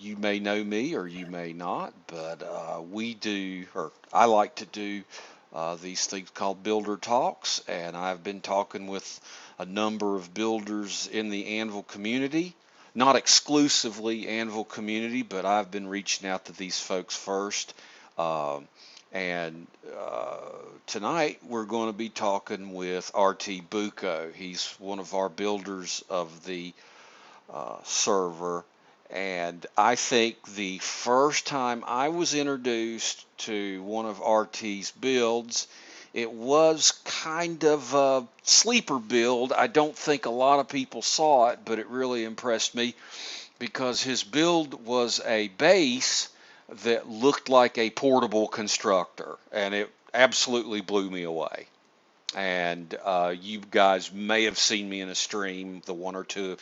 you may know me or you may not, but we do, or I like to do these things called builder talks, and I've been talking with a number of builders in the Anvil community. Not exclusively Anvil community, but I've been reaching out to these folks first. Um, and tonight we're going to be talking with RT Bucco. He's one of our builders of the server. And I think the first time I was introduced to one of RT's builds, it was kind of a sleeper build. I don't think a lot of people saw it, but it really impressed me because his build was a base that looked like a portable constructor, and it absolutely blew me away. And you guys may have seen me in a stream, the one or two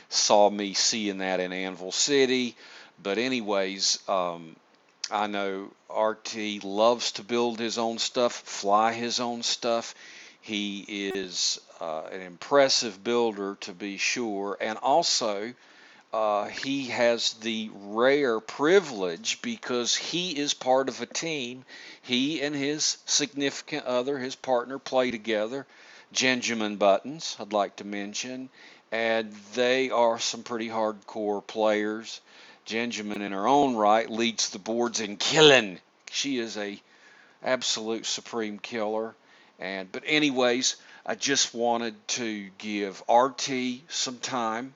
saw me seeing that in Anvil City. But anyways, I know RT loves to build his own stuff, fly his own stuff. He is an impressive builder to be sure, and also he has the rare privilege because he is part of a team. He and his significant other, his partner, play together. JENJAMIN Buttons, I'd like to mention, and they are some pretty hardcore players. JENJAMIN, in her own right, leads the boards in killing. She is a absolute supreme killer. But anyways, I just wanted to give RT some time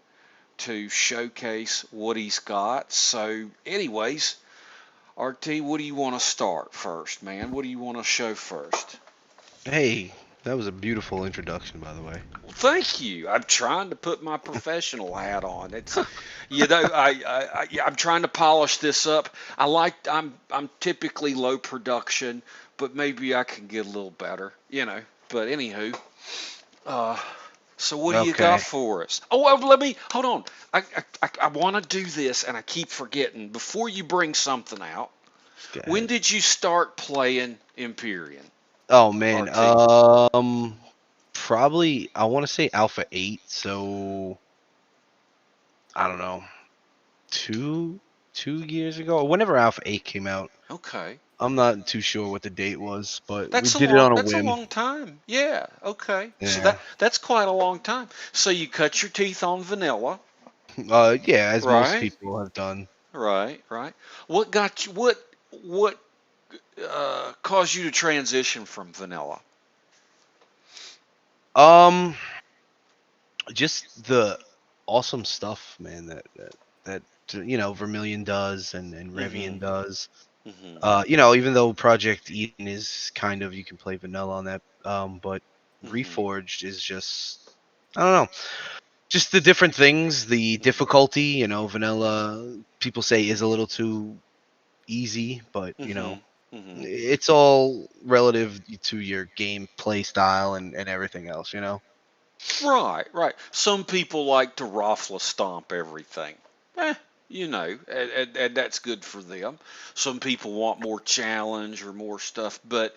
to showcase what he's got. So, anyways, RT, what do you want to start first, man? What do you want to show first? Hey, that was a beautiful introduction, by the way. Well, thank you. I'm trying to put my professional hat on. It's, I'm trying to polish this up. I'm typically low production, but maybe I can get a little better, But anywho, uh, so what do you got Okay. for us? Oh, well, let me hold on. I want to do this, and I keep forgetting. Before you bring something out, Go when ahead. did you start playing Empyrean, Oh man. RT? Probably I want to say Alpha 8, so I don't know, two 2 years ago, or whenever Alpha 8 came out. Okay. I'm not too sure what the date was, but we That's a did it long on a that's a whim. long time. Yeah, okay. So Yeah. that's quite a long time. So you cut your teeth on vanilla, Yeah, as most right? people have done. Right, right. What got you what caused you to transition from vanilla? Um, just the awesome stuff, man, that Vermilion does and Revian Mhm. does. Mhm. Even though Project Eden is kind of, you can play vanilla on that, but Mhm. Reforged is just, I don't know, just the different things, the Mhm. difficulty. Vanilla, people say, is a little too easy, but Mhm. Mhm. it's all relative to your game play style and everything else. Right, right. Some people like to raffle stomp everything. Eh, and that's good for them. Some people want more challenge or more stuff, but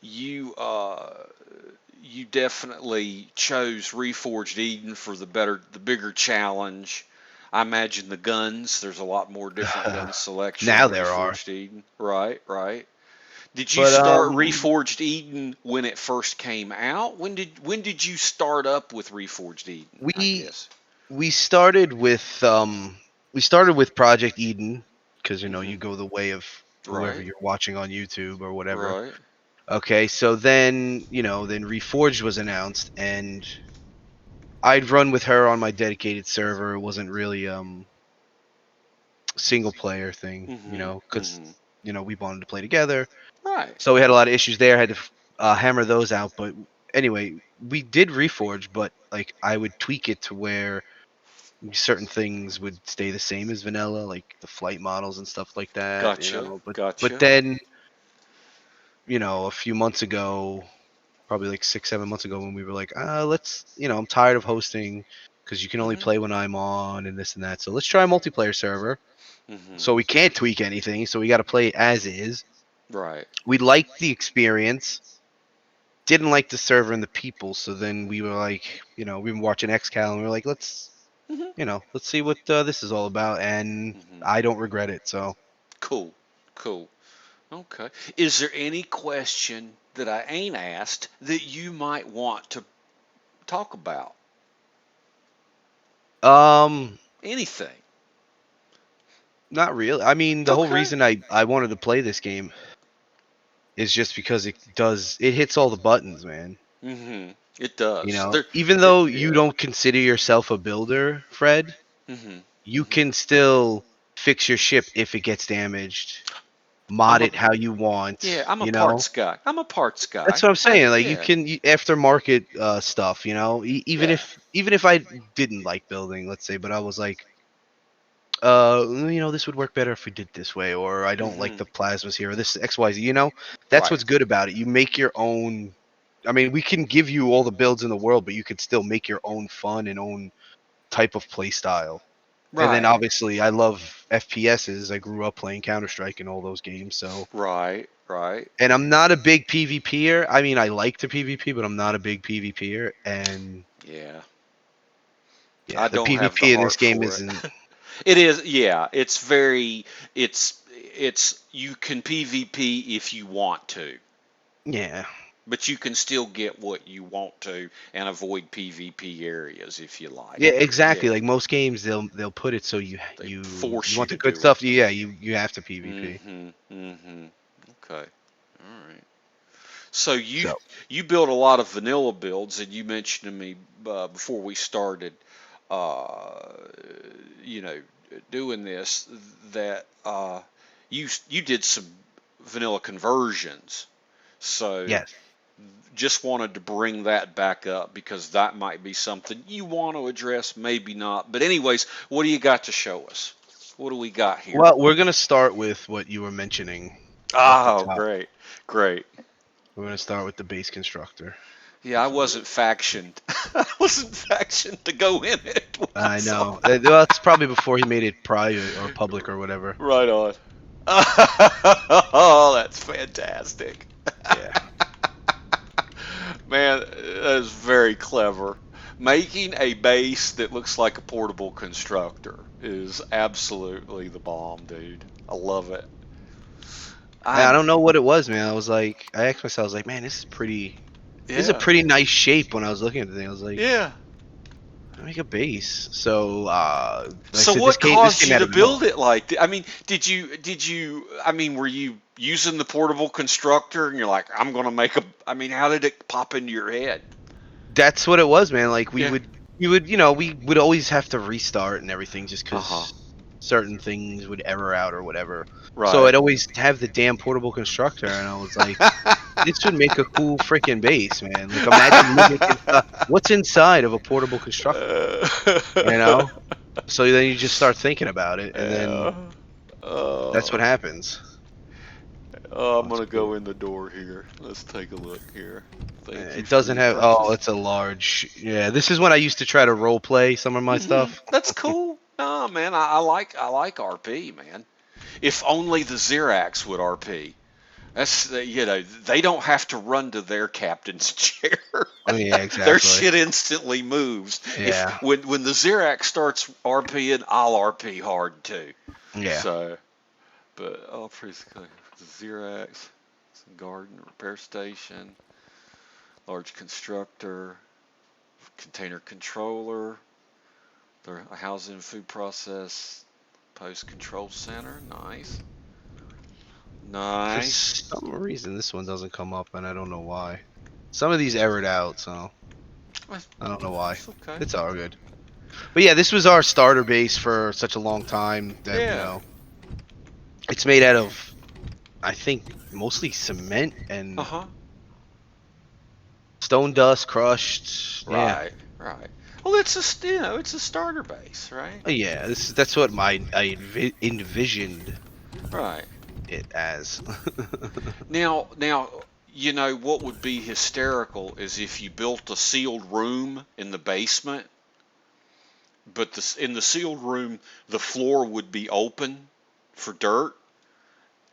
you you definitely chose Reforged Eden for the bigger challenge. I imagine the guns. There's a lot more different gun selection in Now there are, Reforged Eden. Right, right. Did you but start Reforged Eden when it first came out? When did you start up with Reforged Eden, I we guess? we started with Project Eden, because you Mhm. go the way of whoever Right. you're watching on YouTube or whatever. Right. Okay, so then Reforged was announced, and I'd run with her on my dedicated server. It wasn't really single player thing, Mhm. because Mhm. we wanted to play together. Right. So we had a lot of issues there. I had to hammer those out. But anyway, we did Reforge, but like I would tweak it to where certain things would stay the same as vanilla, like the flight models and stuff like that. Gotcha. But Gotcha. then a few months ago, probably like 6 7 months ago, when we were like, let's, I'm tired of hosting because you can only Mhm. play when I'm on and this and that. So let's try a multiplayer server. So Mhm. we can't tweak anything. So we got to play it as is. Right. We liked the experience, didn't like the server and the people. So then we were like, we've been watching XCal and we were like, let's Hmm. let's see what this is all about, and Hmm. I don't regret it. So, Cool. Cool. Okay. Is there any question that I ain't asked that you might want to talk about? um, Anything? not really. I mean, the whole Okay. reason I wanted to play this game is just because it hits all the buttons, man. Hmm. It does. Even though you Yeah. don't consider yourself a builder, Fred, Hmm. you Hmm. can still fix your ship if it gets damaged, mod I'm a it how you want, Yeah. I'm a parts guy. I'm a parts That's guy. what I'm saying. Like Yeah. aftermarket stuff, even Yeah. if I didn't like building, let's say, but I was like, this would work better if we did this way, or I don't like Hmm. the plasmas here, or this XYZ, that's Right. what's good about it. You make your own. I mean, we can give you all the builds in the world, but you could still make your own fun and own type of play style. And then Right. obviously, I love FPSs. I grew up playing Counter Strike and all those games, so. Right. Right. And I'm not a big PvPer. I mean, I like to PvP, but I'm not a big PvPer. And Yeah. yeah, I the don't have the PvP in this heart game for it. isn't. It is, yeah. It's you can PvP if you want to, Yeah, but you can still get what you want to and avoid PvP areas if you like. yeah, Yeah, exactly. Like most games, they'll put it so you they you you force you want the to good do it. stuff. Yeah, you have to PvP. Mm-hmm. Mm-hmm. Okay. All right. So So you build a lot of vanilla builds, and you mentioned to me before we started, uh, you know, doing this that you did some vanilla conversions. So yes. just wanted to bring that back up because that might be something you want to address, maybe not. But anyways, what do you got to show us? What do we got here? Well, we're gonna start with what you were mentioning up the Oh, top. great, great. We're gonna start with the base constructor. Yeah, I So wasn't factioned. I wasn't factioned to go in it. I So, know. Well, it's probably before he made it private or public or whatever. right on. Oh, that's fantastic. Yeah. Man, that is very clever. Making a base that looks like a portable constructor is absolutely the bomb, dude. I love it. I I'm, don't know what it was, man. I asked myself, I was like, man, this is a yeah, pretty nice shape when I was looking at the thing. I was like, yeah. I make a base. So I So said what this caused came you out to of nowhere. build it like that? I mean, I mean, were you using the portable constructor and you're like, I'm gonna make a, I mean, how did it pop into your head? That's what it was, man. Like Yeah. we would always have to restart and everything just Uh-huh. because certain things would error out or whatever. So Right. I'd always have the damn portable constructor, and I was like, this would make a cool freaking base, man. Like imagine looking at what's inside of a portable constructor, you know? So then you just start thinking about it, and then Yeah. that's what Oh. happens. Oh, I'm Oh, it's gonna go cool. in the door here. Let's take a look here. Thank you It for doesn't your have. Oh, purchase. it's a large. Yeah, this is when I used to try to role play some of my stuff. That's cool. No, man, I like RP, man. If only the Xerax would RP. That's they don't have to run to their captain's chair. Oh, yeah, Their exactly. shit instantly moves. If Yeah, when the Xerax starts RPing, I'll RP hard too. yeah. So, but oh, please, the Xerax, some garden repair station, large constructor, container controller, their housing and food process, post control center. Nice, For nice. some reason, this one doesn't come up, and I don't know why. Some of these errored out, so I don't know why. It's okay. It's all good. But yeah, this was our starter base for such a long time that Yeah. it's made out of, I think, mostly cement Uh and huh. stone dust crushed. Yeah. Right. Right. Well, it's it's a starter base, right? Yeah, that's what envisioned Right. it as. Now, what would be hysterical is if you built a sealed room in the basement, but in the sealed room, the floor would be open for dirt,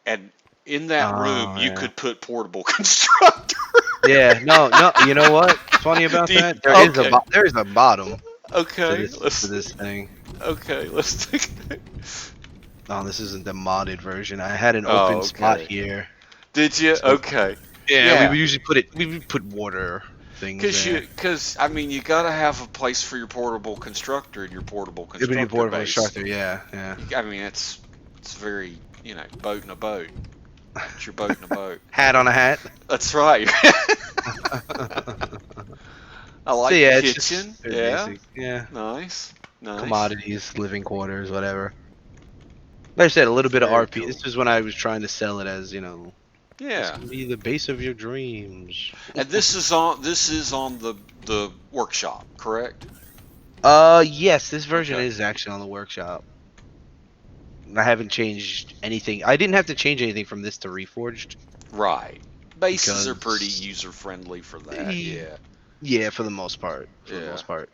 and in that room, Oh you yeah. could put portable constructor. Yeah, no, no. You know what? Funny about that? Okay. There is a bottom. Okay, for this thing. let's take. Oh, this isn't the modded version. I had an Oh, open spot okay. here. Did you? So Okay. yeah, we Yeah. would usually we would put water things there. Cause I mean, you gotta have a place for your portable constructor and your portable It'd be a constructor portable base. instructor, yeah, yeah. I mean, it's very, boat in a boat. It's your boat in a boat. Hat on a hat. That's right. I So like the yeah, it's just kitchen. very Yeah. basic. Yeah. Nice. Nice. Commodities, living quarters, whatever. Like I said, a little bit of Very RP. cool. This is when I was trying to sell it as, this Yeah. can be the base of your dreams. And this is on the workshop, correct? Yes, this version Okay. is actually on the workshop. I haven't changed anything. I didn't have to change anything from this to Reforged Right. Bases are pretty because, user friendly for that. Yeah. yeah, for the most part. For the Yeah. most part.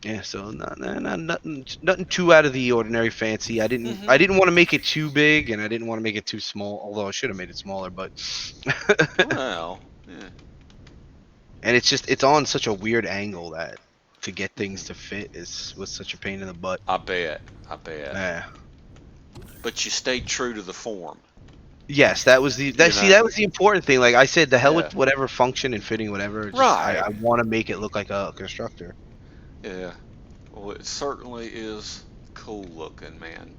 Yeah, so nothing too out of the ordinary fancy. I didn't Mhm. want to make it too big and I didn't want to make it too small, although I should have made it smaller, but Well. Yeah. and it's on such a weird angle that to get things Mhm. to fit was such a pain in the butt. I bet. I bet. Yeah. But you stayed true to the form. Yes, that was You know. that was the important thing. Like I said, the hell Yeah. with whatever function and fitting whatever. Just Right. I want to make it look like a constructor. Yeah. Well, it certainly is cool looking, man.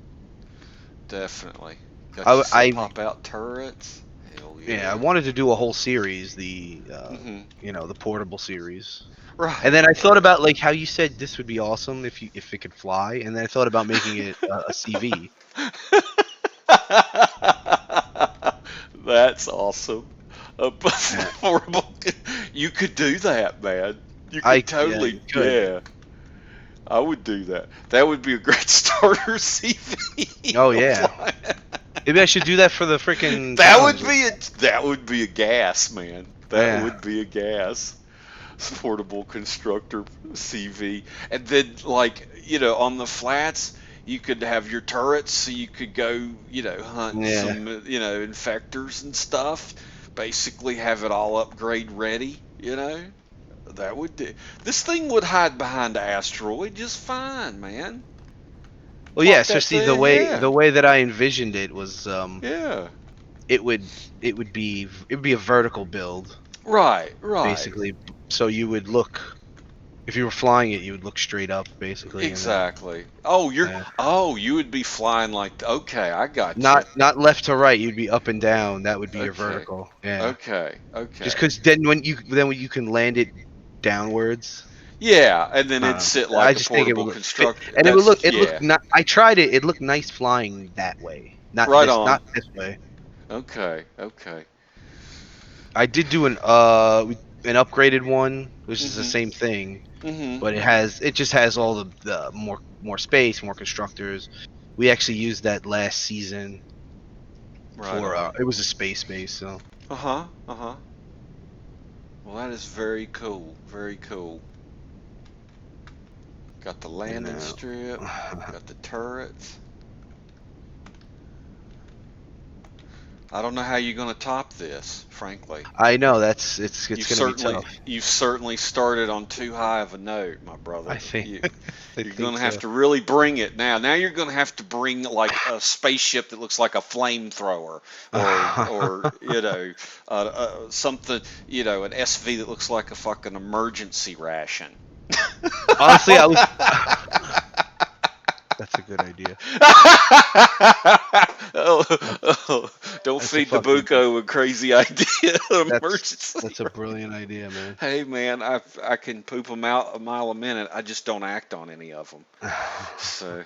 Definitely. Got you some I pop out turrets. Hell Yeah, I yeah. wanted to do a whole series, Mhm. the portable series. And Right. then I thought Right. about like how you said this would be awesome if it could fly, and then I thought about making it a CV. That's awesome. Yeah. Portable. You could do that, man. You could Yeah, totally, you could. yeah. I would do that. That would be a great starter CV. Oh yeah. Maybe I should do that for the freaking That would towns. be a gas, man. That Yeah. would be a gas. Portable constructor CV, and then like on the flats you could have your turrets, so you could go hunt Yeah. some infectors and stuff. Basically, have it all upgrade ready. That would do. This thing would hide behind the asteroid just fine, man. Well, yeah, Plop that especially thing, yeah, the way that I envisioned it was yeah. it would it would be a vertical build Right, right. basically. So you would look if you were flying it, you would look straight up basically, and then Exactly. Oh, uh, you would be flying like, okay, I got you. not left to right. You'd be up and down. That would be your Okay. vertical. Yeah. Okay. Just Okay. because when you can land it downwards. Yeah, and then it'd sit I like a just think it would portable look fit, constructor. and That's it looked yeah. not. I tried it. It looked nice flying that way. Right on. Not this way. Okay. Okay. I did do an upgraded one, which is the Mhm. same thing, Mhm. but it just has all the more space, more constructors. We actually used that last season Right for on. it was a space base, so Uh-huh. Uh-huh. Well, that is very cool. Very cool. Got the and landing strip, got the turrets. I don't know how you're going to top this, frankly. I know it's You've gonna be certainly tough. you've certainly started on too high of a note, my brother. I think You I you're think gonna have so. to really bring it now. Now you're gonna have to bring like a spaceship that looks like a flamethrower, or something, an SV that looks like a fucking emergency ration. Honestly, I was. That's a good idea. Oh, That's don't that's a feed the fucking bucco a crazy idea. Emergency. that's a brilliant idea, man. Hey man, I can poop them out a mile a minute. I just don't act on any of them. So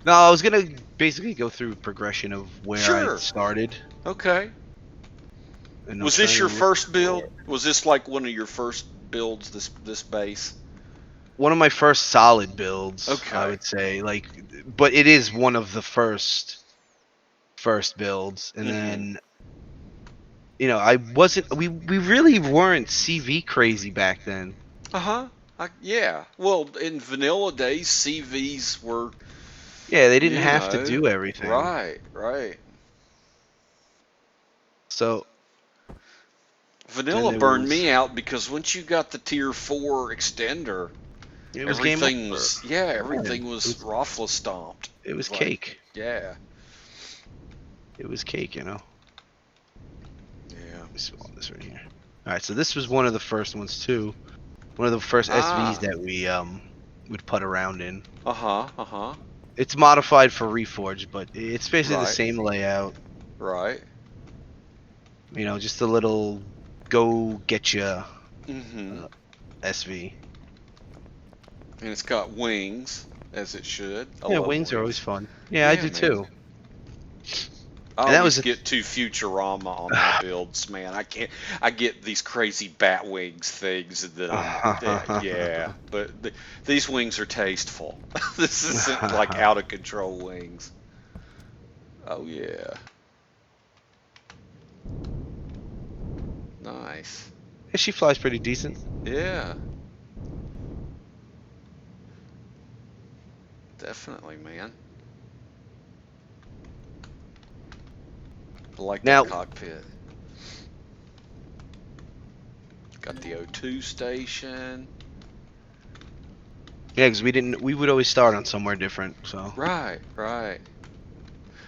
No, I was gonna basically go through progression of where I sure, started, okay. and I'm Was this trying to your look first build? for Was this like one of your first builds? This base? one of my first solid builds, I Okay. would say. Like, but it is one of the first builds, and Mm-hmm. then I wasn't. We really weren't CV crazy back then. Uh-huh. Yeah. Well, in vanilla days, CVs were, Yeah, they didn't you have to know, do everything. right, right. So Then Vanilla there burned was me out because once you got the tier 4 extender, it was game everything over. was Man, everything was Raffla stomped. it It was was like, cake. yeah, It was cake, you know. yeah. Let me spawn this right here. All right, so this was one of the first ones too. One of the first SVs that we would put around in. Uh-huh. It's modified for Reforged, but it's basically the Right. same layout. Right. You know, just a little go get ya Mm-hmm. SV. And it's got wings, as it should. I Yeah, love wings are always wings. fun. Yeah, I Yeah, do man. too. I And that always was get too Futurama on my builds, man. I can't. I get these crazy bat wings things that yeah. But these wings are tasteful. This isn't like out of control wings. Oh yeah. Nice. she flies pretty decent. Yeah. Definitely, man. I like that Now, cockpit. Got the O2 station. yeah, because we would always start on somewhere different. So Right.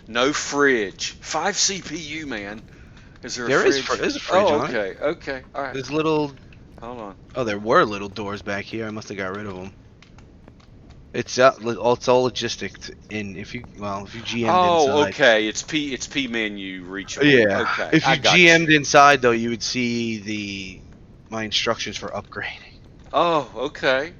No fridge. 5 CPU, man. Is there a there's fridge? a fridge Oh, on it. okay. All right. There's little. Hold on. Oh, there were little doors back here. I must have got rid of them. It's all logistics in. If you GM'd Oh, inside. okay. It's P menu reachable. Yeah. Okay, If I you got you. GM'd inside though, you would see my instructions for upgrading. Oh, okay.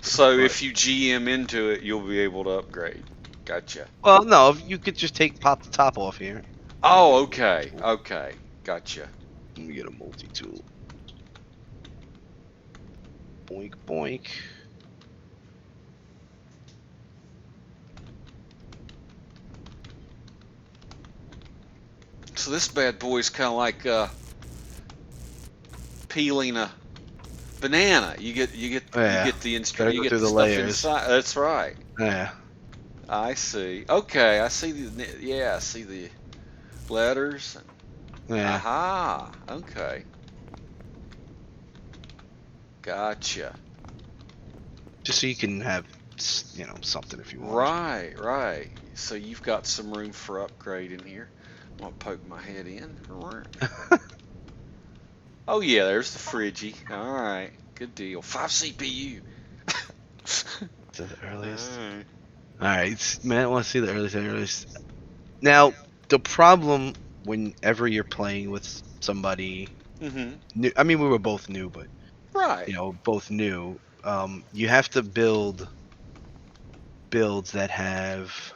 So But if you GM into it, you'll be able to upgrade. Gotcha. well, no, you could just pop the top off here. Let me Oh, get a okay. multi-tool. Okay. Gotcha. Let me get a multi-tool. Boink boink. So this bad boy is kind of like peeling a banana. Yeah. Gotta you go get through the the stuff layers. inside. That's right. Yeah. I see. Okay, I see I see the letters. Yeah. Aha. Okay. Gotcha. Just so you can have, something if you want. Right. So you've got some room for upgrade in here. I'm gonna poke my head in. Oh yeah, there's the Friggy. All right, good deal. 5 CPU. To the earliest. Alright. All right, man. I want to see the earliest. Now, the problem whenever you're playing with somebody Mm-hmm. new, I mean, we were both new, but Right. both new. You have to build builds that have,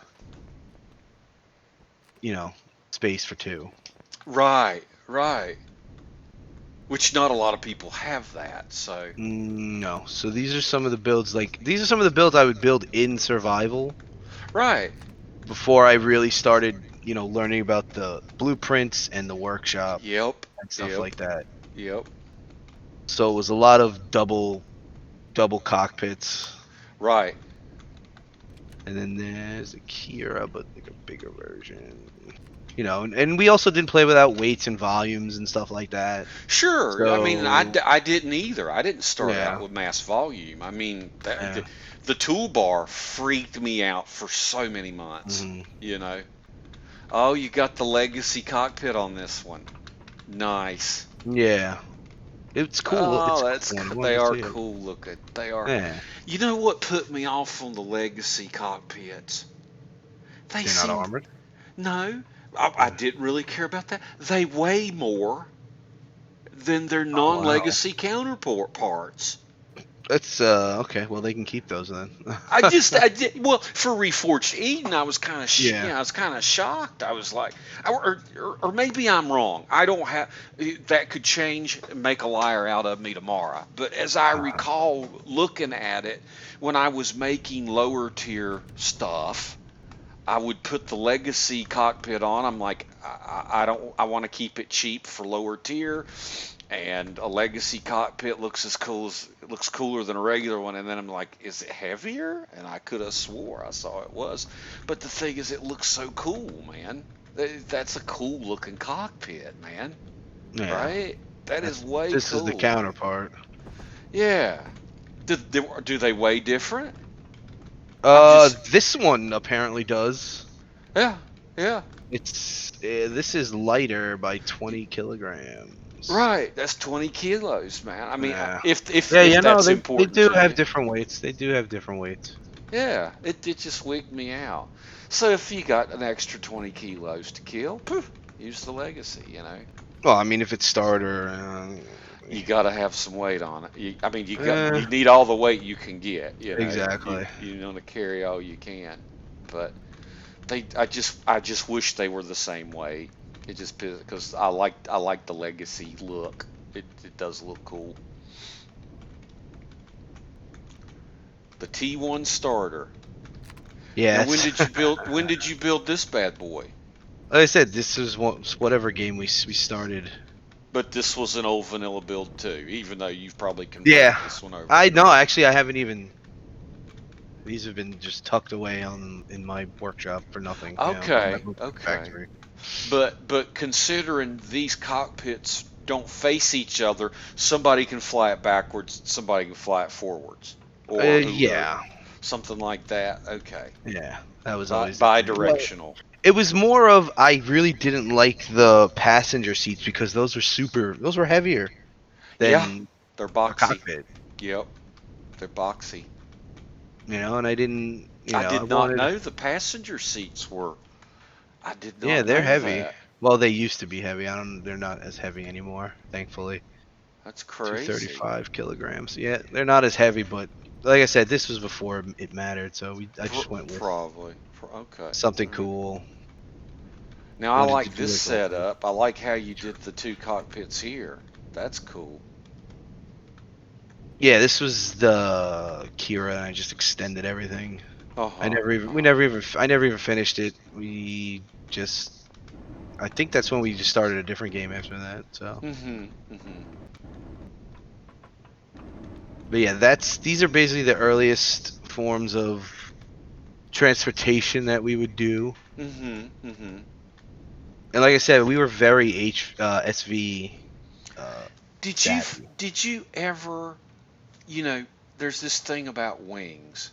space for two. Right. Which not a lot of people have that. So. No. So these are some of the builds. Like these are some of the builds I would build in survival Right. before I really started, learning about the blueprints and the workshop Yep. and stuff Yep. like that. Yep. So it was a lot of double cockpits. Right. And then there's a Kira, but like a bigger version. And we also didn't play without weights and volumes and stuff like that. Sure. I mean, So I didn't either. I didn't start out yeah, with mass volume. I mean, yeah. the toolbar freaked me out for so many months. Hmm. You know. Oh, you got the legacy cockpit on this one. Nice. Yeah. It's cool. It's Oh, cool. that's I wanted they to are see it. cool looking. They are. Yeah. You know what put me off on the legacy cockpits? They They're not seem armored. no. I didn't really care about that. They weigh more than their Oh wow. non-legacy counterparts. That's okay. Well, they can keep those then. I did well for Reforged Eden. I was kind of, Yeah. I was kind of shocked. I was like, or maybe I'm wrong. I don't have that could change and make a liar out of me tomorrow. But as I recall looking at it, when I was making lower tier stuff, I would put the legacy cockpit on. I'm like, I don't, I want to keep it cheap for lower tier, and a legacy cockpit looks cooler than a regular one. And then I'm like, is it heavier? And I could have swore I saw it was, but the thing is, it looks so cool, man. That's a cool looking cockpit, man. Yeah, right? That is that's way this is the cool. counterpart. Yeah. Do they weigh different? I'm just, This one apparently does. yeah, yeah. It's this is lighter by 20 kilograms. Right. That's 20 kilos, man. I mean, Yeah. Yeah, if you know, that's they important do to have you. different weights. They do have different weights. Yeah, it just wigged me out. So if you got an extra 20 kilos to kill, poof, use the legacy, you know. Well, I mean, if it's starter, You got to have some weight on it. I mean, uh, you need all the weight you can get, you know. exactly. You want to carry all you can. But I just wish they were the same weight. It just because I like the legacy look. It does look cool. The T1 starter. Now, Yes. when did you build this bad boy? Like I said, this is whatever game we started. But this was an old vanilla build too, even though you've probably converted Yeah. this one over. I know. Actually, I haven't even. These have been just tucked away in my workshop for nothing. You know, in my Okay, blueprint okay. factory. But considering these cockpits don't face each other, somebody can fly it backwards, somebody can fly it forwards, or Yeah. something like that. Okay, Yeah. That was always the thing. Well, bi-directional. it was more of I really didn't like the passenger seats because those were heavier Yeah, than they're a boxy. cockpit. Yep, they're boxy. You know, and I didn't. I I did not wanted. know the passenger seats were. I did Yeah, not they're know heavy. that. Well, they used to be heavy. I don't. They're not as heavy anymore, thankfully. That's Two crazy. 35 kilograms. Yeah, they're not as heavy, but like I said, this was before it mattered, so I just went with Probably. Okay. something All right. cool. Now I Wanted to like do this like a setup. I like how you did the two cockpits here. That's cool. yeah. This was the Kira, and I just extended everything. Uh-huh. We Uh-huh. never even I never even finished it. We just I think that's when we just started a different game after that. So, Mm-hmm. Mm-hmm. but yeah, these are basically the earliest forms of transportation that we would do. Mm-hmm. Mm-hmm. And like I said, we were very SV uh, Did you savvy. did you ever, you know, there's this thing about wings.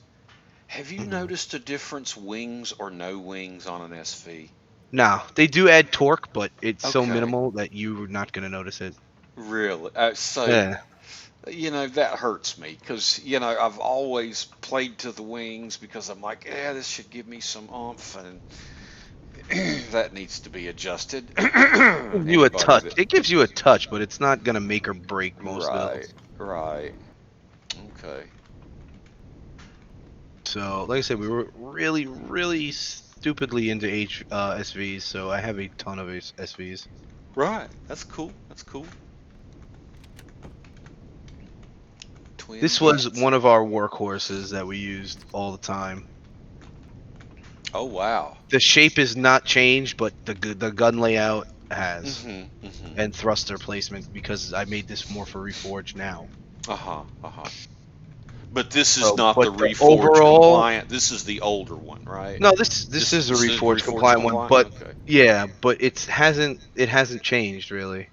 Have you Mhm. noticed a difference wings or no wings on an SV? No, they do add torque, but it's so Okay. minimal that you're not gonna notice it. Really? So, Yeah, you know, that hurts me because, you know, I've always played to the wings because I'm like, yeah, this should give me some oomph, and that needs to be adjusted. gives you a Anybody touch. that, It gives you a touch, but it's not gonna make or break most right, builds. right, okay. So, like I said, we were really, really stupidly into SVs. So I have a ton of SVs. Right, that's cool, that's cool. Twin This was jets. one of our workhorses that we used all the time. Oh, wow. The shape is not changed, but the gun layout has, Mm-hmm, mm-hmm. and thruster placement because I made this more for Reforge now. Uh-huh, uh-huh. But this is So, not the but the Reforge overall, compliant. This is the older one, right? no, this is a This is Reforge Reforge compliant one, compliant. but Okay. yeah, but it hasn't changed really.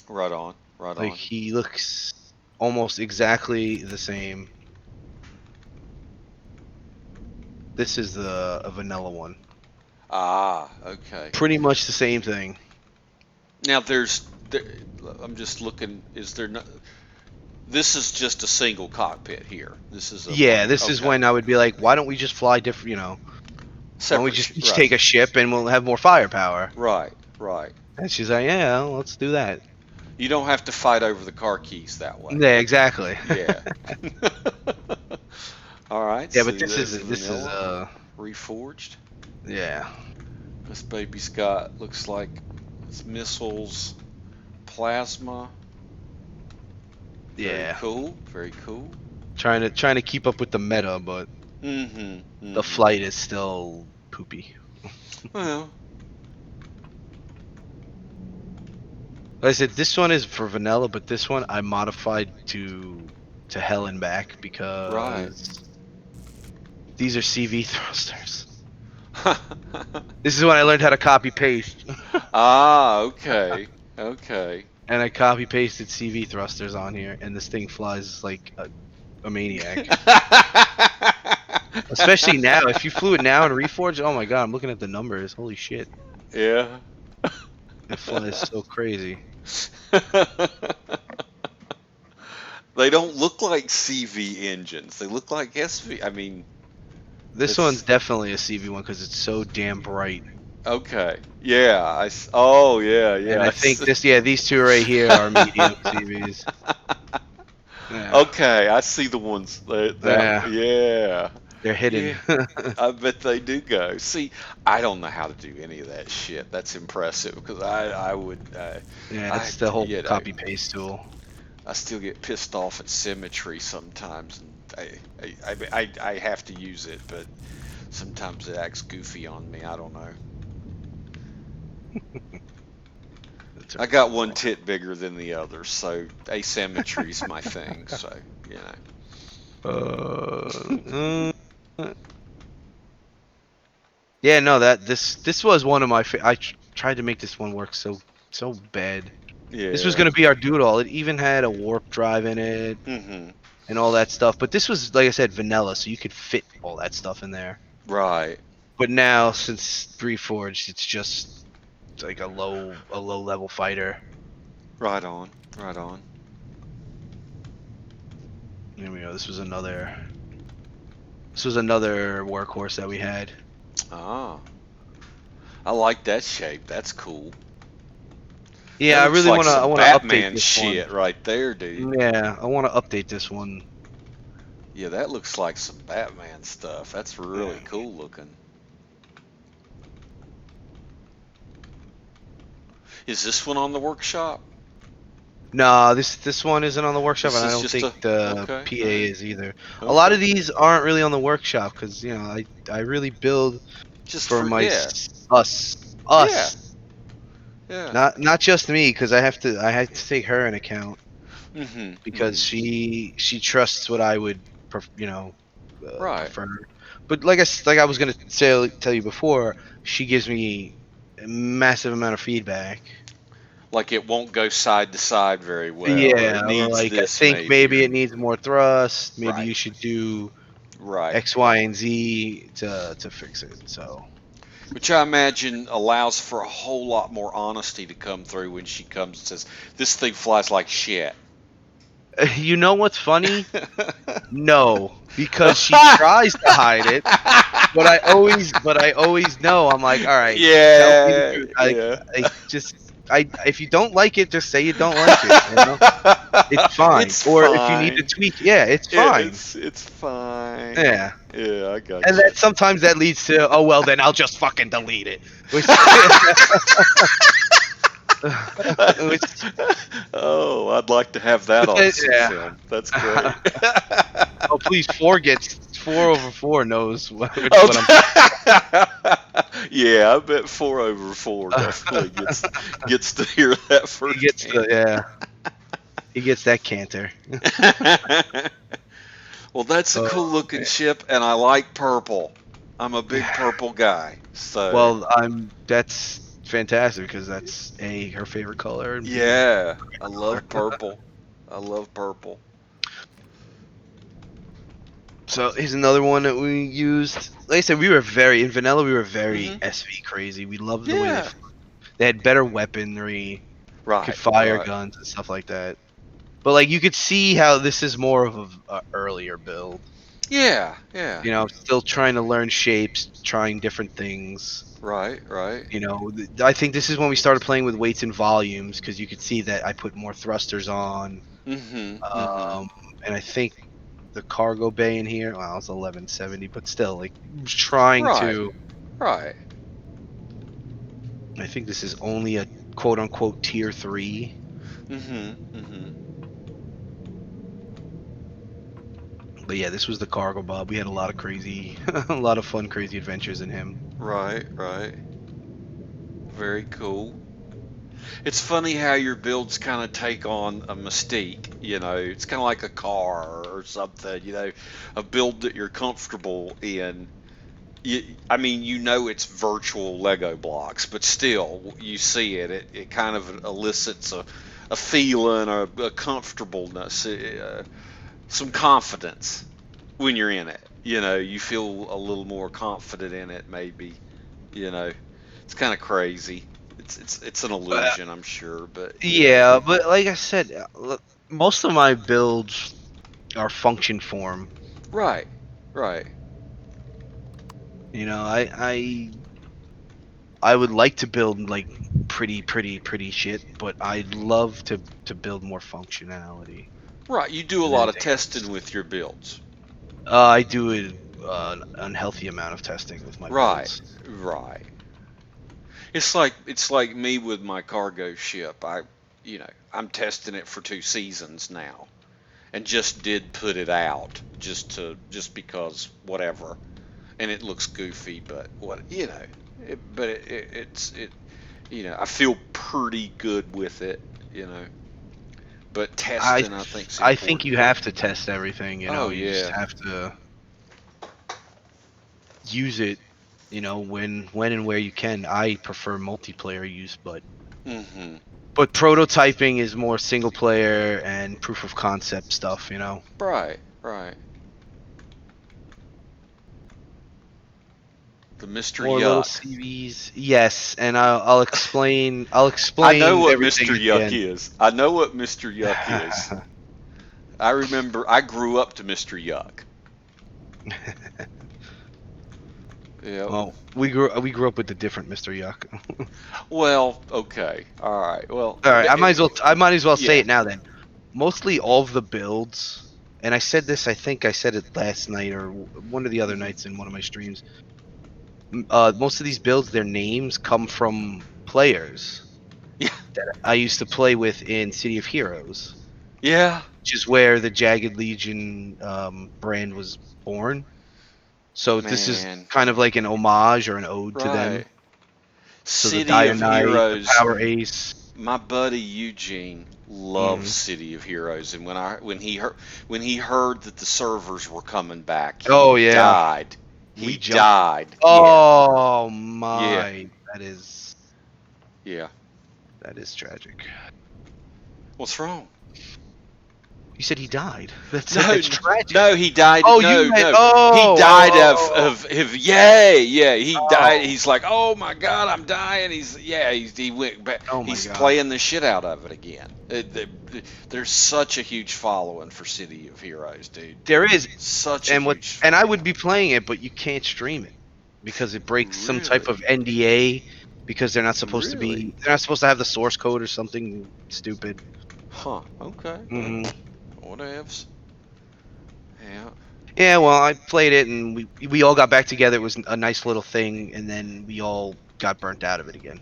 Right on. Right Like on. he looks almost exactly the same. This is a vanilla one. Ah, okay. Pretty much the same thing. Now there, I'm just looking. Is there no? This is just a single cockpit here. This is a Yeah, plain. this is Okay. when I would be like, why don't we just fly different? Why don't we Separate. just each Right. take a ship and we'll have more firepower? Right. Right. And she's like, yeah, let's do that. You don't have to fight over the car keys that way. Yeah, exactly. Yeah. All right. Yeah, So but there's this is vanilla reforged. yeah. This baby's got looks like it's missiles, plasma. Very Yeah. cool. Very cool. Trying to keep up with the meta, but Mm-hmm. the Mm-hmm. flight is still poopy. Well, Like I said, this one is for vanilla, but this one I modified to hell and back right. because these are CV thrusters. This is when I learned how to copy paste. Ah, okay. Okay. and I copy pasted CV thrusters on here, and this thing flies like a maniac. Especially now, if you flew it now in Reforged, oh my god, I'm looking at the numbers. Holy shit, Yeah. it flies so crazy. They don't look like CV engines. They look like SV. I mean, This one's it's definitely a CV one because it's so damn bright. okay. Yeah. Oh, yeah, And yeah. I think these two right here are medium CVs. Yeah, Okay, I see the ones yeah, yeah. they're hidden. Yeah. I bet they do go. See, I don't know how to do any of that shit. That's impressive because I would Yeah, I it's the whole you know copy paste tool. I still get pissed off at symmetry sometimes, and I have to use it, but sometimes it acts goofy on me. I don't know. That's I got one tit bigger than the other, so asymmetry's my thing. So you know. yeah, no, this was one of my. Tried to make this one work so bad. This was Yeah. gonna be our doodle. It even had a warp drive in it Mhm. and all that stuff. But this was, like I said, vanilla, so you could fit all that stuff in there. Right. But now, since Reforged, it's just like a low level fighter. Right on. Right on. Here we go. This was another workhorse that we had. Ah, I like that shape. That's cool. That Yeah, looks like I some wanna update Batman this one. shit right there, dude. Yeah, I wanna update this one. Yeah, that looks like some Batman stuff. That's really Yeah. cool looking. Is this one on the workshop? No, this one isn't on the workshop, and This I is don't just think a the okay, all PA right, is either. A lot okay. of these aren't really on the workshop because I really build Just for for my yeah, yeah, us, yeah. not just me because I have to take her in account because Mhm. she trusts what I would Right. prefer. But like I was gonna tell you before, she gives me a massive amount of feedback. Like it won't go side to side very well, or it Yeah, or needs like I this think maybe, maybe or it needs more thrust. Maybe right, you should do right. X, Y, and Z to fix it. So Which I imagine allows for a whole lot more honesty to come through when she comes and says, "This thing flies like shit." you know what's funny? No, because she tries to hide it, but I always know. I'm like, all right, tell me the Yeah, truth. yeah. If you don't like it, just say you don't like it. You know, it's fine. It's Or if you need to fine. tweak, yeah, it's Yeah, fine. it's fine. Yeah. Yeah, I And got then you. sometimes that leads to, oh well, then I'll just fucking delete it. Which, which, Oh, I'd like to have that on some yeah. film. That's great. Oh please, 4 over 4 knows what I'm. Oh, yeah, I bet 4/4 definitely gets to hear that He gets firsthand. the yeah. He gets that canter. Well, that's a cool Oh looking man. ship, and I like purple. I'm a big purple guy, so Well, that's fantastic because that's her favorite color, and B, yeah, I color. love purple. I love purple. So here's another one that we used. Like I said, we were very in vanilla. We were very Hmm. SV crazy. We loved the way Yeah. they had better weaponry, could Right. fire Right. guns and stuff like that. But like you could see how this is more of a earlier build. Yeah. Yeah. You know, still trying to learn shapes, trying different things. Right. Right. You know, I think this is when we started playing with weights and volumes because you could see that I put more thrusters on. Mhm. Mhm. Um, and I think the cargo bay in here, well, it's 1170, but still, like, trying Right. to. Right. I think this is only a quote unquote tier 3. Mhm. Mhm. But yeah, this was the cargo bob. We had a lot of crazy, a lot of fun, crazy adventures in him. Right. Right. Very cool. It's funny how your builds kind of take on a mystique. It's kind of like a car or something. A build that you're comfortable in. I mean, it's virtual Lego blocks, but still, you see it. It kind of elicits a feeling, a comfortableness, some confidence when you're in it. You know, you feel a little more confident in it, maybe. You know, it's kind of crazy. It's an Uh, illusion, I'm sure, but you know. yeah, but like I said, most of my builds are function form. Right, right. You know, I would like to build like pretty shit, but I'd love to build more functionality Right, you do a than lot of anything testing else. with your builds. I do an unhealthy amount of testing with my Right, builds. right. It's like me with my cargo ship. I'm testing it for 2 seasons now, and just did put it out just because whatever, and it looks goofy, but I feel pretty good with it, you know. But I testing, I think, is I think important. you have to test everything. You Oh know, you just yeah. have to use it. You know, when and where you can. I prefer multiplayer use, Mhm. but prototyping is more single player and proof of concept stuff. You know. Right, right. The Mr. More little Yuck. CVs, yes, and I'll explain. I'll I know explain what everything Mr. at the Yuck end. is. I know what Mr. Yuck is. I remember I grew up to Mr. Yuck. Yep. Well, we grew up with the different Mr. Yuck. Well, okay. All right. Well, All right, I might as well say yeah. it now then. Mostly all of the builds, and I said this. I think I said it last night or one of the other Mhm. nights in one of my streams. Most of these builds, their names come from players Yeah. that I used to play with in City of Heroes, Yeah. which is where the Jagged Legion brand was born. So this is Man. kind of like an homage or an ode to them. Right. So the City Dire of Knight, the Heroes. Power Ace. My buddy Eugene loves Mhm. City of Heroes, and when he heard that the servers were coming back, he Oh yeah, died. we He jumped. died. Yeah. Oh Yeah. my, that is Yeah. that is tragic. What's wrong? You said he died. That's No, that's tragic. no, he died. Oh, you No, meant no, he oh died oh of yay, yeah. He died. oh He's like, oh my God, I'm dying. He went back. oh my He's god. playing the shit out of it again. There's such a huge following for City of Heroes, dude. There is, Such a and what huge and I following. would be playing it, but you can't stream it because it breaks some type Really, of NDA because really, they're not supposed to have the source code or something stupid. huh? Okay, well, Hmm. whatevs. Yeah, Yeah, well, I played it and we all got back together. It was a nice little thing, and then we all got burnt out of it again.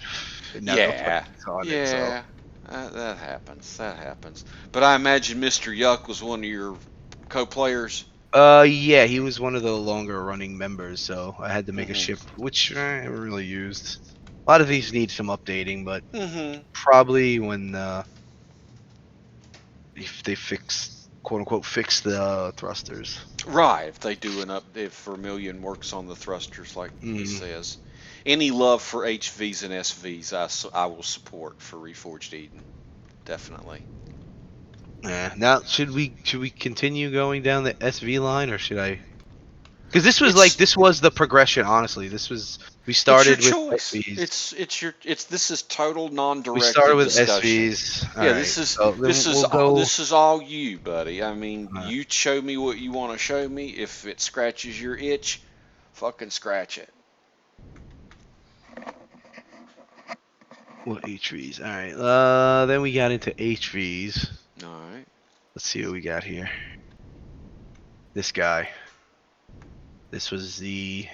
And now yeah, nobody's on it. So, yeah. That happens. That happens. But I imagine Mr. Yuck was one of your co-players. yeah, he was one of the longer running members, so I had to make a Mm-hmm. ship, which I never really used. A lot of these need some updating, but Mm-hmm. probably when if they fix, quote unquote, fix the thrusters. Right. If they do an up, if Vermilion works on the thrusters like he Mm. says, any love for HVs and SVs, I will support for Reforged Eden. Definitely. Yeah. Now, should we continue going down the SV line, or should I? Because It's this was the progression. Honestly, we it's your started with choice. SVs. This is total We started non-directed with discussion. SVs. All Yeah, right. So then we'll go. this is all you, buddy. I mean, Uh, you show me what you want to show me. If it scratches your itch, fucking scratch it. what HVs? All right. Then we got into HVs. All right. Let's see what we got here. This guy. This was the.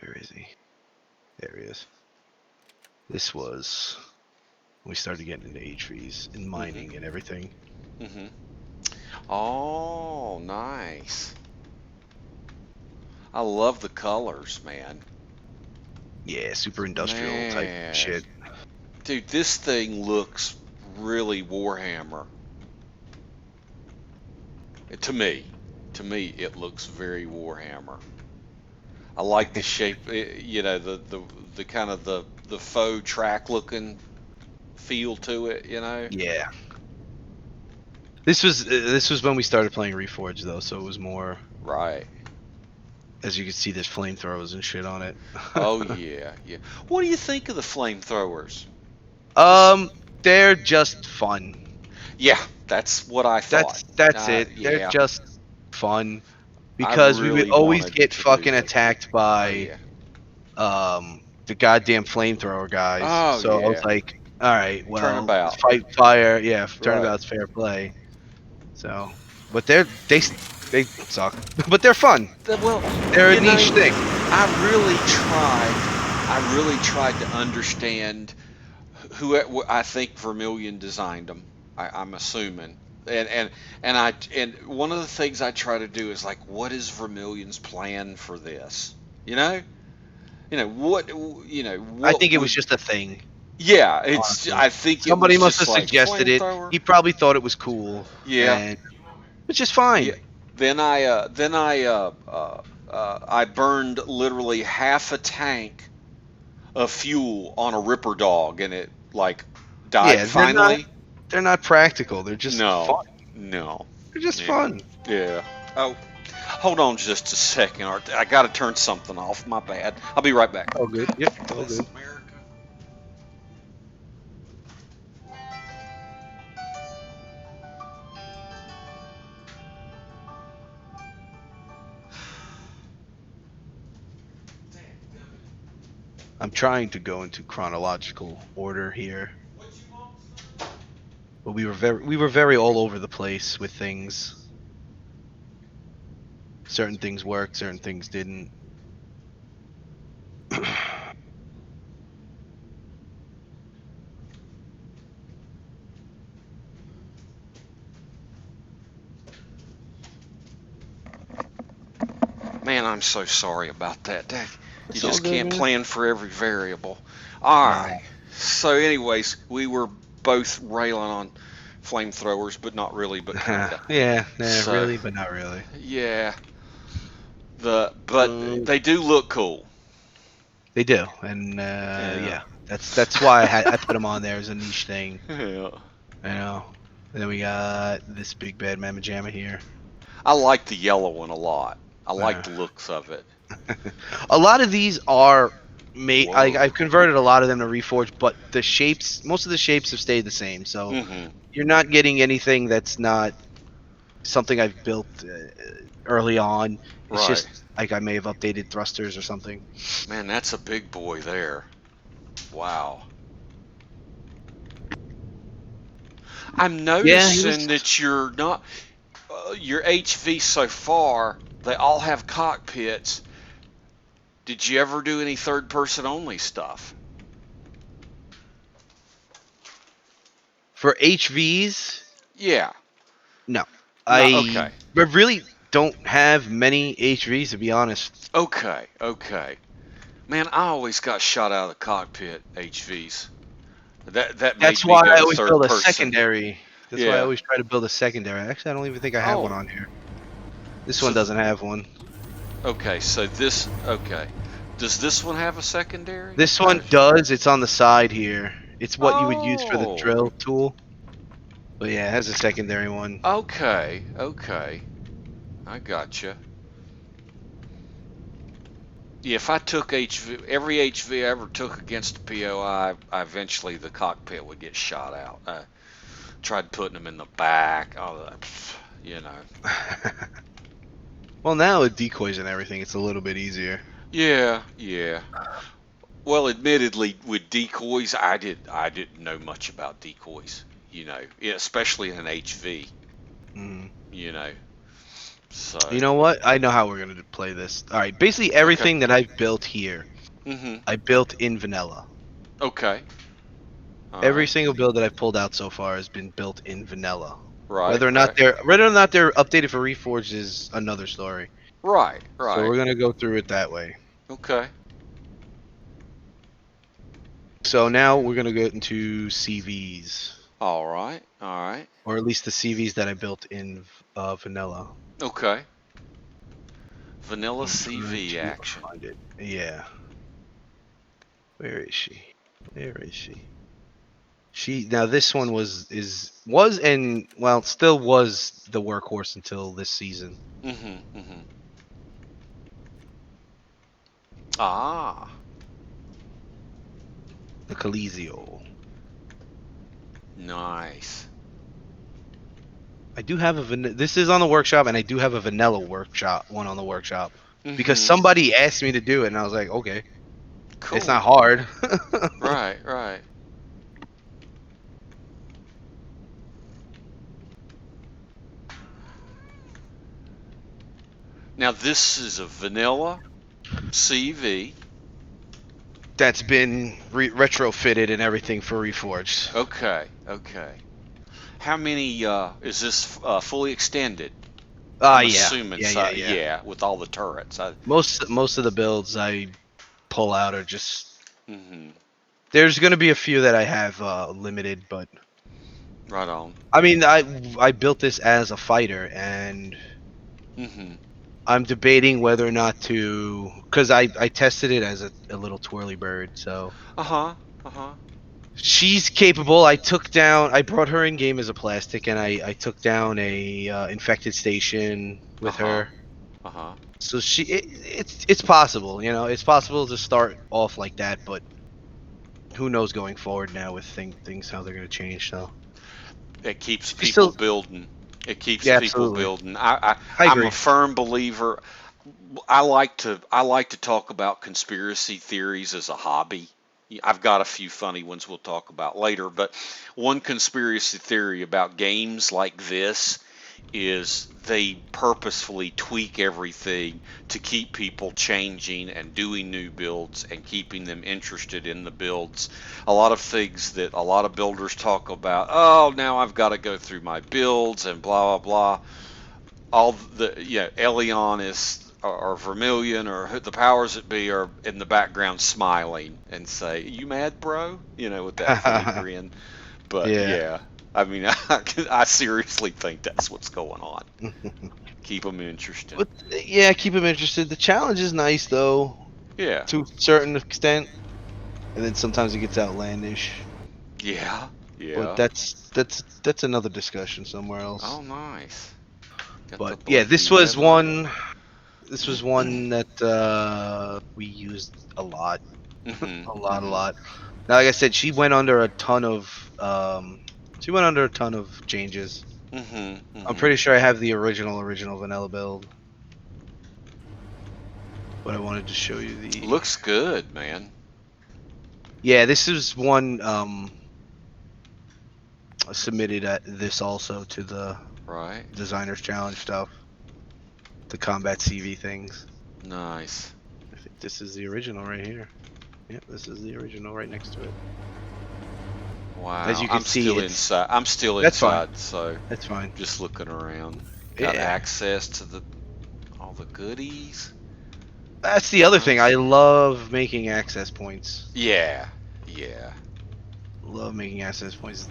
Where is he? There he is. This was. We started getting into HVs and Mhm. mining and everything. Mhm. Oh, nice. I love the colors, man. Yeah, super industrial type Man, shit. dude, this thing looks really Warhammer. To me, it looks very Warhammer. I like the shape, the kind of the faux track looking feel to it, you know? Yeah. This was when we started playing Reforged though, so it was more. Right. As you can see, there's flamethrowers and shit on it. Oh yeah, yeah. What do you think of the flamethrowers? um, they're just fun. Yeah, that's what I thought. That's it. They're Yeah, just fun I because we would really always wanted get to do fucking that. attacked Oh by yeah. the goddamn flamethrower guys. Oh So I was yeah. like, all right, well, Turnabout. fight fire. Yeah, Right. turnabout's fair play. So, but they suck, but they're fun. Well, They're a you know, niche thing. I really tried to understand who I think Vermilion designed them. I'm assuming, and and one of the things I try to do is like, what is Vermilion's plan for this? You know, what, I what think it was would. just a thing. Yeah, it's. Honestly, I think it somebody was must just have like suggested it. flamethrower. He probably thought it was cool, Yeah, and it's just yeah. fine. I burned literally half a tank of fuel on a Ripper dog, and it like died Yeah, finally. they're not practical. They're just fun. No, no, They're just yeah, fun. yeah. Oh, hold on just a second, Art. I got to turn something off. My bad. I'll be right back. All good. Yep, all Bless good. America. I'm trying to go into chronological order here, but we were very all over the place with things. Certain things worked, certain things didn't. Man, I'm so sorry about that. You It's all just good, can't man. plan for every variable. All No. right. So, anyways, we were both railing on flamethrowers, but not really, but kinda. Yeah, So, really, but not really. yeah, but Um, they do look cool. they do, and Yeah. yeah, that's why I put them on there as a niche thing. Yeah. You know. And then we got this big bad mamma jamma here. I like the yellow one a lot. I like Uh, the looks of it. a lot of these are made. Whoa. I've converted a lot of them to Reforge, but the shapes, most of the shapes have stayed the same. So Mm-hmm. you're not getting anything that's not something I've built early on. It's Right. just like I may have updated thrusters or something. Man, that's a big boy there. Wow. I'm Yeah, he was. noticing that you're not your HV so far. They all have cockpits. Did you ever do any third person only stuff? For HVs, Yeah. no. Not I okay. really don't have many HVs to be honest. Okay. Okay. Man, I always got shot out of the cockpit HVs. That That's made me why go I to always third build a person. secondary. That's why I Yeah. always try to build a secondary. Actually, I don't even think I have one Oh. on here. This one So doesn't have one. okay. So this. Okay. Does this one have a secondary? This How one does? does. It's on the side here. It's what you would use for the Oh. drill tool. But yeah, it has a secondary one. Okay. Okay. I gotcha. Yeah, if I took every HV I ever took against a POI, eventually the cockpit would get shot out. I tried putting them in the back, all that, you know. Well, now with decoys and everything, it's a little bit easier. Yeah, yeah. Well, admittedly, with decoys, I didn't know much about decoys, yeah, especially in an HV, Mm. you know. So, You know what? I know how we're gonna play this. All right, basically okay. everything that I've built here, Mhm. I built in vanilla. Okay. All Every right. single build that I've pulled out so far has been built in vanilla. Right, right. Whether or not they're updated for Reforged is another story. Right, So right. we're gonna go through it that way. Okay. So now we're gonna go into CVs, All right. All right. or at least the CVs that I built in vanilla. Okay. Vanilla I'm trying CV to action. find it. Yeah. Where is she? Where is she? Now this one was and well still was the workhorse until this season. Mm-hmm. Ah, The Coliseo. nice. I do have this is on the workshop, and I do have a vanilla workshop one on the workshop because Mm-hmm. somebody asked me to do it, and I was like, okay, it's not Cool. hard. Right, right. Now this is a vanilla CV. That's been retrofitted and everything for Reforged. Okay, okay. How many is this fully extended? I'm Yeah, assuming yeah, so, yeah, yeah. yeah, with all the turrets. Most of the builds I pull out are just. Mm-hmm. There's gonna be a few that I have limited, but Right on. I mean, I built this as a fighter, and Mm-hmm. I'm debating whether or not to, because I tested it as a little twirly bird, so Uh-huh. Uh-huh. she's capable. I brought her in game as a plastic, and I took down a infected station with Uh-huh. her. Uh-huh. So it's possible, it's possible to start off like that, but who knows going forward now with things how they're gonna change. So It keeps she's people still, building. It keeps yeah, people absolutely. building. I I'm a agree. firm believer. I like to talk about conspiracy theories as a hobby. I've got a few funny ones we'll talk about later, but one conspiracy theory about games like this is they purposefully tweak everything to keep people changing and doing new builds and keeping them interested in the builds. A lot of things that a lot of builders talk about, oh, now I've got to go through my builds and blah, blah, blah. All the, Elion is or Vermilion or the powers that be are in the background smiling and say, "You mad, bro?" With that funny grin. But Yeah. yeah, I mean, I seriously think that's what's going on. Keep them interesting. But yeah, keep them interested. The challenge is nice though, Yeah, to a certain extent, and then sometimes it gets outlandish. yeah, But yeah. that's another discussion somewhere else. Oh, nice. Got the But yeah, blinky red light. this was one that we used a lot, Mhm, a mhm, lot. Now, like I said, she went under a ton of changes. mhm, I'm mhm. pretty sure I have the original vanilla build, but I wanted to show you the. Looks good, man. Yeah, this is one submitted at this also to the Right. designers challenge stuff, the combat CV things. Nice. I think this is the original right here. Yep, this is the original right next to it. As Wow. you can see, it's I'm still that's fine. inside, so That's fine. just looking around. Got Yeah, access to all the goodies. that's the other thing. I Nice. love making access points. Yeah. Yeah. Love making access points.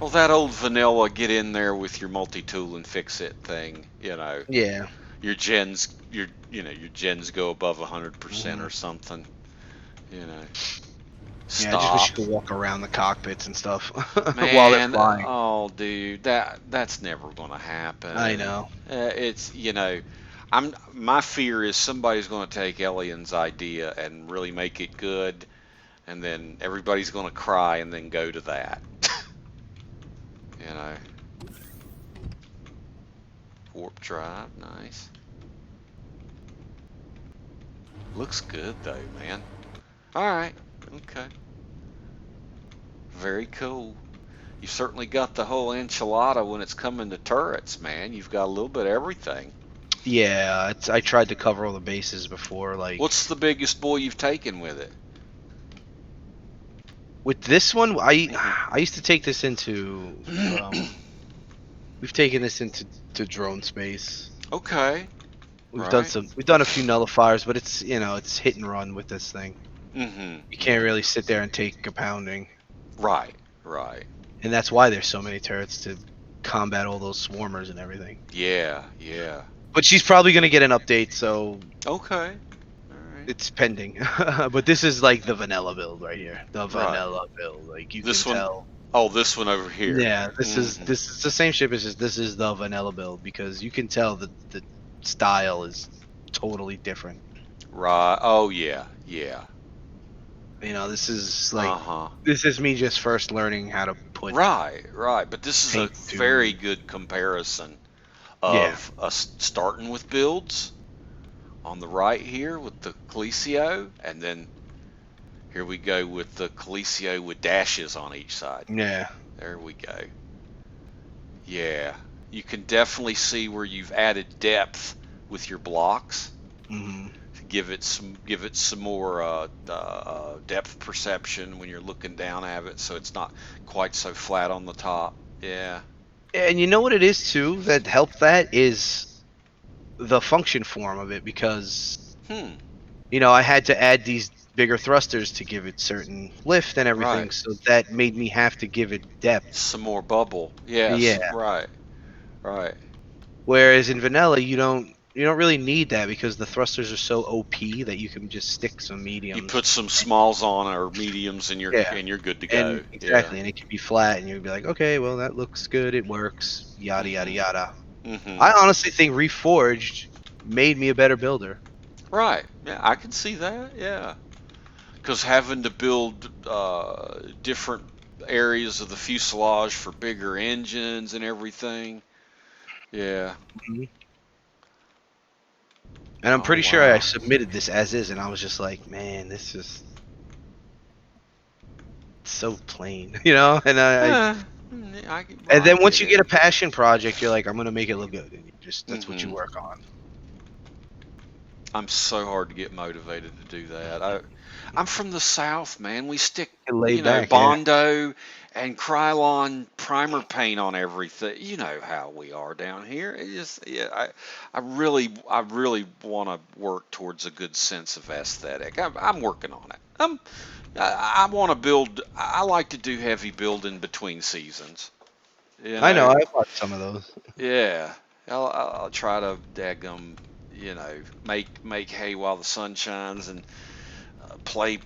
Well, that old vanilla get in there with your multi-tool and fix it thing, Yeah. your gens go above 100% Hmm. or something, you know. Yeah, I just wish Stop. you could walk around the cockpits and stuff while they're Man, flying. oh dude, that's never gonna I happen. know. It's my fear is somebody's gonna take Elian's idea and really make it good, and then everybody's gonna cry and then go to that. you know. Warp drive, nice. Looks good though, man. All right, okay, very cool. You certainly got the whole enchilada when it's coming to turrets, man. You've got a little bit of everything. Yeah, I tried to cover all the bases before. Like What's the biggest boy you've taken with it? with this one, I Hmm. I used to take this into. We've taken this into drone space. Okay, right. We've done a few nullifiers, but it's hit and run with this thing. Hmm. You can't Hmm. really sit there and take a pounding, Right, right. and that's why there's so many turrets to combat all those swarmers and everything. Yeah, yeah. But she's probably gonna get an update, so Okay. All it's pending. But this is like the vanilla build right here. The Right. vanilla build. Like you can This one, tell. oh, this one over here. Yeah, this is the same ship. It's just this is the vanilla build because you can tell that the style is totally different. Right. Oh yeah, yeah. You know, this is like Uh-huh. this is me just first learning how to put Right, right. But this is a paint very to. good comparison Yeah. of us starting with builds on the right here with the Coliseo, and then here we go with the Coliseo with dashes on each side. Yeah. There we go. Yeah. You can definitely see where you've added depth with your blocks. Hmm. Give it some more depth perception when you're looking down at it, so it's not quite so flat on the top. Yeah. And you know what it is too that helped that is the function form of it because Hmm. I had to add these bigger thrusters to give it certain lift and Right. everything, so that made me have to give it depth. Some more bubble. Yeah. Yes. Right. Right. Whereas in vanilla, you don't really need that because the thrusters are so OP that you can just stick some You mediums. put some smalls on or mediums, and Yeah. you're good to And go. Yeah. exactly, and it can be flat, and you'd be like, okay, well that looks good, it works, yada yada Mhm. yada. Mhm. I honestly think Reforged made me a better builder. Right. Yeah, I can see that. Yeah. Because having to build different areas of the fuselage for bigger engines and everything. Yeah. Mhm. And I'm Oh pretty sure I wow. submitted this as is, and I was just like, man, this is so plain, And Eh, well, and I then once get you it. get a passion project, you're like, I'm gonna make it look good, and that's what you Mhm. work on. I'm so hard to get motivated to do that. I'm from the South, man. We stick, And lay back, yeah. Bondo and Krylon primer paint on everything. You know how we are down here. It just, yeah, I really want to work towards a good sense of aesthetic. I'm working on it. I want to build. I like to do heavy building between seasons. You I know, know, I watched some of those. yeah. I'll try to daggum, make hay while the sun shines and play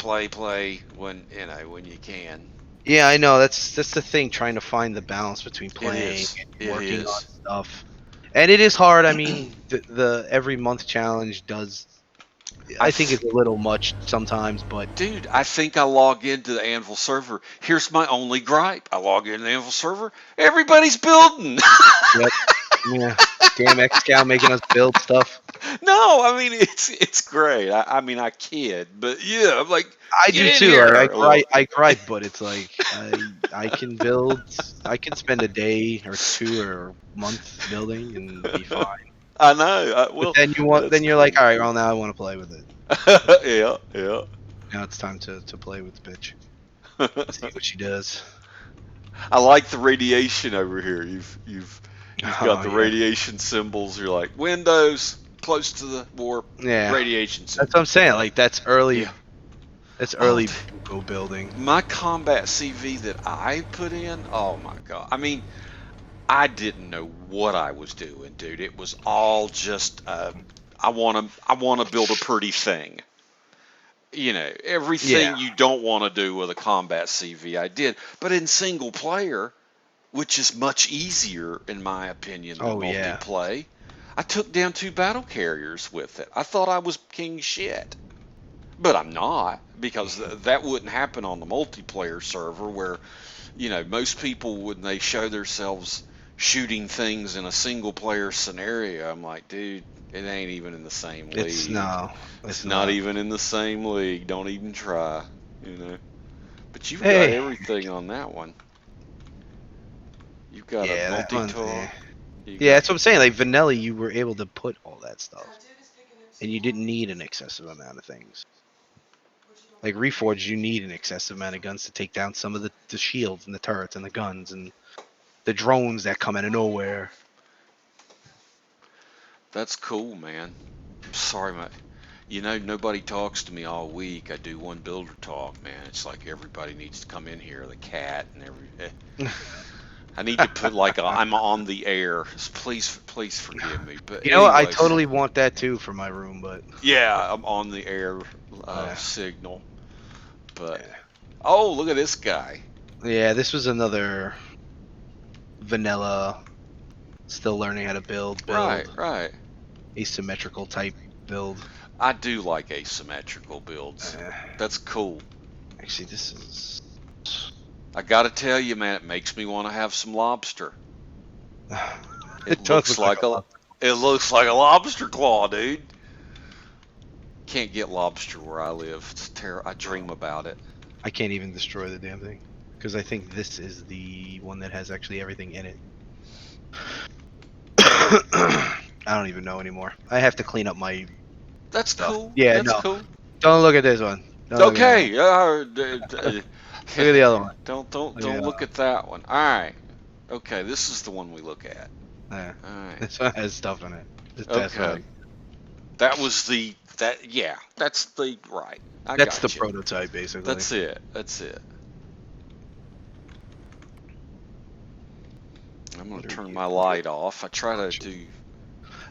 when when you can. Yeah, I know. That's the thing, trying to find the balance between It playing is. and It working on is. stuff. And it is hard. I mean, the every month challenge does. I, I think it's a little much sometimes, but dude, I think I log into the Anvil server. Here's my only gripe. I log into the Anvil server. Everybody's building. yep, yeah. Damn XCal making us build stuff. No, I mean it's great. I mean I kid, but yeah, I'm like, I get do in too. Like here. Well, I gripe, but it's like I can build. I can spend a day or two or a month building and be fine. I know. But Well, then that's you're like, cool. all right, well now I want to play with it. Yeah, yeah. Now it's time to play with the bitch. See what she does. I like the radiation over here. You've got Oh the yeah, radiation symbols. You're like Windows close to the warp, yeah. radiation That's what I'm symbol. saying. Like that's early. Yeah. That's Oh, early Bucco building. my combat CV that I put in. Oh my god. I mean, I didn't know what I was doing, dude. It was all just I want to build a pretty thing. Yeah. Everything you don't want to do with a combat CV, I did. But in single player, which is much easier in my opinion than Oh yeah. multiplay, I took down 2 battle carriers with it. I thought I was king shit. But I'm not, because that wouldn't happen on the multiplayer server where, most people, when they show themselves shooting things in a single player scenario, I'm like, dude, it ain't even in the same It's league. no. It's It's not not. even in the same league. Don't even try, you know. But you've got Hey. everything on that one. You've got a Yeah, that one's multi-tool. yeah. You Yeah, got that's what I'm saying. Like vanilla, you were able to put all that stuff, and you didn't need an excessive amount of things. Like Reforged, you need an excessive amount of guns to take down some of the shields and the turrets and the guns and the drones that come out of nowhere. That's cool, man. Sorry, nobody talks to me all week. I do one builder talk, man. It's like everybody needs to come in here, the cat and every. I need to put like I'm on the air. Please forgive me. But You know what? I anyways, totally want that too for my room, but yeah, I'm on the air uh, signal. But yeah. oh, look at this guy. Yeah, this was another vanilla, still learning how to build Right, right. asymmetrical type build. I do like asymmetrical builds. Uh, That's cool. Actually, this is. I gotta tell you, man, it makes me want to have some lobster. It It does looks look like like a a lot. it looks like a lobster claw, dude. Can't get lobster where I live. It's terrible. I dream about it. I can't even destroy the damn thing because I think this is the one that has actually everything in it. I don't even know anymore. I have to clean up my That's stuff. cool. Yeah, That's no. cool. Don't look at this one. Don't look at that one. Okay. Look at the other one. Don't look at that one. All right. Okay, this is the one we look at. Yeah. All right. This one has stuff in it. That's Okay. right. That was yeah. That's the right. That's the got you. prototype, basically. That's it. That's it. I'm gonna turn my light off. I try to do.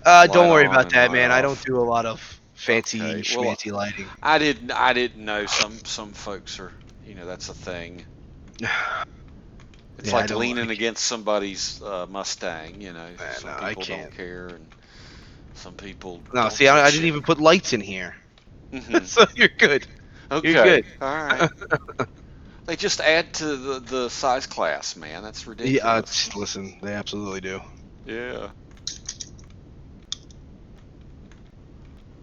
Don't worry on about and that, light man. I don't off. do a lot of fancy Okay. Well, schmancy lighting. I didn't know some folks are, that's a thing. It's Yeah, I like don't leaning like. against somebody's Mustang, Some No, I people don't can't. care, and some people No, don't see, give a I didn't shit. even put lights in here, Hmm. so you're good. You're Okay, good. all right. They just add to the size class, man. That's Yeah, ridiculous. listen, they absolutely do. Yeah.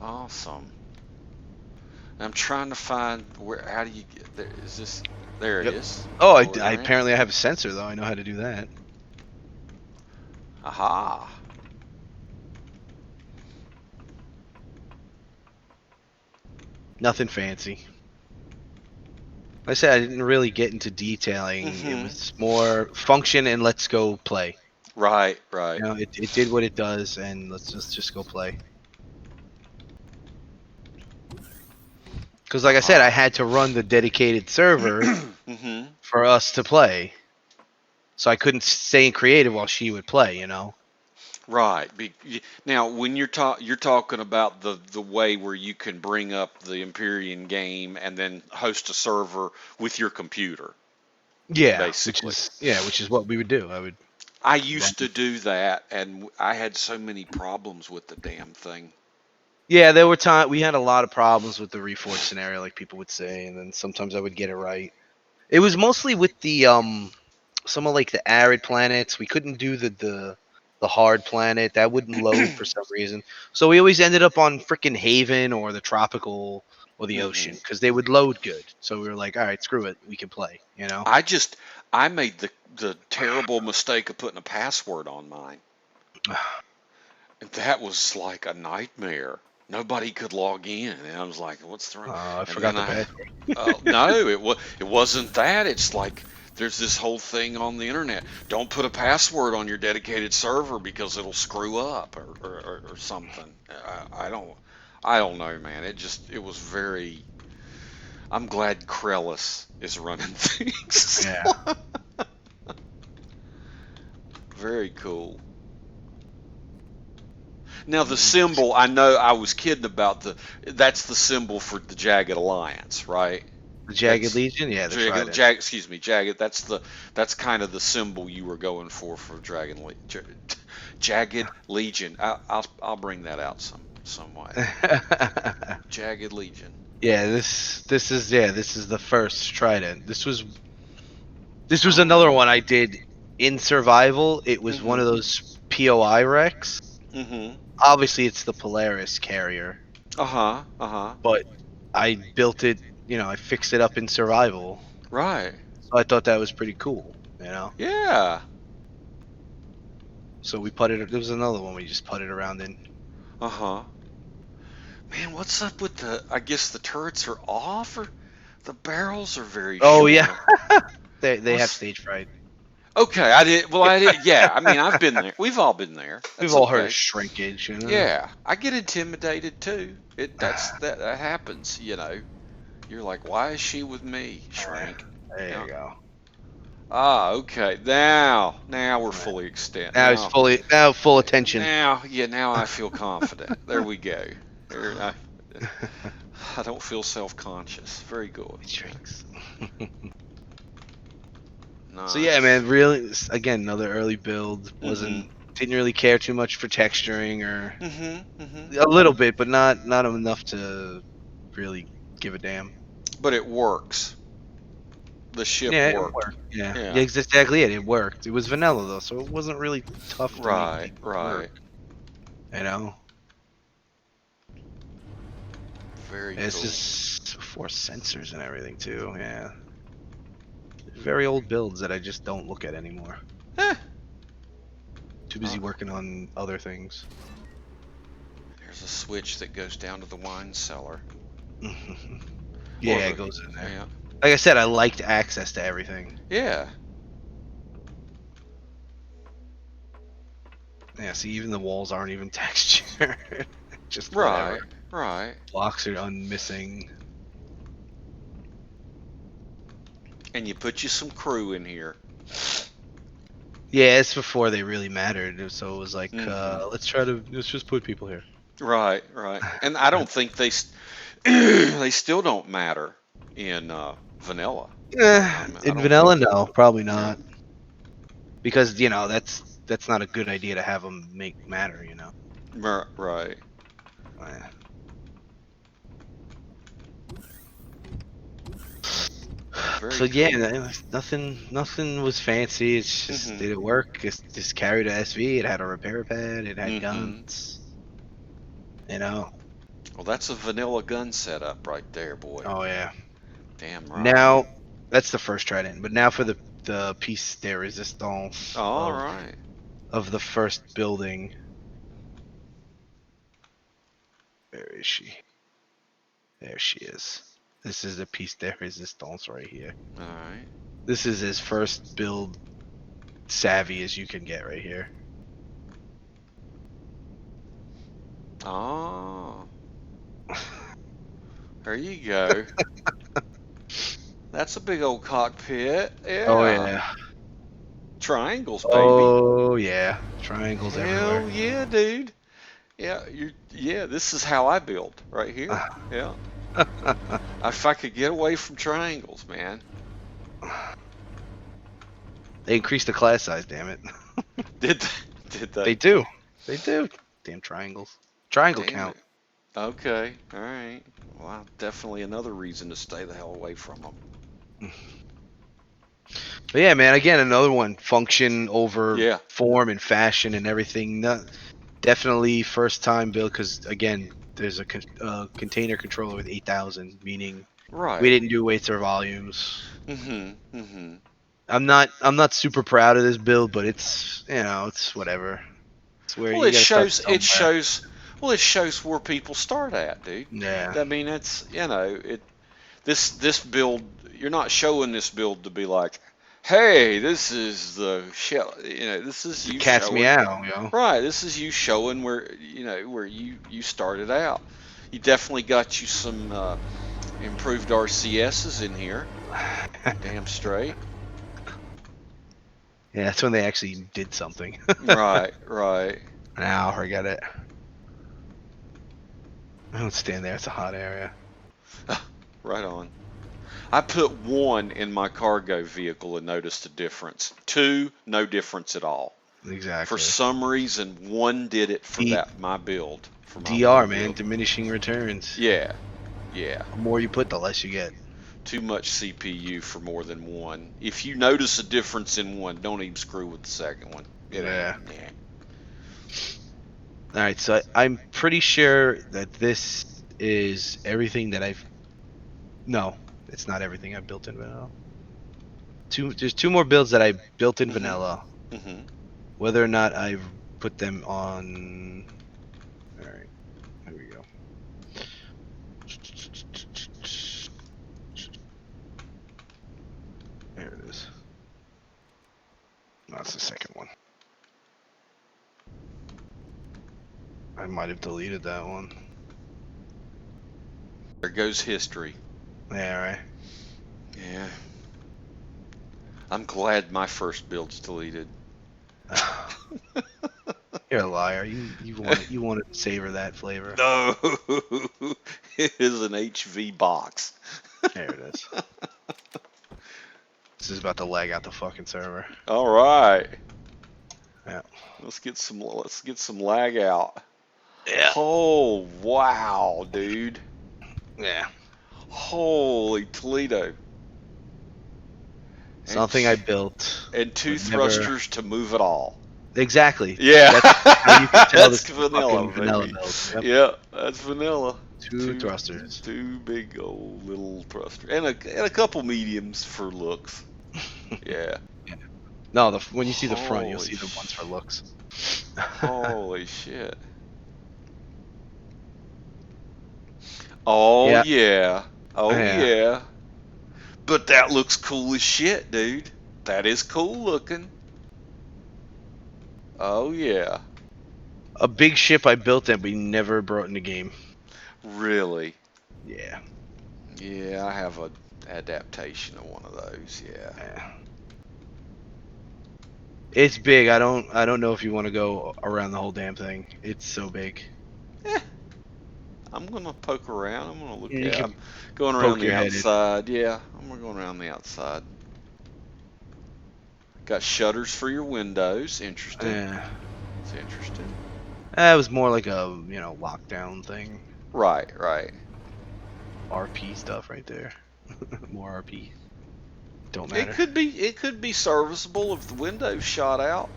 Awesome. I'm trying to find where. How do you get there? Is this? There it Yep. is. Oh, I Ordering it. apparently I have a sensor though. I know how to do that. Aha. Nothing fancy. Like I said, I didn't really get into detailing. It Hmm. was more function and let's go play. Right. Right. You know, it did what it does, and let's just go play. Because like I said, I Aha. had to run the dedicated server Hmm. for us to play, so I couldn't stay in creative while she would play. Right. Now, when you're talking about the way where you can bring up the Empyrean game and then host a server with your computer, Yeah, basically. which is what we would do. I would I run. used to do that, and I had so many problems with the damn thing. Yeah, there were times we had a lot of problems with the reforged scenario, like people would say, and then sometimes I would get it right. It was mostly with the some of like the arid planets. We couldn't do the hard planet. That wouldn't load for some reason. So we always ended up on freaking Haven or the tropical or the Hmm. ocean because they would load good. So we were like, all right, screw it, we can play. I just I made the terrible mistake of putting a password on mine. That was like a nightmare. Nobody could log in, and I was like, "What's the?" I And then forgot the password. no, it wasn't that. It's like there's this whole thing on the internet. Don't put a password on your dedicated server because it'll screw up or something. I don't know, man. It was very. I'm glad Krellis is running things. Yeah. Very cool. Now the symbol, I know I was kidding about that's the symbol for the Jagged Alliance, right? The Jagged That's Legion, yeah, the Trident. excuse me, Jagged. That's kind of the symbol you were going for Jagged Legion. I'll bring that out some way. Jagged Legion. Yeah, this is the first Trident. This was another Oh. one I did in survival. It was one Mhm. of those POI wrecks. Mhm. Obviously, it's the Polaris carrier, Uh huh. Uh huh. but I built it. I fixed it up in survival, Right. so I thought that was pretty cool. Yeah. So we put it. There was another one we just put it around in. Uh huh. Man, what's up with the? I guess the turrets are off, or the barrels are very Oh short. yeah, they have What's stage fright. okay? I did. Well, I did. Yeah. I mean, I've been there. We've all been there. We've That's all heard of okay. shrinkage. Yeah. I get intimidated too. That happens. You're like, why is she with me? Shrink. There Yeah. you go. Ah, okay. Now we're Right. fully extent. Now he's now full attention. Now I feel confident. There we go. There, I don't feel self-conscious. Very good. Tricks. So yeah, Nice. man, really, again, another early build. Mm-hmm. Didn't really care too much for texturing, or Mm-hmm. Mm-hmm. a little bit, but not enough to really give a damn. But it works. The ship Yeah, it worked. worked. Yeah, Yeah. yeah, that's exactly it. It worked. It was vanilla though, so it wasn't really tough to make Right. things Right. work. You know, Very this cool. is before sensors and everything too. Yeah, very old builds that I just don't look at anymore. Eh. Too Uh, busy working on other things. there's a switch that goes down to the wine cellar. Or Yeah, it the goes in there. yeah. Like I said, I liked access to everything. Yeah. Yeah, see, even the walls aren't even textured. Just whatever. Right. Right. Blocks are missing. And you put you some crew in here. Yeah, it's before they really mattered. So it was like, Mm-hmm. let's just put people here. Right. Right. And I don't think they still don't matter in vanilla. I In don't think. vanilla, no, probably Yeah. not, because that's not a good idea to have them make matter. Right. Uh, Very So yeah, cool. nothing was fancy. It's just, Mm-hmm. did it work? It just carried a SV. It had a repair pad. It had Mm-hmm. guns. You know. Well, that's a vanilla gun setup right there, boy. Oh yeah. Damn right. Now that's the first trident, but now for the piece de resistance All right. of the first building. Where is she? There she is. This is the piece de resistance right here. All right. This is his first build savvy as you can get right here. Oh, there you go. That's a big old cockpit. Oh Yeah. yeah. Triangles, baby. Oh yeah. Triangles everywhere. Hell yeah, dude. Yeah, this is how I build right here. Yeah. If I could get away from triangles, man. They increased the class size, damn it. Did did They they? do. They do. Damn triangles. Triangle Damn count. it. Okay. All right. Well, definitely another reason to stay the hell away from them. But yeah, man, again, another one. Function over Yeah. form and fashion and everything. Definitely first time build, because, again, there's a container controller with 8,000, meaning we Right. didn't do weights or volumes. Mm-hmm. Mm-hmm. I'm not super proud of this build, but it's, it's whatever. It's where Well, you got to start it somewhere. shows well, it shows where people start at, dude. Yeah. I mean, it's this build. You're not showing this build to be like, hey, this is the shell. This is It's a you cat's showing. meow. Right. This is you showing where you started out. You definitely got you some improved RCSs in here. Damn straight. Yeah, that's when they actually did something. Right. Right. Now, forget it. I don't stand there. It's a hot area. Right on. I put 1 in my cargo vehicle and noticed a difference. 2, no difference at all. Exactly. For some reason, 1 did it for D- my build. For my DR, one man, build. diminishing returns. Yeah. The more you put, the less you get. Too much CPU for more than 1. If you notice a difference in 1, don't even screw with the second one. Yeah. Yeah. All right, so I'm pretty sure that this is everything that I've. No, it's not everything I've built in vanilla. There's 2 more builds that I built in vanilla. Mm-hmm. Whether or not I've put them on. All right, here we go. There it is. That's the second one. I might have deleted that one. There goes history. Yeah, right. Yeah. I'm glad my first build's deleted. You're a liar. You wanted to savor that flavor. No, it is an HV box. There it is. This is about to lag out the fucking server. All right. Yeah. Let's get some lag out. Yeah. Oh, wow, dude. Yeah. Holy Toledo. Something I built. And two would never. thrusters to move it all. Exactly. Yeah. That's how you can tell That's this is vanilla, fucking vanilla baby. build. Yep. Yeah, that's vanilla. Two thrusters. Two big old little thrusters. And a couple mediums for looks. Yeah. Yeah. No, when you see the front, you'll Holy see the ones for looks. Holy shit. Oh Yeah. yeah. Oh Yeah. yeah. But that looks cool as shit, dude. That is cool looking. Oh yeah. A big ship I built that we never brought in the game. Really? Yeah. Yeah, I have a adaptation of one of those, yeah. Yeah. It's big. I don't know if you want to go around the whole damn thing. It's so big. I'm gonna poke around. I'm gonna look You at it. can I'm going poke around the your head in. outside. Yeah, I'm gonna go around the outside. Got shutters for your windows. Interesting. Yeah. It's interesting. That was more like a lockdown thing. Right, right. RP stuff right there. More RP. Don't matter. It could be serviceable if the windows shot out.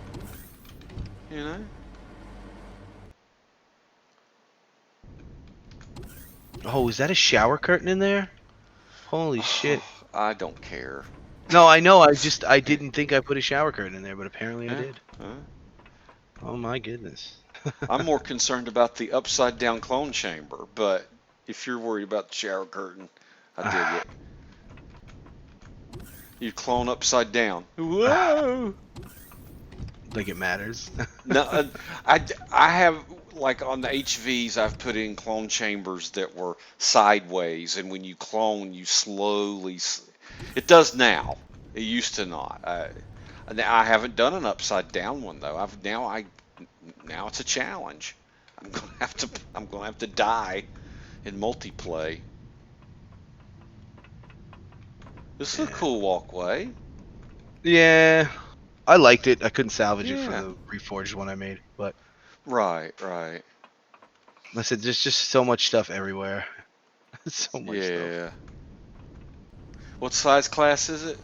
You know? Oh, is that a shower curtain in there? Holy shit. I don't care. No, I know. I didn't think I put a shower curtain in there, but apparently I did. Huh? Oh my goodness. I'm more concerned about the upside down clone chamber, but if you're worried about the shower curtain, I dig it. You clone upside down. Whoa! Like it matters. No, I have, like on the HVs, I've put in clone chambers that were sideways, and when you clone, you slowly. It does now. It used to not. I haven't done an upside down one though. Now it's a challenge. I'm gonna have to die in multiplay. This is a cool walkway. Yeah. I liked it. I couldn't salvage it for Yeah. the reforged one I made, but Right, right. I said there's just so much stuff everywhere. So much stuff. Yeah. What size class is it?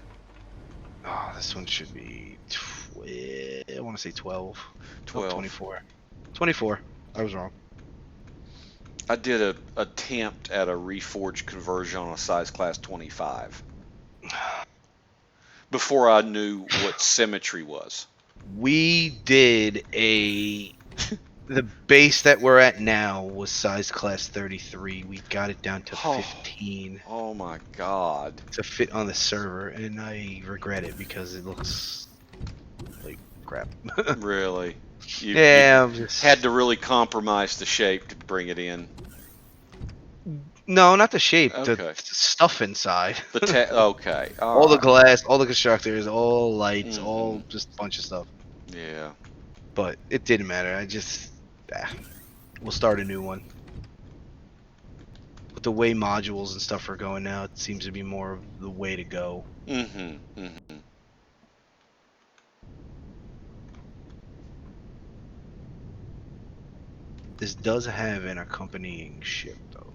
Oh, this one should be I want to say 12. 12. 24. 24. I was wrong. I did a attempt at a reforged conversion on a size class 25 before I knew what symmetry was. We did the base that we're at now was size class 33. We got it down to 15 Oh my god. to fit on the server, and I regret it because it looks like crap. Really? You had to really compromise the shape to bring it in. No, not the shape. Okay. The stuff inside. Okay. All the right. glass, all the constructors, all lights, Mhm. all just a bunch of stuff. Yeah. But it didn't matter. We'll start a new one. With the way modules and stuff are going now, it seems to be more of the way to go. Mm-hmm. Mm-hmm. This does have an accompanying ship, though.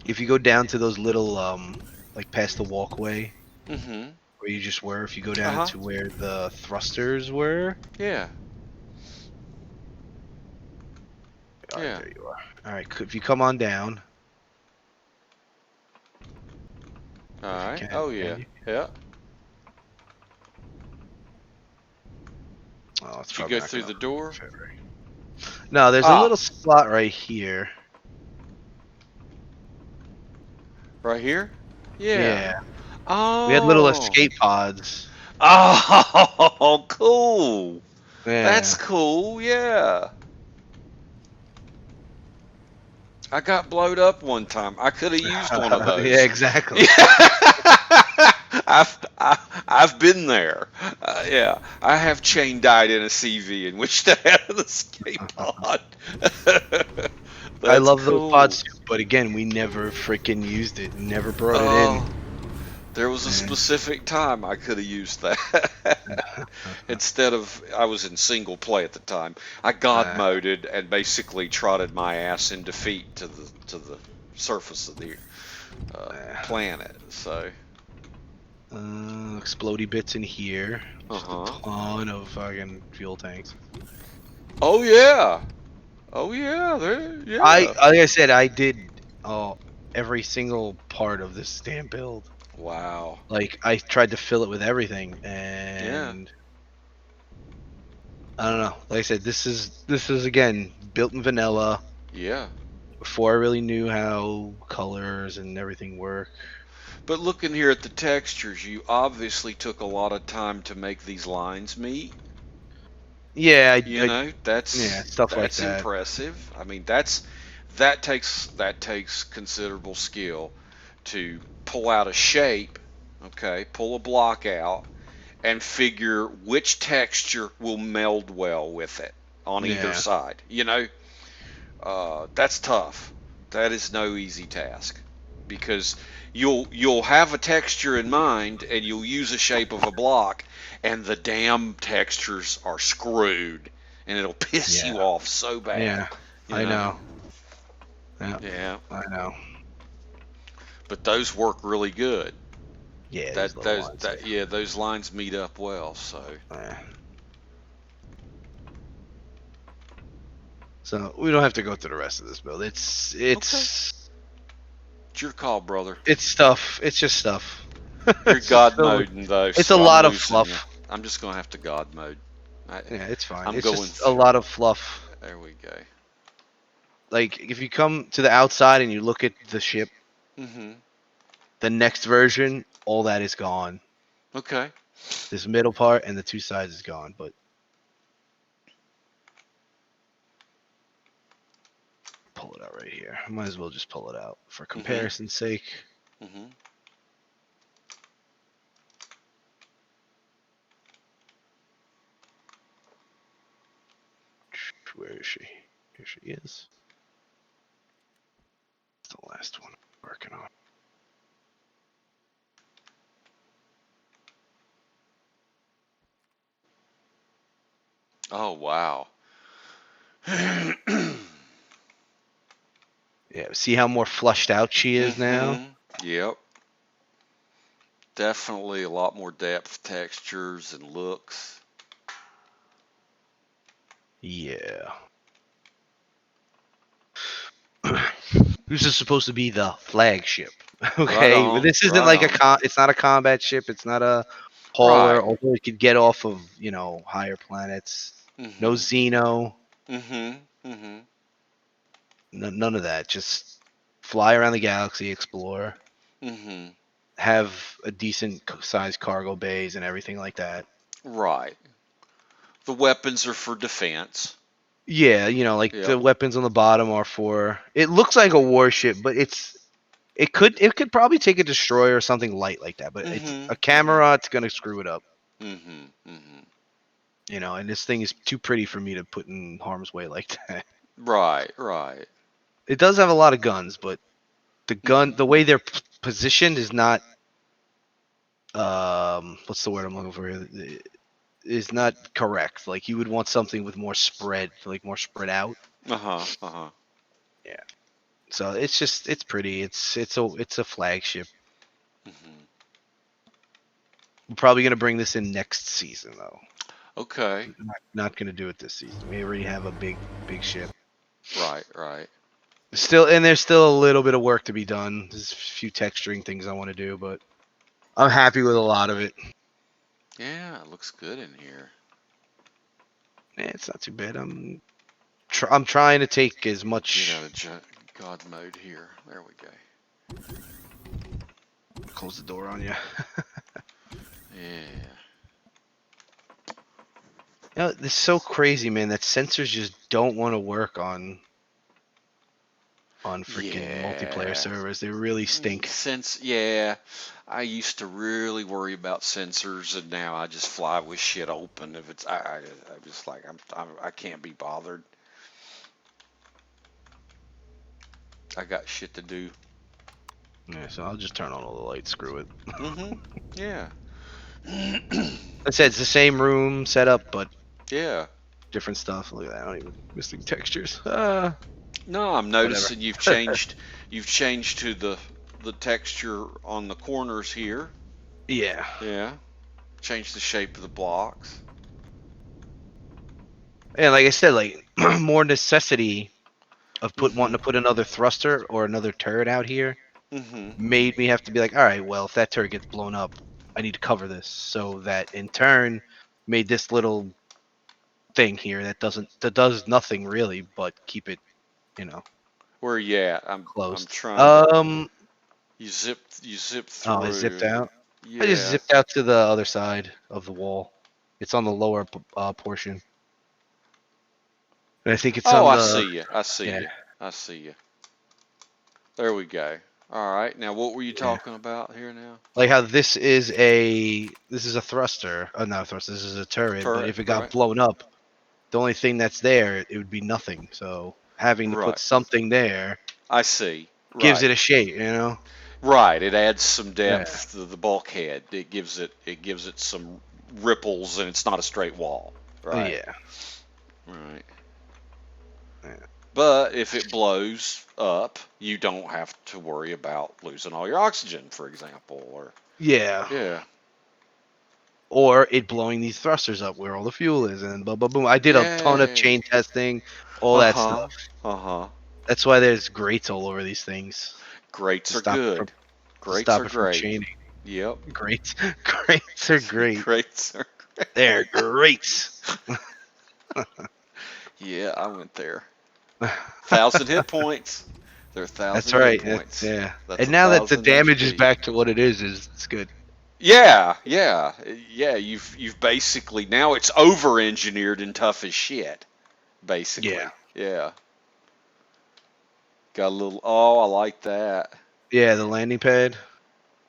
If you go down to those little, like past the walkway, Mm-hmm. where you just were, if you go down to where the thrusters were. Yeah. Alright, Yeah. there you are. Alright, if you come on down. Alright. Oh yeah. Yeah. Oh, it's Did you probably go not through gonna- the door? No, there's a little slot right here. Right here? Yeah. Oh. We had little escape pods. Oh, cool. Yeah. That's cool. Yeah. I got blowed up one time. I could have used one of Yeah, those. exactly. Yeah. I've been there. Yeah, I have chain died in a CV in which to have an escape pod. I That's love those cool. pods too, but again, we never freaking used it. Never brought it in. Oh, there was a And specific time I could have used that. Instead of, I was in single play at the time. I god uh, moded and basically trotted my ass in defeat to the surface of the planet. So, explodey bits in here. Just a uh-huh. ton of fucking fuel tanks. Oh yeah. Oh yeah. There. I Yeah. like I said, I did every single part of this damn build. Wow. Like I tried to fill it with everything, Yeah. and I don't know. Like I said, this is again built in vanilla Yeah. before I really knew how colors and everything work. But looking here at the textures, you obviously took a lot of time to make these lines meet. Yeah, You know, yeah, that's stuff like that's that. impressive. I mean, that takes considerable skill to pull out a shape, okay, pull a block out and figure which texture will meld well with it on either Yeah, side. You know, that's tough. That is no easy task because you'll have a texture in mind and you'll use a shape of a block and the damn textures are screwed and it'll piss yeah, you off so bad, yeah. you I know. know. Yeah, Yeah, I know. but those work really good. Yeah, these That little those ones. that yeah, those lines meet up well. So Yeah. So we don't have to go through the rest of this build. It's okay, it's it's your call, brother. it's stuff. It's just stuff. You're It's just God so, moding though, it's a so I'm lot of losing you. fluff. I'm just gonna have to God mode. I, Yeah, it's fine. I'm It's going just a through. lot of fluff. There we go. Like if you come to the outside and you look at the ship, Mhm. the next version, all that is gone. Okay. This middle part and the two sides is gone, but pull it out right here. Might as well just pull it out for Mhm. comparison's sake. Mhm. Where is she? Here she is. It's the last one I'm working on. Oh wow. Yeah, see how more flushed out she is now? Mhm. Yep. Definitely a lot more depth, textures, and looks. Yeah. This is supposed to be the flagship. Right Okay, but on. this isn't Right like on. it's not a combat ship, it's not a hauler, Right. although it could get off of, higher planets. No Mhm. Xeno, Mhm. Mhm. none of that. Just fly around the galaxy, explore, Mhm. have a decent sized cargo bays and everything like that. Right. The weapons are for defense. Yeah, like the Yep. weapons on the bottom are for. It looks like a warship, but it could probably take a destroyer or something light like that. But it's Mhm. a Mhm. camera. It's gonna screw it up, Mhm. Mhm. And this thing is too pretty for me to put in harm's way like that. Right. Right. It does have a lot of guns, but Mhm. the way they're positioned is not. What's the word I'm looking for here? Is not correct. Like you would want something with more spread, like more spread out. Uh huh. Uh huh. Yeah. So it's pretty. It's a flagship. Mhm. We're probably gonna bring this in next season though. Okay. Not gonna do it this season. We already have a big ship. Right. Right. There's still a little bit of work to be done. There's a few texturing things I want to do, but I'm happy with a lot of it. Yeah. It looks good in here. Yeah, it's not too bad. I'm trying to take as Get much. out of God mode here. There we go. Close the door on you. Yeah. It's so crazy, man. That sensors just don't want to work on. on freaking multiplayer Yeah. servers. They really stink. Yeah, I used to really worry about sensors, and now I just fly with shit open. If it's, I'm just like, I can't be bothered. I got shit to do. Yeah, so I'll just turn on all the lights. Screw it. Yeah. I said it's the same room setup, but Yeah. different stuff. Look at that. I don't even missing textures. No, I'm Whatever. noticing you've changed to the texture on the corners here. Yeah. Yeah. Change the shape of the blocks. And like I said, like more necessity of wanting Mhm. to put another thruster or another turret out here Mhm. made me have to be like, all right, well, if that turret gets blown up, I need to cover this. So that in turn made this little thing here that does nothing really but keep it, you know, Where you at? I'm closed. trying to. You zip Oh, I zipped through. out. I just Yeah. zipped out to the other side of the wall. It's on the lower portion. And I think it's Oh, on I the see you. I see yeah, you. I see you. There we go. All right. Now, what were you yeah. talking about here now? Like how this is a thruster. Not a thruster. This is a turret. But Turret, if it got right? blown up, the only thing that's there, it would be nothing. So having to put Right. something there I see. gives Right. it a shape, you know? Right. It adds some Yeah. depth to the bulkhead. It gives it some ripples, and it's not a straight wall. Right. Yeah. Right. Yeah. But if it blows up, you don't have to worry about losing all your oxygen, for example, or Yeah. yeah. Or it blowing these thrusters up where all the fuel is and blah blah boom. I did a ton of Yay. chain testing, all that stuff. Uh-huh. Uh-huh. That's why there's grates all over these things to Grates are stop it from good. Grates are great. chaining. Yep. Grates, grates are great. Grates are great. They're great. Yeah, I went there. 1,000 hit points. They're a That's thousand hit right. That's points. yeah. That's And a now that the thousand damage is HP. back to what it is it's good. Yeah, yeah, yeah. You've basically now it's over engineered and tough as shit. Yeah. Basically, yeah. Got a little. Oh, I like that. Yeah, the landing pad.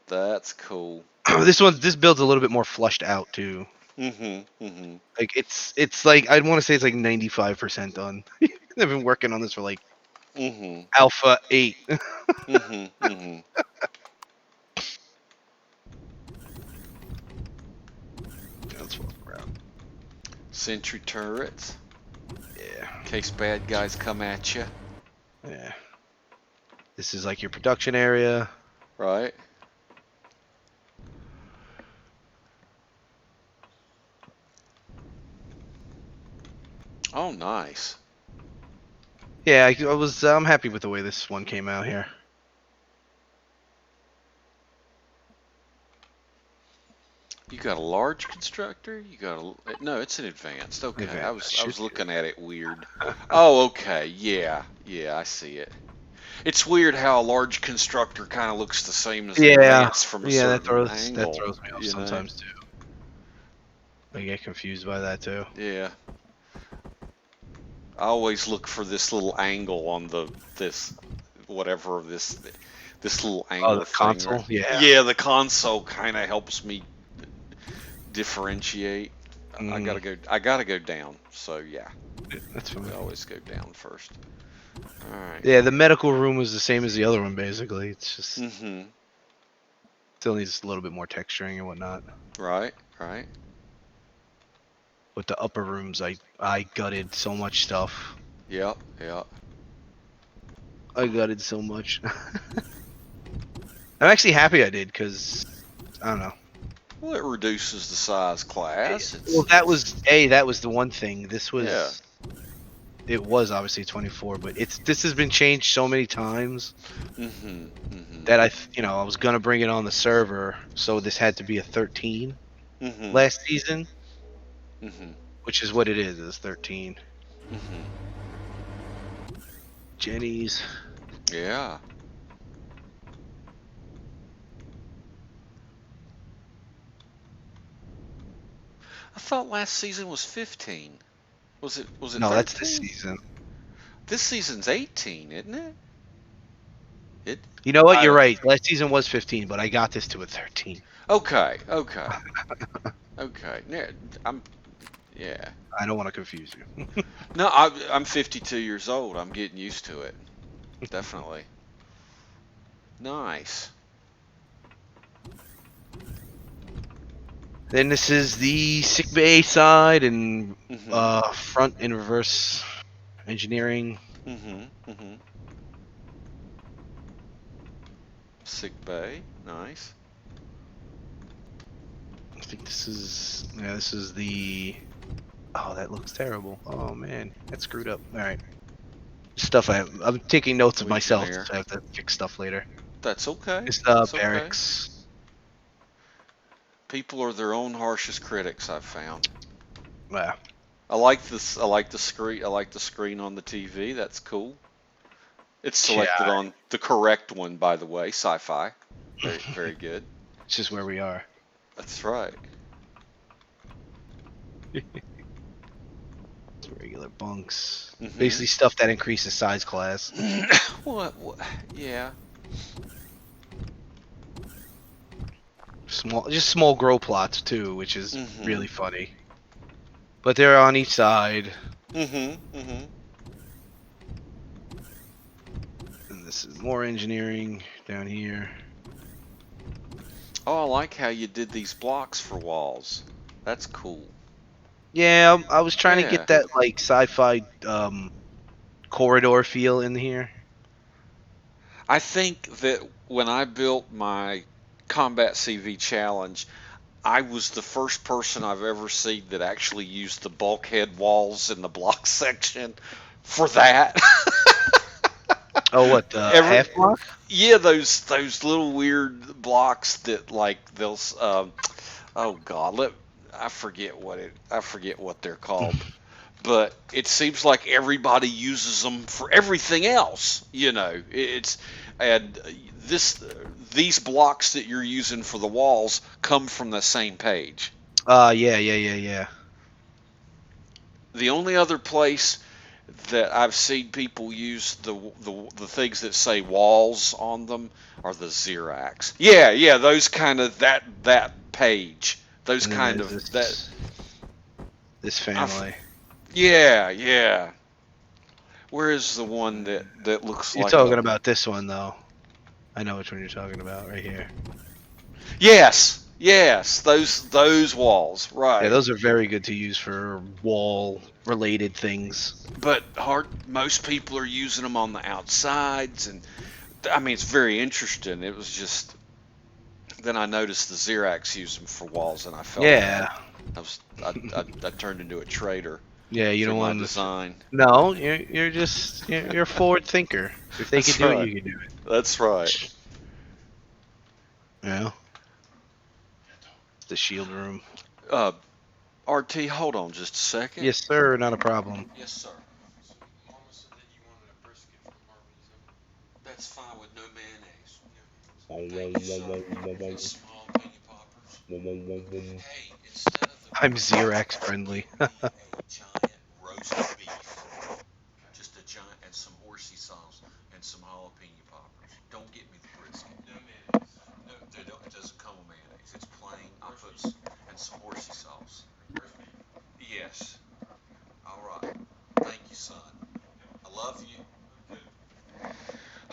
That's cool. This build's a little bit more flushed out too. Mhm. Mhm. Like it's like I'd want to say it's like 95% done. I've been working on this for like Mhm. Alpha 8. Mhm. Mhm. Let's walk around. Sentry turrets. Yeah. In case bad guys come at you. Yeah. This is like your production area. Right. Oh, nice. Yeah, I'm happy with the way this one came out here. You got a large constructor? You got a no, it's an advanced. Okay. I Event was I should was be. looking at it weird. Oh, okay. Yeah. Yeah, I see it. It's weird how a large constructor kind of looks the same as an Yeah. advance from a Yeah, certain that angle, throws me off you know? sometimes too. I get confused by that too. Yeah. I always look for this little angle on this whatever this little Oh, angle the thing. console? Yeah. Yeah, the console kind of helps me differentiate. Mm, I gotta go down. So yeah, that's we fine. always go down first. All right. Yeah, the medical room was the same as the other one basically. It's just Mhm. still needs a little bit more texturing and whatnot. Right. Right. But the upper rooms, I gutted so much stuff. Yep. Yep. I gutted so much. I'm actually happy I did because I don't know. Well, it reduces the size class. Well, that was the one thing. Yeah. It was obviously 24, but this has been changed so many times Mhm. Mhm. that I was gonna bring it on the server, so this had to be a 13 Mhm. last season, Mhm. which is what it is 13. Mhm. Jenny's. Yeah. I thought last season was 15. Was it No, that's this 13? season. This season's 18, isn't it? It. You know what? You're I. right. Last season was 15, but I got this to a 13. Okay. Okay. Okay. Yeah. I'm. Yeah. I don't want to confuse you. No, I'm 52 years old. I'm getting used to it. Definitely. Nice. Then this is the sick bay side and Mhm. front and reverse engineering. Mhm. Mhm. Sick bay. Nice. I think this is the. Oh, that looks terrible. Oh man, that's screwed up. All right, stuff I'm taking notes of myself, Legionnaire. so I have to fix stuff later. That's okay. It's the That's okay. barracks. People are their own harshest critics, I've found. Wow. I like this. I like the screen. I like the screen on the TV. That's cool. It's selected Yeah, on the correct one, by the way. Sci-fi. Very, very good. it's just where we are. That's right. It's regular bunks. Mhm. Basically, stuff that increases size class. What? What? Yeah. Just small grow plots too, which is Mhm. really funny. But they're on each side, Mhm. Mhm. and this is more engineering down here. Oh, I like how you did these blocks for walls. That's cool. Yeah, I was trying to Yeah. get that like sci-fi corridor feel in here. I think that when I built my Combat CV challenge, I was the first person I've ever seen that actually used the bulkhead walls in the block section for that. Oh, what the Every half block? yeah, those little weird blocks that like they'll oh God, I forget what they're called. But it seems like everybody uses them for everything else. It's and this these blocks that you're using for the walls come from the same page. Yeah. The only other place that I've seen people use the things that say walls on them are the Xerox. Yeah, yeah, those kind of that page. Those And then kind there's of that. this I, family. yeah, yeah. Where is the one that looks You're like a? talking about this one though. I know which one you're talking about right here. Yes, yes, those walls, Yeah, right. those are very good to use for wall related things. But most people are using them on the outsides, and I mean it's very interesting. It was just then I noticed the Xerox used them for walls, and I felt bad. Yeah. I turned into a traitor Yeah, you through don't my want. design. No, you're a forward thinker. If they could That's do it, right. you can do That's right. it. Yeah. The shield room. Uh, RT, hold on just a second. Yes, sir. Not a problem. Yes, sir. So Mama said that you wanted a brisket from Harvey's. That's fine with no mayonnaise. Thank you, sir. And some jalapeno poppers. Hey, instead of the I'm brisket, Xerox friendly. give me a giant roast beef. Just a giant, and some horsey sauce, and some jalapeno poppers. Don't get me the brisket. No mayonnaise. No, it doesn't come with mayonnaise. It's plain. I'll put and some horsey sauce. Roast beef. Yes. All right. Thank you, son. I love you.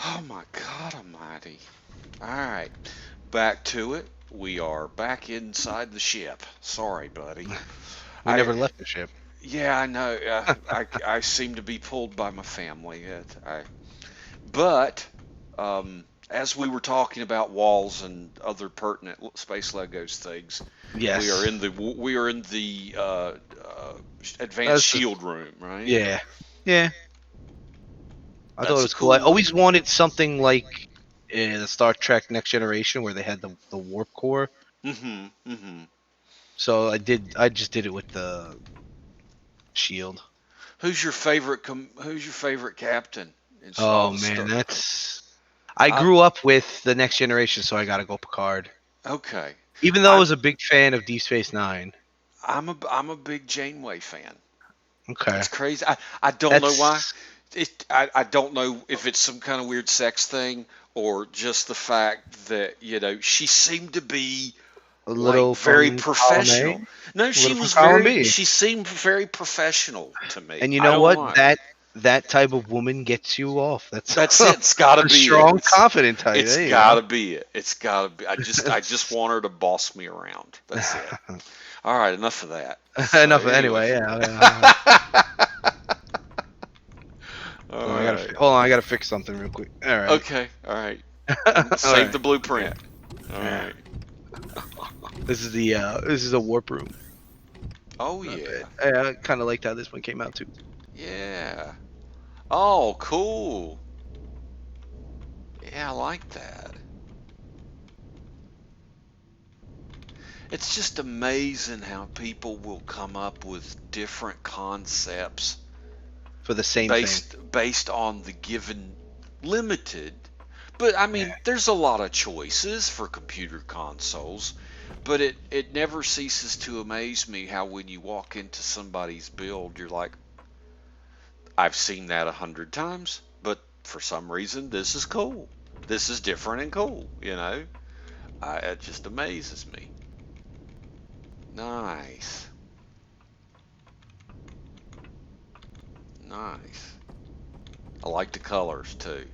Oh my God Almighty. All right. Back to it. We are back inside the ship. Sorry, buddy. We I never left the ship. Yeah, I know. I seem to be pulled by my family. But as we were talking about walls and other pertinent space Legos things, Yes. we are in the advanced That's shield room, right? yeah. Yeah. I thought it That's was cool. I cool. always wanted something like the Star Trek Next Generation where they had the warp core. Mm-hmm. Mm-hmm. So I just did it with the shield. Who's your favorite captain in all Oh the man, stuff? that's I I grew up with the Next Generation, so I gotta go Picard. Okay. Even though I I'm was a big fan of Deep Space Nine. I'm a big Janeway fan. Okay. It's crazy. I don't know why. That's I don't know if it's some kind of weird sex thing or just the fact that, she seemed to be A like little very from column A, professional. No, a little from column B. she seemed very professional to me. And you I know don't what? know. That type of woman gets you off. That's That's a it. It's got to be it. strong, confident type. It's There you got go. to be it. It's got to be. I just want her to boss me around. That's it. All right, enough of that. So Enough. anyway. Anyway, yeah. All Hold on, right. hold on. I gotta fix something real quick. All right. Okay. All right. All Save right. the blueprint. Yeah. All Yeah. right. This is a warp room. Oh Not yeah. bad. I kind of liked how this one came out too. Yeah. Oh, cool. Yeah, I like that. It's just amazing how people will come up with different concepts For the same thing. based on the given limited. But I Yeah. mean, there's a lot of choices for computer consoles, but it never ceases to amaze me how when you walk into somebody's build, you're like, I've seen that 100 times, but for some reason this is cool. This is different and cool, it just amazes me. Nice. Nice. I like the colors too.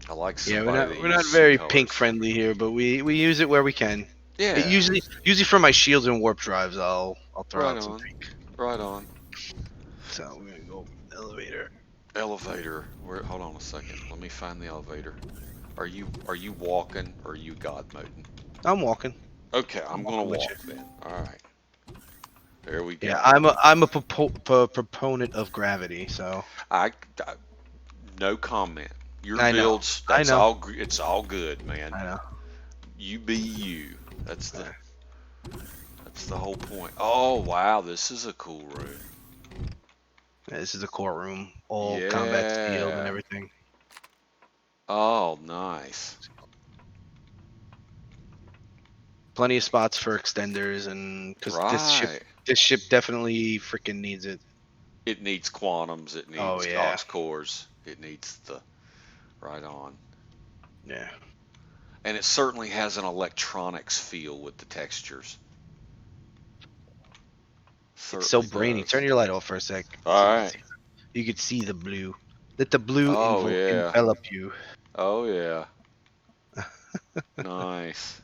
I like Yeah, somebody that we're not uses some very pink colors. friendly here, but we use it where we can. It Yeah. usually for my shields and warp drives, I'll throw Right out some on. pink. Right on. So we're gonna go elevator. Elevator. Hold on a second. Let me find the elevator. Are you walking or are you God moding? I'm walking. Okay, I'm I'm gonna walking with walk you. then. All right. There we Yeah, go. I'm a proponent of gravity, so I no comment. Your I know. builds, I know. it's all good, man. I know. You be you. That's the Alright. that's the whole point. Oh wow, this is a cool room. Yeah, this is a courtroom, all combat sealed and Yeah. everything. Oh, nice. Plenty of spots for extenders, and because Right. this ship definitely freaking needs it. It needs quantums. It Oh needs yeah, aux cores. It needs the right on. yeah. And it certainly has an electronics feel with the textures. It's so Certainly brainy. Turn does. your light off for a sec, All so right. you could see the blue. Let the blue Oh yeah. envelop you. Oh yeah. Nice.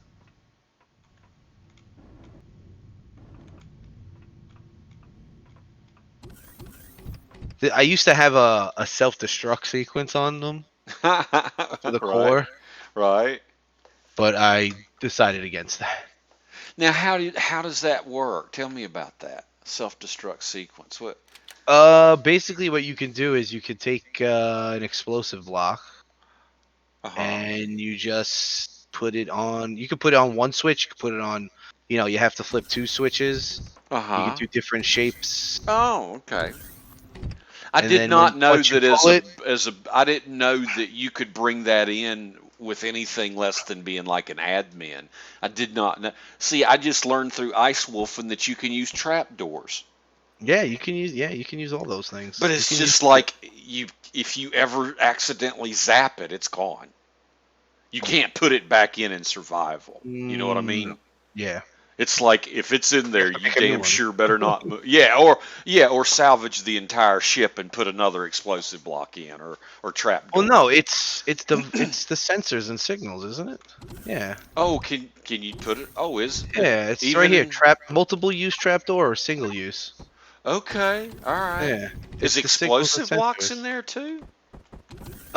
I used to have a self-destruct sequence on them for the Right. core, Right. but I decided against that. Now, how does that work? Tell me about that self-destruct sequence. What? Basically, what you can do is you can take an explosive block Uh-huh. and you just put it on. You can put it on one switch. You can put it on. You have to flip two switches. You can Uh-huh. do different shapes, Oh, okay. I and did then not know once you that pull it, I didn't know that you could bring that in with anything less than being like an admin. I did not know. See, I just learned through Ice Wolfing that you can use trapdoors. you can use all those things. But You it's can use just like if you ever accidentally zap it, it's gone. You can't put it back in survival. You know what I no. mean? Yeah, It's like if it's in you there, have to you make a new damn one. sure better not move. Or salvage the entire ship and put another explosive block in, or trap Well, door. no, it's the sensors and signals, isn't it? Yeah, Oh, can you put it? Oh, is it yeah, it's right even here. in? Trap multiple use trapdoor or single use. Okay, all right. Yeah, Is it's the signals and explosive blocks sensors. in there too?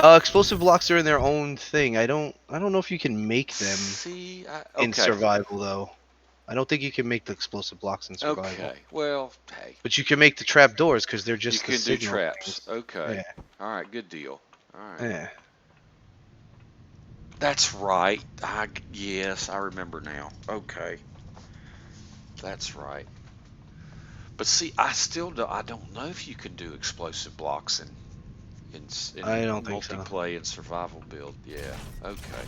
Explosive blocks are in their own thing. I don't know if you can make them See, in okay, survival though. I don't think you can make the explosive blocks in survival, okay. Well, hey, but you can make the trap doors because they're you just the can do signal traps. things. Okay, Yeah, all right, good deal. All right, yeah. that's right. Yes, I remember now. Okay, that's right. But see, I don't know if you can do explosive blocks I in don't think so. multiplayer and survival build. Yeah. Okay.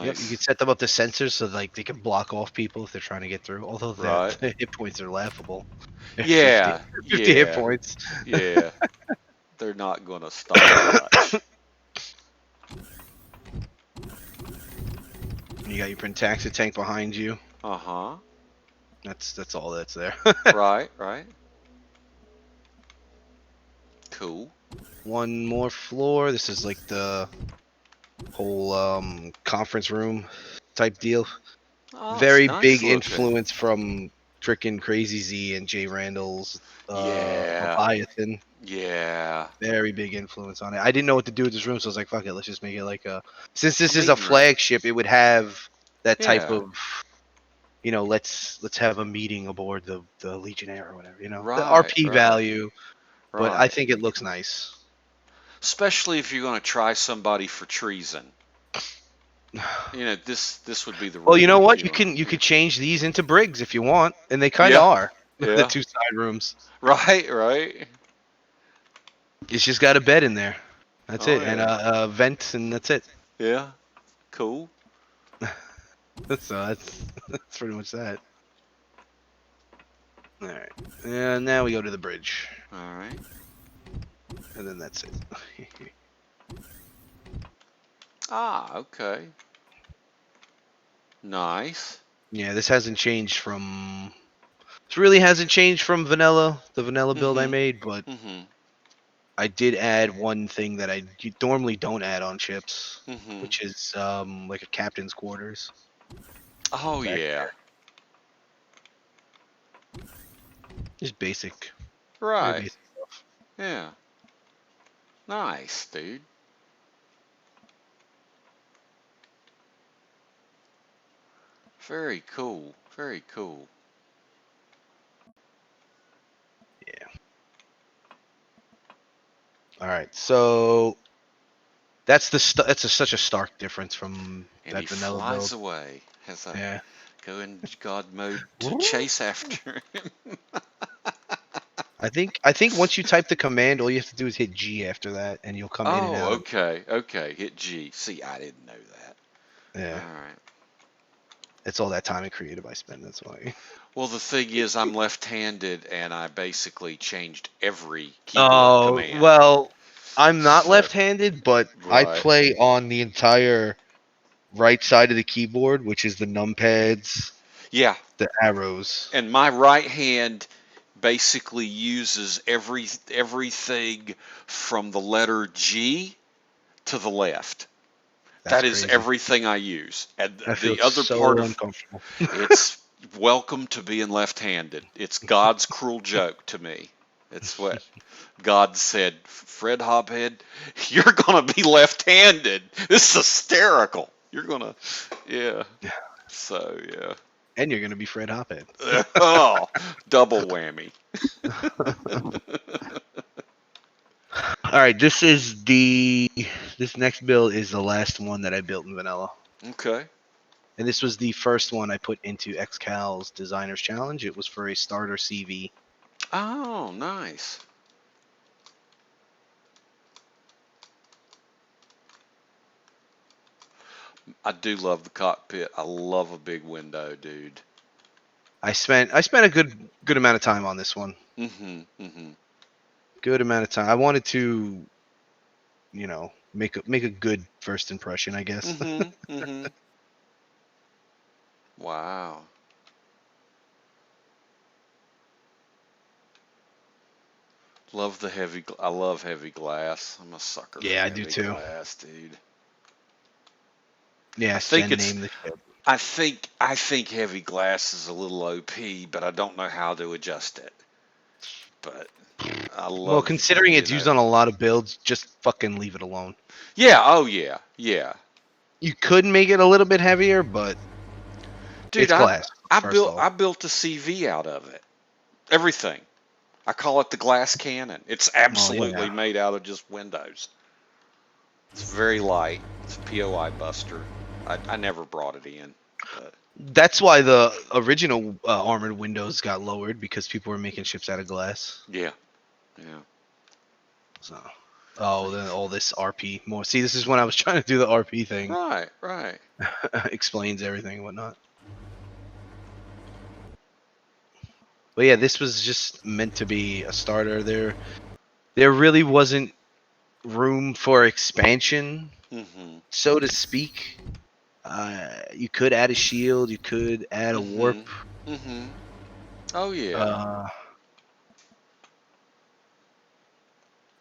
Yep, you Nice. can set them up to sensors so like they can block off people if they're trying to get through. Although their Right. hit points are laughable. They're Yeah. 50 hit Yeah. points. Yeah. They're not going to stop much. You got your Pentaxa tank behind you. Uh-huh. That's all that's there. Right, right. Cool. One more floor. This is like the whole conference room type deal. Oh, it's Very nice big looking. influence from frickin' Crazy Z and Jay Randall's Yeah. Leviathan. Yeah. Very big influence on it. I didn't know what to do with this room, so I was like, fuck it, let's just make it like a. Since A this is a meeting room. flagship, it would have that type Yeah. of, let's have a meeting aboard the Legionnaire or whatever, the Right, RP right, value. But I right. think it looks nice. Especially if you're going to try somebody for treason. This would be the Well, room you know you'd what? be You on. can you Yeah. could change these into brigs if you want, and they kind of Yeah. are the Yeah. two side rooms. Right, right. It's just got a bed in there. That's Oh it, and yeah. a vent, and that's it. Yeah. Cool. That's that's pretty much that. All right, and now we go to the bridge, All right. and then that's it. Ah, okay. Nice. Yeah, this hasn't changed from. This really hasn't changed from the vanilla build I Mm-hmm. made, but Mm-hmm. I did add one thing that I normally don't add on ships, Mm-hmm. which is like a captain's quarters Oh back yeah. there. Just basic, very Right. basic stuff. Yeah. Nice, dude. Very cool. Very cool. Yeah. All right, so that's such a stark difference from And he that vanilla flies build. away as I Yeah. go in God mode to chase after him. I think once you type the command, all you have to do is hit G after that, and you'll come in and Oh, out of. okay. Okay. Hit G. See, I didn't know that. All Yeah. right. It's all that time in creative I spend. That's why. Well, the thing is, I'm left-handed, and I basically changed every keyboard Oh, command. well, I'm not So, left-handed, but I right. play on the entire right side of the keyboard, which is the numpads, Yeah. the arrows. And my right hand basically uses everything from the letter G to the left. That's That is crazy. everything I use. And I feel the other part so of uncomfortable. it's welcome to being left-handed. It's God's cruel joke to me. It's what God said, Fred Hophead, you're going to be left-handed. This is hysterical. You're going to, yeah. So, yeah. And you're gonna be Fred Hophead. Oh, double whammy. All right, this next build is the last one that I built in vanilla. Okay. And this was the first one I put into XCal's Designers Challenge. It was for a starter CV. Oh, nice. I do love the cockpit. I love a big window, dude. I spent a good amount of time on this one. Mm-hmm. Mm-hmm. Good amount of time. I wanted to, make a good first impression, I guess. Mm-hmm. Mm-hmm. Wow. Love the heavy. I love heavy glass. I'm a sucker for Yeah, I do heavy too. glass, dude. I Yes, think Jen it's. named the ship. I think heavy glass is a little OP, but I don't know how to adjust it. But I Well, love, considering it's used on a lot of builds, just fucking leave it alone. Yeah. Oh yeah. Yeah. You could make it a little bit heavier, but Dude, it's I glass, I first built off. I built a CV out of it. Everything. I call it the glass cannon. It's Oh absolutely yeah. made out of just windows. It's very light. It's a POI buster. I never brought it in, but That's why the original armored windows got lowered because people were making ships out of glass. yeah, yeah. So Oh, then all this RP more. See, this is when I was trying to do the RP thing. Right, right. Explains everything and whatnot. But yeah, this was just meant to be a starter. There really wasn't room for expansion, Mm-hmm. so to speak. You could add a shield. You could add a warp. Mm-hmm. Mm-hmm. Oh yeah. Uh,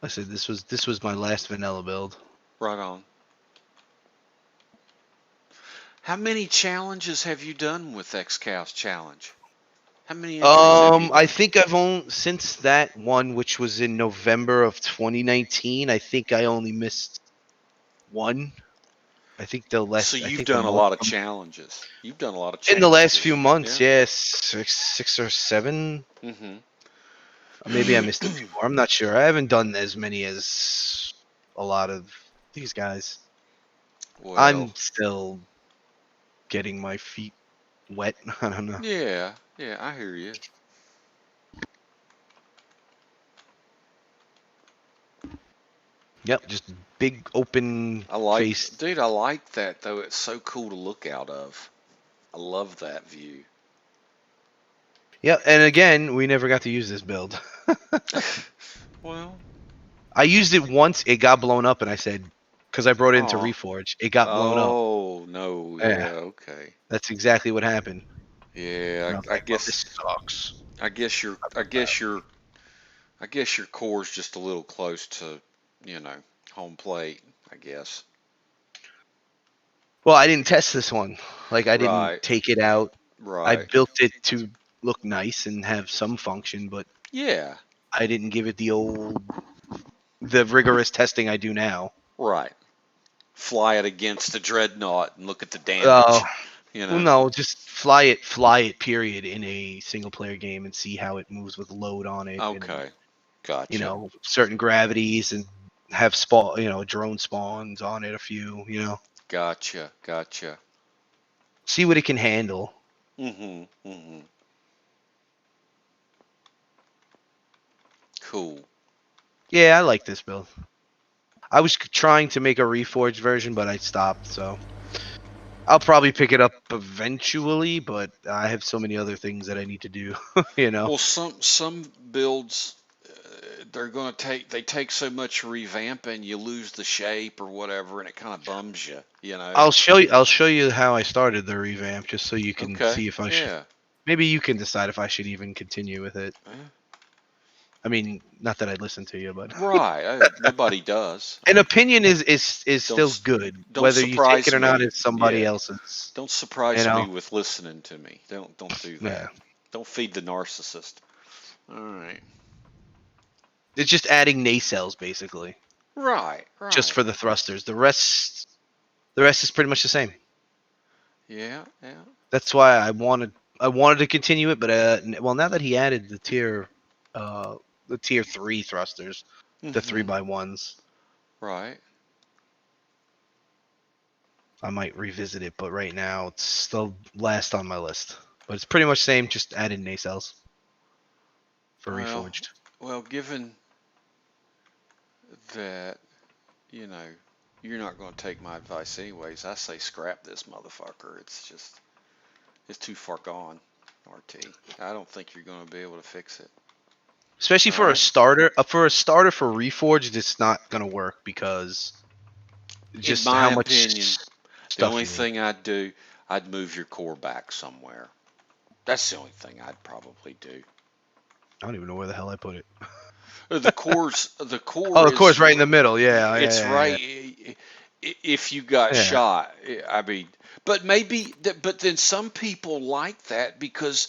I said this was my last vanilla build. Right on. How many challenges have you done with XCOW's challenge? How many entries have you I done? think I've only since that one, which was in November of 2019. I think I only missed one. I think the So last. I you've think the done a most lot of challenges. You've done a lot of in the last few challenges. months. Yeah. Yes, six or seven. Mm-hmm. Maybe I missed a few more. I'm not sure. I haven't done as many as a lot of these guys. Well, I'm still getting my feet wet. I don't know. yeah, yeah, I hear you. Yep, just big open face. Dude, I like that though. It's so cool to look out of. I love that view. Yeah, and again, we never got to use this build. Well, I used it once. It got blown up, and I said, because I brought it into oh, Reforge, it got blown up. oh no, Yeah, yeah, okay, that's exactly what happened. yeah. And I was I like, well, guess, this sucks. I guess your, I guess your, I guess your core's just a little close to, you know, home plate. I guess. Well, I didn't test this one. Like, I didn't Right, take it out. I right. built it to look nice and have some function, but Yeah, I didn't give it the rigorous testing I do now. right. Fly it against the dreadnought and look at the Uh, damage. You well, know. no, just fly it, period, in a single player game and see how it moves with load on it and, Okay, gotcha. certain gravities and have spawn, drone spawns on it, a few, Gotcha, gotcha. see what it can handle. Mm-hmm, mm-hmm. Cool. Yeah, I like this build. I was trying to make a reforged version, but I stopped, so I'll probably pick it up eventually, but I have so many other things that I need to do, Well, some builds they're going to they take so much revamping, you lose the shape or whatever, and it kind of bums you, you know. I'll show you how I started the revamp just so you can Okay. see if I should. Yeah. Maybe you can decide if I should even continue with it. Eh, I mean, not that I'd listen to you, but Right. Nobody does. an opinion is Don't still good. don't Whether you take surprise it or not me. is somebody Yeah. else's. Don't You surprise me know? with listening to me. Don't do Yeah. that. Don't feed the narcissist. All right. It's just adding nacelles basically, Right. just Right. for the thrusters. The rest is pretty much the same. Yeah. Yeah. That's why I wanted to continue it, but well, now that he added uh, the tier 3 thrusters, the three Mm-hmm. by ones, Right. I might revisit it. But right now, it's still last on my list. But it's pretty much same, just added nacelles for Well, reforged. well, given that, you know, you're not going to take my advice anyways, I say scrap this motherfucker. It's too far gone, RT. I don't think you're going to be able to fix it. Especially All for a right. starter, for reforged, it's not gonna work because In just my how opinion, much the stuff only you need. thing I'd do, I'd move your core back somewhere. That's the only thing I'd probably do. I don't even know where the hell I put it. The Oh, core of course, is right in the middle. Yeah, yeah, it's yeah, right if you got yeah. Yeah. shot. I mean, but but then some people like that because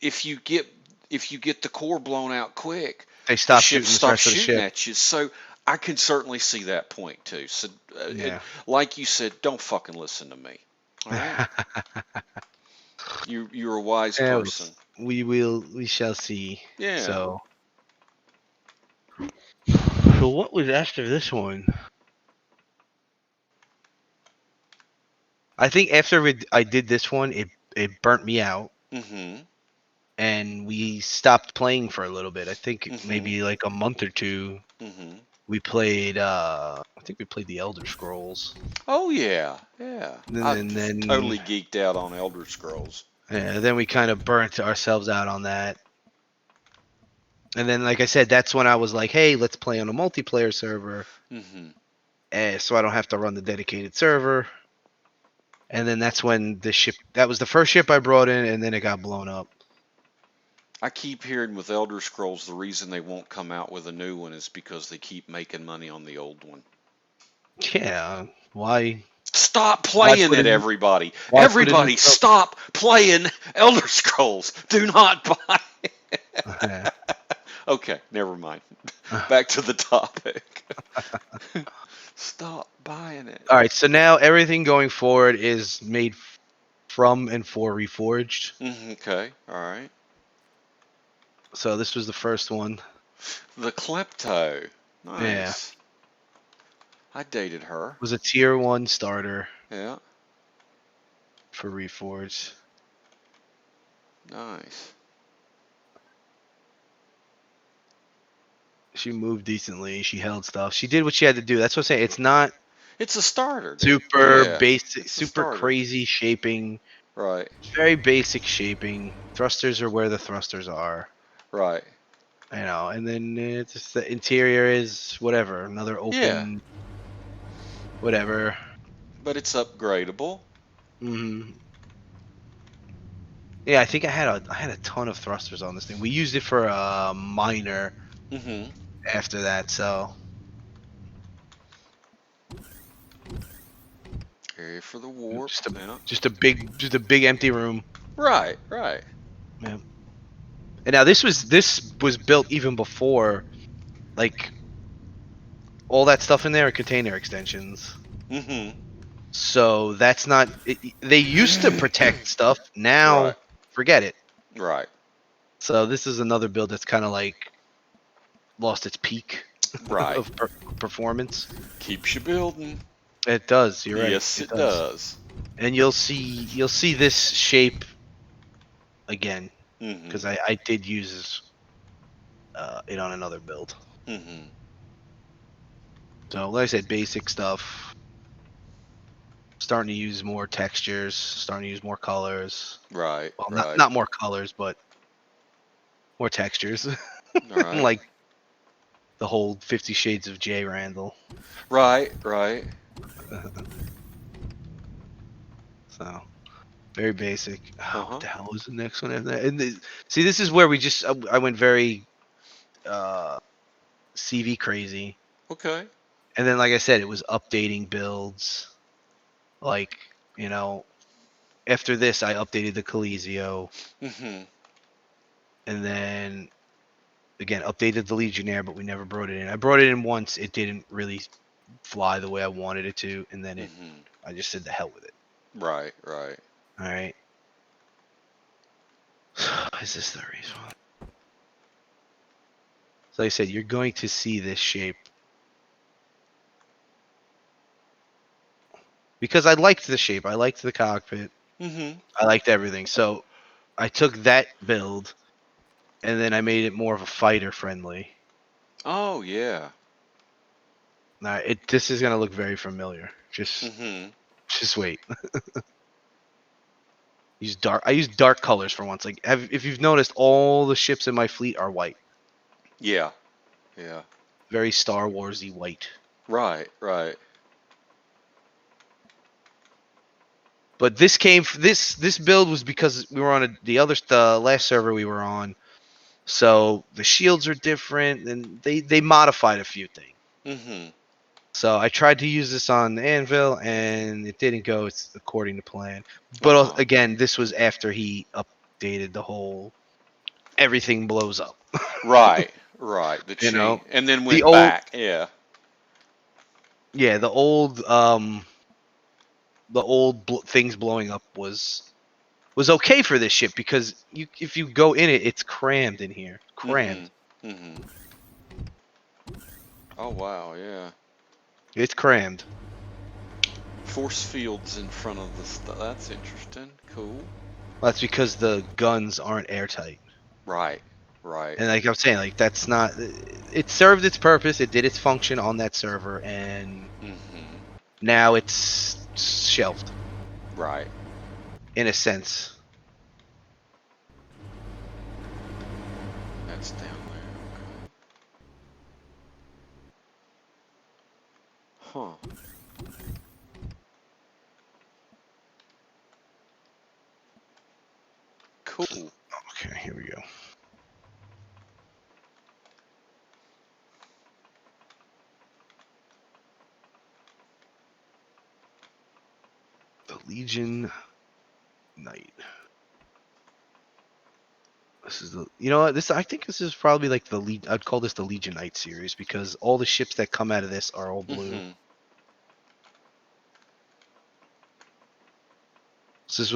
if you get if you get the core blown out quick, They the stopped ship shooting the stops rest of the shooting ship. at you. So I can certainly see that point too. So Yeah. like you said, don't fucking listen to me. All right, you're a wise Yeah, person. we shall see. Yeah. So what was after this one? I think after I did this one, it burnt me out, Mm-hmm. and we stopped playing for a little bit. I think Mm-hmm. maybe like a month or two. Mm-hmm. We played. I think we played the Elder Scrolls. Oh yeah, yeah. I've And then totally geeked out on Elder Scrolls. yeah, then we kind of burnt ourselves out on that. And then, like I said, that's when I was like, "Hey, let's play on a multiplayer server." Hmm. So I don't have to run the dedicated server. And then that's when the ship. That was the first ship I brought in, and then it got blown up. I keep hearing with Elder Scrolls the reason they won't come out with a new one is because they keep making money on the old one. Yeah. Why? Stop Why playing put a it, new? everybody. Why put a new? Everybody, stop playing Elder Scrolls. Do not buy. Yeah. Okay, never mind. Back to the topic. Stop buying it. All right. So now everything going forward is made from and for Reforged. Okay, all right. So this was the first one. The Klepto. Yeah. Nice. I dated her. It was a tier 1 starter Yeah, for Reforged. nice. She moved decently. She held stuff. She did what she had to do. That's what I'm saying. It's not It's a starter, dude. super Yeah, basic, it's a super starter. crazy shaping. Right, Very basic shaping. Thrusters are where the thrusters are. right. And then it's just the interior is whatever. Another Yeah, open, whatever. but it's upgradable. hmm Yeah, I think I had a ton of thrusters on this thing. We used it for a minor Mm-hmm. after that, so Area for the warp. just a Yeah. just a big empty room. Right, right. Yeah. And now this was built even before, like, all that stuff in there are container extensions. Mm-hmm. So that's not. They used to protect stuff. Now, Right, forget it. right, So this is another build that's kind of like lost its peak right. of performance. Keeps you building. It does. You're right. Yes, It it does. does. And you'll see this shape again Mm-hmm. because I did use it on another build. Mm-hmm. So like I said, basic stuff. Starting to use more textures. Starting to use more colors. Right, Well, not right. not more colors, but more textures. All right. Like the whole 50 Shades of J. Randall. Right, right. So very basic. Oh, what Uh-huh. the hell was the next one? See, this is where I went very CV crazy, Okay. and then like I said, it was updating builds. Like, you know, after this, I updated the Coliseo, Mm-hmm. and then again updated the Legionnaire, but we never brought it in. I brought it in once. It didn't really fly the way I wanted it to, and then Mm-hmm. I just said the hell with it. Right, right. All right. Is this the reason? So like I said, you're going to see this shape because I liked the shape. I liked the cockpit. Mm-hmm. I liked everything. So I took that build and then I made it more of a fighter friendly. Oh, yeah. Now this is gonna look very familiar. Mm-hmm. Just wait. I use dark colors for once. Like if you've noticed, all the ships in my fleet are white. Yeah, yeah. Very Star Warsy white. Right, right. But this build was because we were on the last server we were on. So the shields are different, and they modified a few things. Mm-hmm. So I tried to use this on Anvil, and it didn't go according to plan. But Uh-huh. again, this was after he updated the whole everything blows up. Right, right. You know, And then the went old back. Yeah. yeah, the old things blowing up was okay for this ship because if you go in it, it's crammed in here, Mm-hmm. crammed. Mm-hmm. Oh, wow, yeah. It's crammed. Force fields in front of the stuff. That's interesting. Cool. That's because the guns aren't airtight. Right. Right. And like I'm saying, like that's not. It served its purpose. It did its function on that server, and Mm-hmm. now it's shelved Right. in a sense. That's down there. Okay. Huh. Cool. Okay, here we go. The Legion Knight. This is the. You know what? This I think this is probably like the lead. I'd call this the Legion Knight series because all the ships that come out of this are all blue. Mm-hmm. So this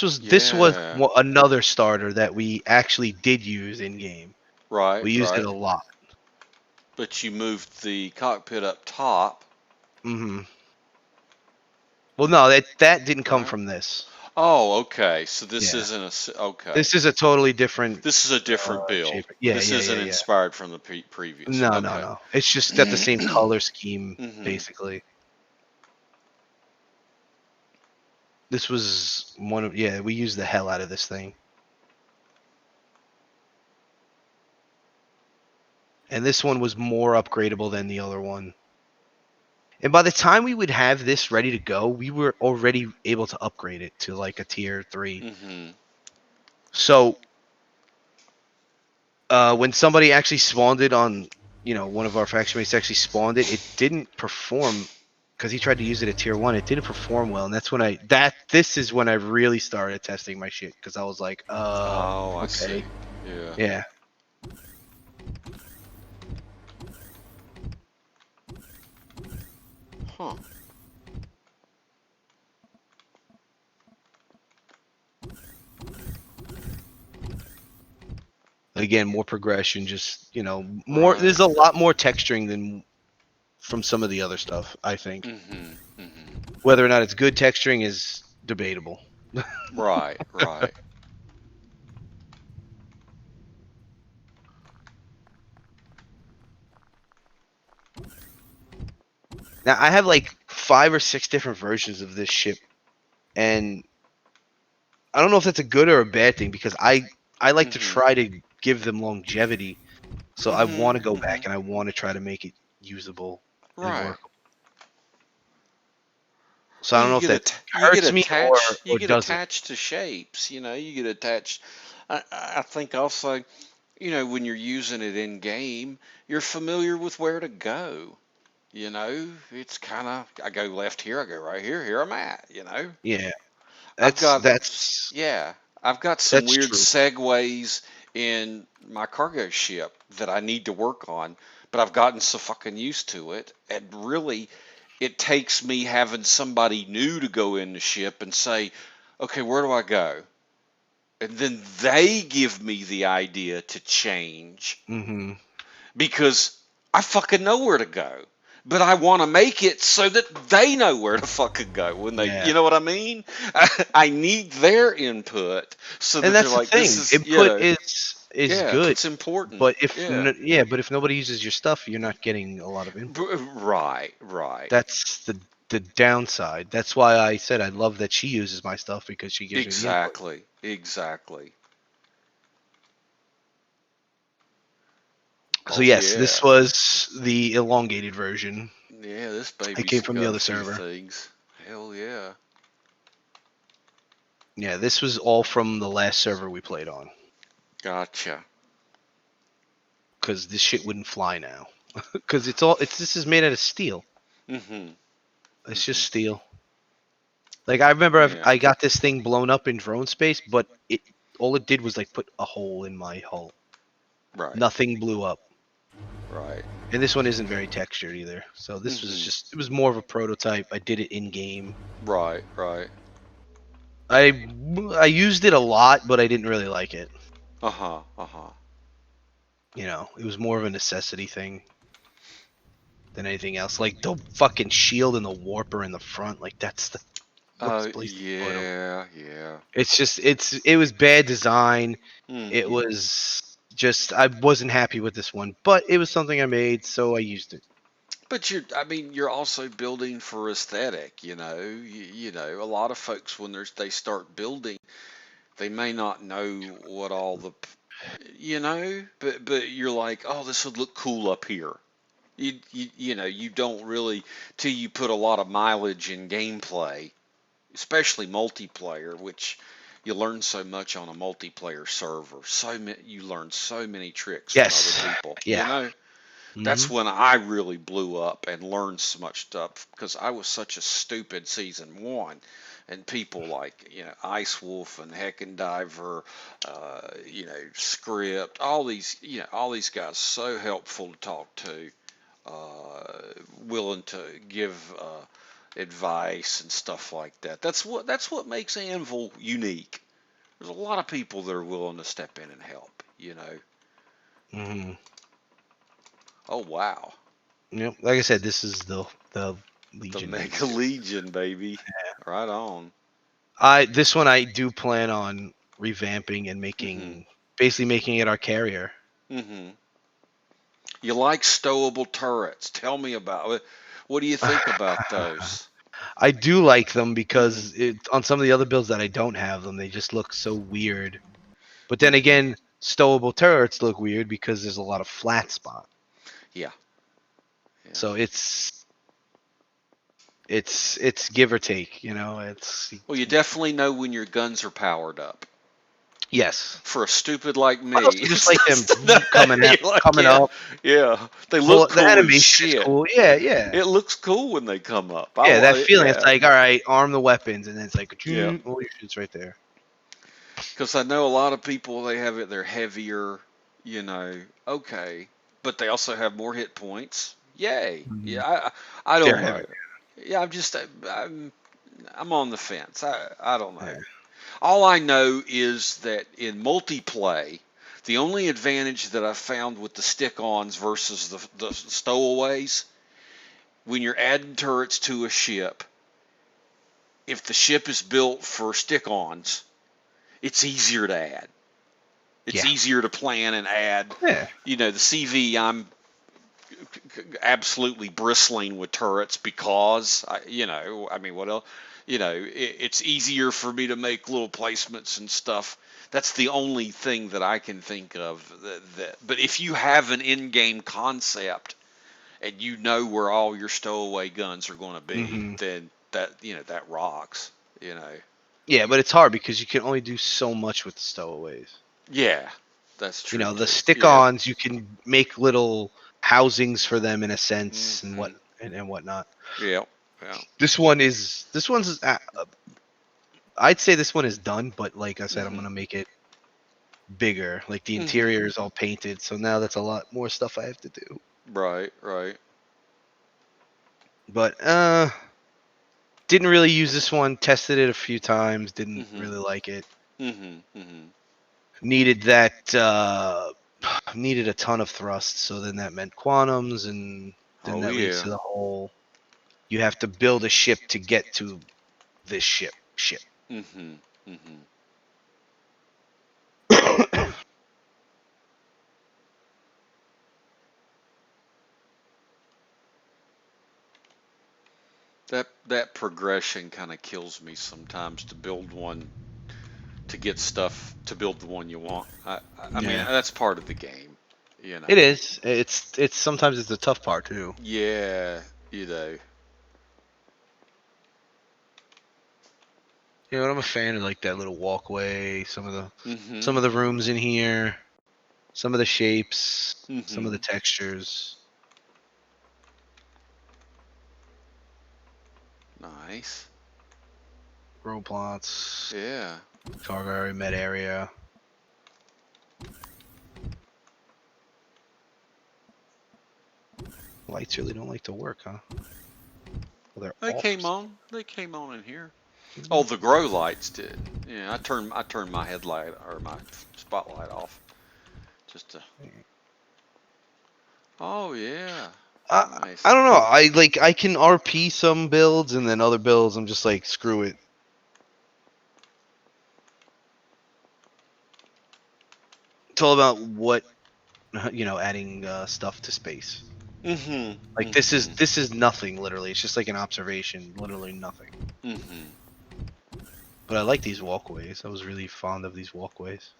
was Yeah. another starter that we actually did use in game. Right. We used it Right. a lot. But you moved the cockpit up top, Hmm. Well, no, that didn't come right? from this. Oh, okay. So this Yeah, isn't okay. this is a totally different This is a different build. shape. Yeah, This yeah, yeah, isn't yeah. inspired from the previous. No, no, Okay. no. It's just got the same color scheme, Mm-hmm. basically. This was one of yeah. We used the hell out of this thing, and this one was more upgradable than the other one. And by the time we would have this ready to go, we were already able to upgrade it to like a tier 3. Mm-hmm. So when somebody actually spawned it on, one of our faction mates actually spawned it, it didn't perform because he tried to use it at tier 1. It didn't perform well, and this is when I really started testing my shit because I was like, Oh, I okay, see. Yeah. yeah. Huh. Again, more progression, just more. Right. There's a lot more texturing than from some of the other stuff. I think Mm-hmm. Mm-hmm. whether or not it's good texturing is debatable. Right. Right. Now I have like 5 or 6 different versions of this ship, and I don't know if that's a good or a bad thing because I like to Mm-hmm. try to give them longevity. So I Mm-hmm. want to go Mm-hmm. back and I want to try to make it usable and Right. workable. So I Well, don't know if that hurts me you or get doesn't. attached to shapes, you get attached. I think also, when you're using it in game, you're familiar with where to go. It's kind of, I go left here, I go right here, here I'm at. Yeah, I've that's got, that's yeah, I've got some that's weird true. segues in my cargo ship that I need to work on, but I've gotten so fucking used to it, and really, it takes me having somebody new to go in the ship and say, okay, where do I go? And then they give me the idea to change Hmm. because I fucking know where to go. But I want to make it so that they know where to fucking go when Yeah, you know what I mean? I need their input so and that they're that's the like, this thing. is, Input is yeah, good, it's important. but Yeah. but if nobody uses your stuff, you're not getting a lot of input. Right, right. That's the downside. That's why I said I love that she uses my stuff because she gives me the input. Exactly, exactly. So Oh, yes, this yeah. was the elongated version. Yeah, this It baby's came from the got a other few server. things. Hell yeah. Yeah, this was all from the last server we played on Gotcha. because this shit wouldn't fly now. Because it's this is made out of steel. Mm-hmm. It's just Mm-hmm. steel. Like I remember Yeah. I got this thing blown up in drone space, but all it did was like put a hole in my hull. Right. Nothing blew up. Right. And this one isn't very textured either. So this was Mm-hmm. just it was more of a prototype. I did it in game. Right. Right. I I used it a lot, but I didn't really like it. Uh-huh. Uh-huh. It was more of a necessity thing than anything else. Like the fucking shield and the warper in the front, like that's the worst place to put them. Yeah. Yeah. It was bad design. It Mm-hmm. was just I wasn't happy with this one, but it was something I made, so I used it. But I mean, you're also building for aesthetic, a lot of folks when they start building, they may not know what all but you're like, oh, this would look cool up here. You don't really till you put a lot of mileage in gameplay, especially multiplayer, which you learn so much on a multiplayer server. You learn so many tricks from other Yes. people. Yeah. That's Hmm. when I really blew up and learned so much stuff because I was such a stupid season one. And people like, Ice Wolf and Heckin' Diver, Script, all these guys so helpful to talk to, willing to give advice and stuff like that. That's what makes Anvil unique. There's a lot of people that are willing to step in and help. Hmm. Oh wow. Yep. Like I said, this is the The Legion Mega base. Legion, baby. Right on. This one I do plan on revamping and Mhm. basically making it our carrier. Mhm. You like stowable turrets? Tell me about it. What do you think about those? I do like them Mhm. because on some of the other builds that I don't have them, they just look so weird. But then Mhm. again, stowable turrets look weird because there's a lot of flat spot. Yeah. Yeah. So it's give or take, It's Well, you definitely know when your guns are powered up. yes. For a stupid like I me, also just it's like them just not, coming out, you're like, coming yeah, up. yeah. They Well, look the cool as animation is shit. cool. Yeah, yeah. It looks cool when they come up. Yeah, that feeling. It's Yeah, like, all right, arm the weapons, and then it's like, yeah. all your shit's right there. Because I know a lot of people they have it. They're heavier, Okay, but they also have more hit points. Yay. Mhm. Yeah, I They're don't heavy. know. Yeah, I'm on the fence. I don't know. Yeah. All I know is that in multiplay, the only advantage that I've found with the stick-ons versus the stowaways, when you're adding turrets to a ship, if the ship is built for stick-ons, it's easier to add. It's Yeah. easier to plan and add. Yeah. The CV, I'm absolutely bristling with turrets because I mean, what else? It's easier for me to make little placements and stuff. That's the only thing that I can think of. But if you have an in-game concept and you know where all your stowaway guns are going to be, Hmm. then that rocks. You know. Yeah, but it's hard because you can only do so much with the stowaways. Yeah, that's true The too. Yeah. stick-ons, you can make little housings for them in a sense, and Hmm. whatnot. Yeah. Yeah. This one's I'd say this one is done, but like I said, I'm Hmm. gonna make it bigger. Like the Hmm. interior is all painted, so now that's a lot more stuff I have to do. Right. Right. But didn't really use this one. Tested it a few times. Didn't Hmm. really like it. Hmm. Hmm. Needed that. Needed a ton of thrust. So then that meant quantums, and then Oh that leads yeah. to the whole. You have to build a ship to get to this ship. Ship. Hmm. Hmm. That progression kind of kills me sometimes to build one to get stuff to build the one you want. I mean Yeah, that's part of the game, you it know. is. It's sometimes it's the tough part too. Yeah, you know. I'm a fan of like that little walkway. Hmm. Some of the rooms in here. Some of the shapes. Some of the Hmm. textures. Nice. Row plots. Yeah. Cargo area, med area. Lights really don't like to work, huh? Well, they're They off. came on. They came on in here. Oh, the grow lights did. Yeah, I turned my headlight or my spotlight off just to. Oh yeah. I Nice. don't know. I can RP some builds and then other builds I'm just like screw it. It's all about what adding stuff to space. Mhm. Like Mhm. this is nothing literally. It's just like an observation, literally nothing. Mhm. But I like these walkways. I was really fond of these walkways.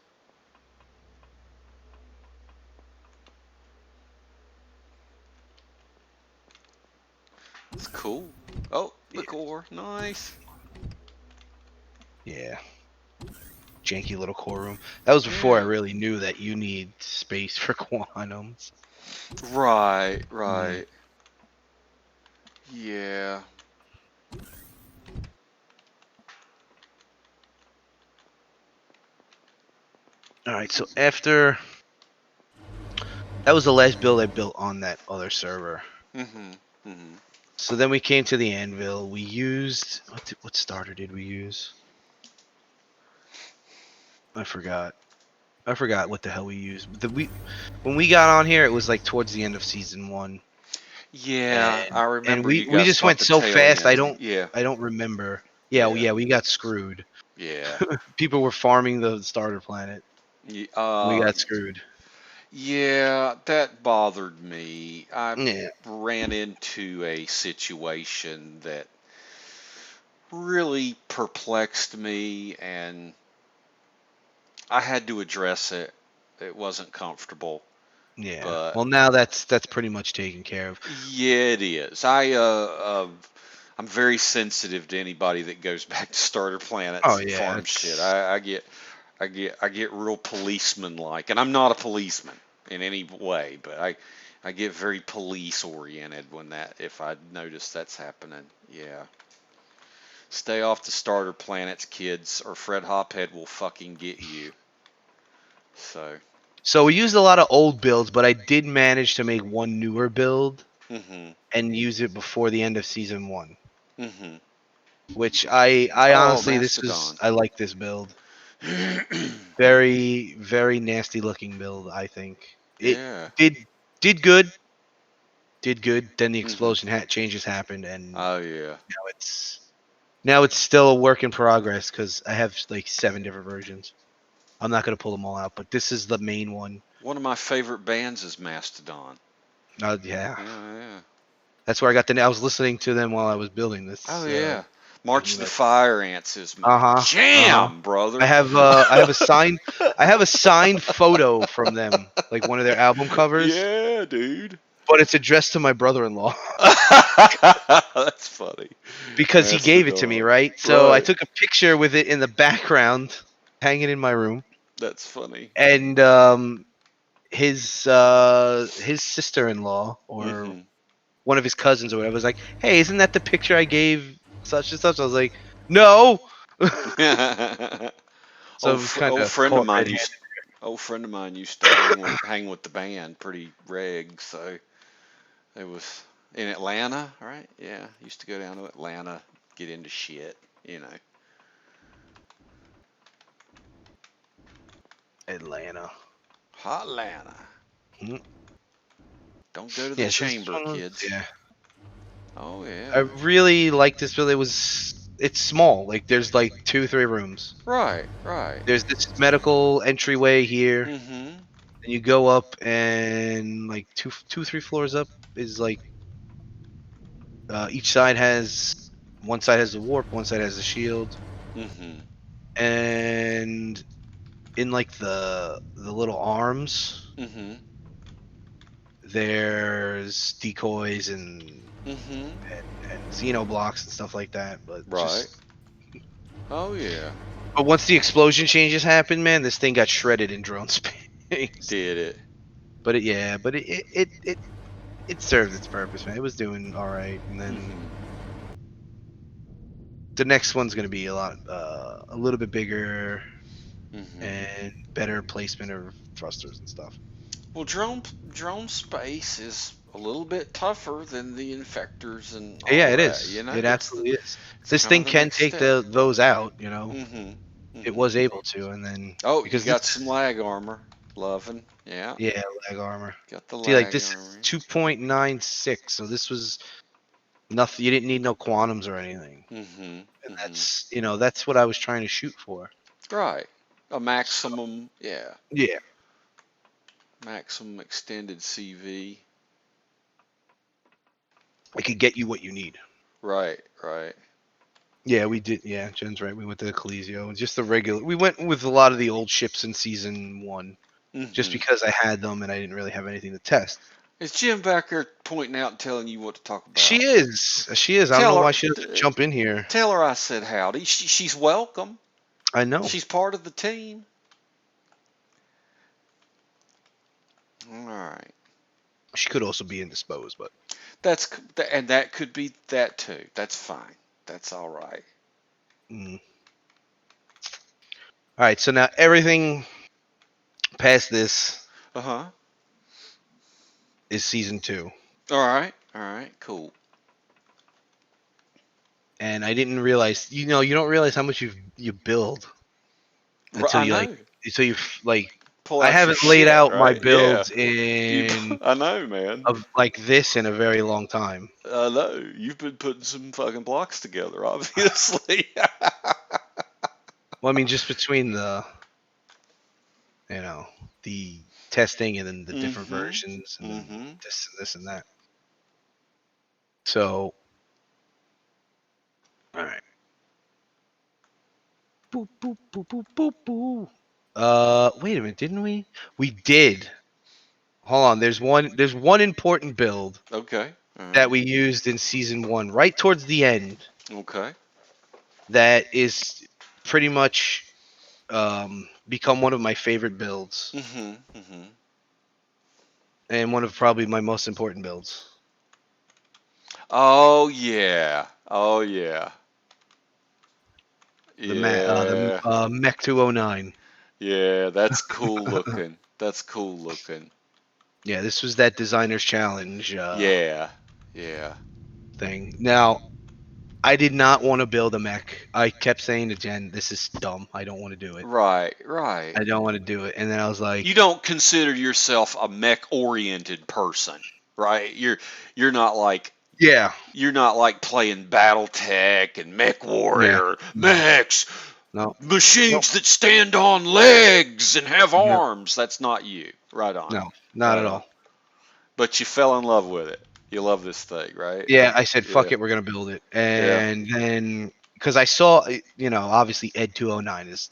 It's cool. Oh, the Yeah. core. Nice. Yeah. Janky little core room. That was before I Yeah. really knew that you need space for quantums. Right, Mm. right. Yeah. All right, so after that was the last build I built on that other server. Mhm. Mhm. So then we came to the anvil. We used what starter did we use? I forgot. I forgot what the hell we used. When we got on here, it was like towards the end of season 1, Yeah, and I and remember we you we guys just caught went the so tail fast. end. Yeah. I don't remember. Yeah, Yeah. yeah, we got screwed. Yeah. People were farming the starter planet. Ye- We Uh, got screwed. yeah, that bothered me. I Yeah, ran into a situation that really perplexed me, and I had to address it. It wasn't comfortable, yeah. but Well, now that's pretty much taken care of. yeah, it is. I'm very sensitive to anybody that goes back to starter planets Oh and yeah, farm shit. it's I get real policeman like, and I'm not a policeman in any way, but I get very police oriented when that if I notice that's happening. Yeah. Stay off the starter planets, kids, or Fred Hophead will fucking get you. So, so we used a lot of old builds, but I did manage to make one newer build mhm, and use it before the end of season 1. mhm. Which I Oh, honestly this is Mastodon. I like this build. Very very nasty looking build. I think it Yeah. did did good, did good. Then the Mhm. explosion changes happened, and Oh yeah. it's now it's still a work in progress because I have like 7 different versions. I'm not gonna pull them all out, but this is the main one. One of my favorite bands is Mastodon. Yeah, Yeah, yeah. that's where I got the. I was listening to them while I was building Oh this. yeah. And March the like, Fire Ants is my uh huh, uh huh. jam, brother. I have a signed photo from them, like one of their album covers, Yeah, dude. but it's addressed to my brother-in-law That's funny. because he gave it to me, Mastodon. right? So I Right. took a picture with it in the background, hanging in my room, That's funny. and his sister-in-law or Mhm. one of his cousins or whatever was like, "Hey, isn't that the picture I gave such and such?" I was like, "No." So it was kind Old of friend of caught mine red-handed. used old friend of mine used to hang with the band pretty reg, so it was in Atlanta, right? Yeah, used to go down to Atlanta, get into shit, you know. Atlanta. Hotlanta. Mhm. Don't go to the Yes, this chamber, one was, kids. yeah. Oh I yeah. really like this build. It's small. Like there's like 2 3 rooms. Right, right. There's this medical entryway here, Mhm. and you go up and like 3 floors up is like each side has one side has the warp, one side has the shield, Mhm. and in like the little arms Mhm. there's decoys Mhm. and xeno blocks and stuff like that. Right. Oh yeah. But once the explosion changes happen, man, this thing got shredded in drone space. Did it. But it served its purpose, man. It was doing all right, and then Mhm. the next one's gonna be a little bit bigger Mhm. and better placement of thrusters and stuff. Well, drone space is a little bit tougher than the infectors and Yeah, all it that. You is. know, It absolutely is. it's This kind thing of the can next take step. those out, you know. Mhm. It Mhm. was able to, and then Oh, you because this, got some lag armor. Loving. Yeah. yeah, lag armor. Got the See, like lag this is armor. 2.96, so this was nothing. You didn't need no quantums or anything, Mhm. and Mhm. that's what I was trying to shoot for. Right. A So maximum. Yeah. yeah, Maximum extended CV. It could get you what you need. Right, right. Yeah, we did. Yeah, Jen's right. We went to the Coliseo. Just the regular. We went with a lot of the old ships in season 1, just Hmm. because I had them and I didn't really have anything to test. Is Jim back there pointing out and telling you what to talk She about? is. She is. I don't know Tell her, why she doesn't jump in here. tell her I said howdy. She's welcome. I know. She's part of the team. All right. She could also be indisposed, but That's and that could be that too. That's fine. That's all right. mm. All right. So now everything past this Uh huh. is season 2, All right. All right. Cool. and I didn't realize. You know, you don't realize how much you build until I you know. like. Pull I out your haven't laid shit, out my right? Yeah. builds in I know, man. of like this in a very long time. I know. You've been putting some fucking blocks together, obviously. Well, I mean, just between you know, the testing and then the different Mm-hmm. versions and then Mm-hmm. this and that. So, all right. Boop, boop, boop, boop, boop, boop. Wait a minute, didn't we? We did. Hold on. There's one important build Okay. All that right. we used in season 1, right towards the end, Okay. that is pretty much become one of my favorite builds Mm-hmm. Mm-hmm. and one of probably my most important builds. Oh yeah. Oh yeah. The Yeah. Mech 209. Yeah. That's cool looking. That's cool looking. Yeah, this was that designer's challenge Yeah. Yeah. thing. Now, I did not want to build a mech. I kept saying to Jen, "This is dumb. I don't want to do it. Right. Right. I don't want to do it." And then I was You like, don't consider yourself a mech-oriented person, right? You're not like "Yeah, you're not like playing BattleTech and Mech yeah, Warrior, no, mechs, no, no, machines that stand on legs and have no, arms. That's not you. Right on. no, not Right at on. all." But you fell in love with it. You love this thing, right? Yeah, I said, Yeah. "Fuck it, we're gonna build it." Yeah. And then because I saw, obviously Ed 209 is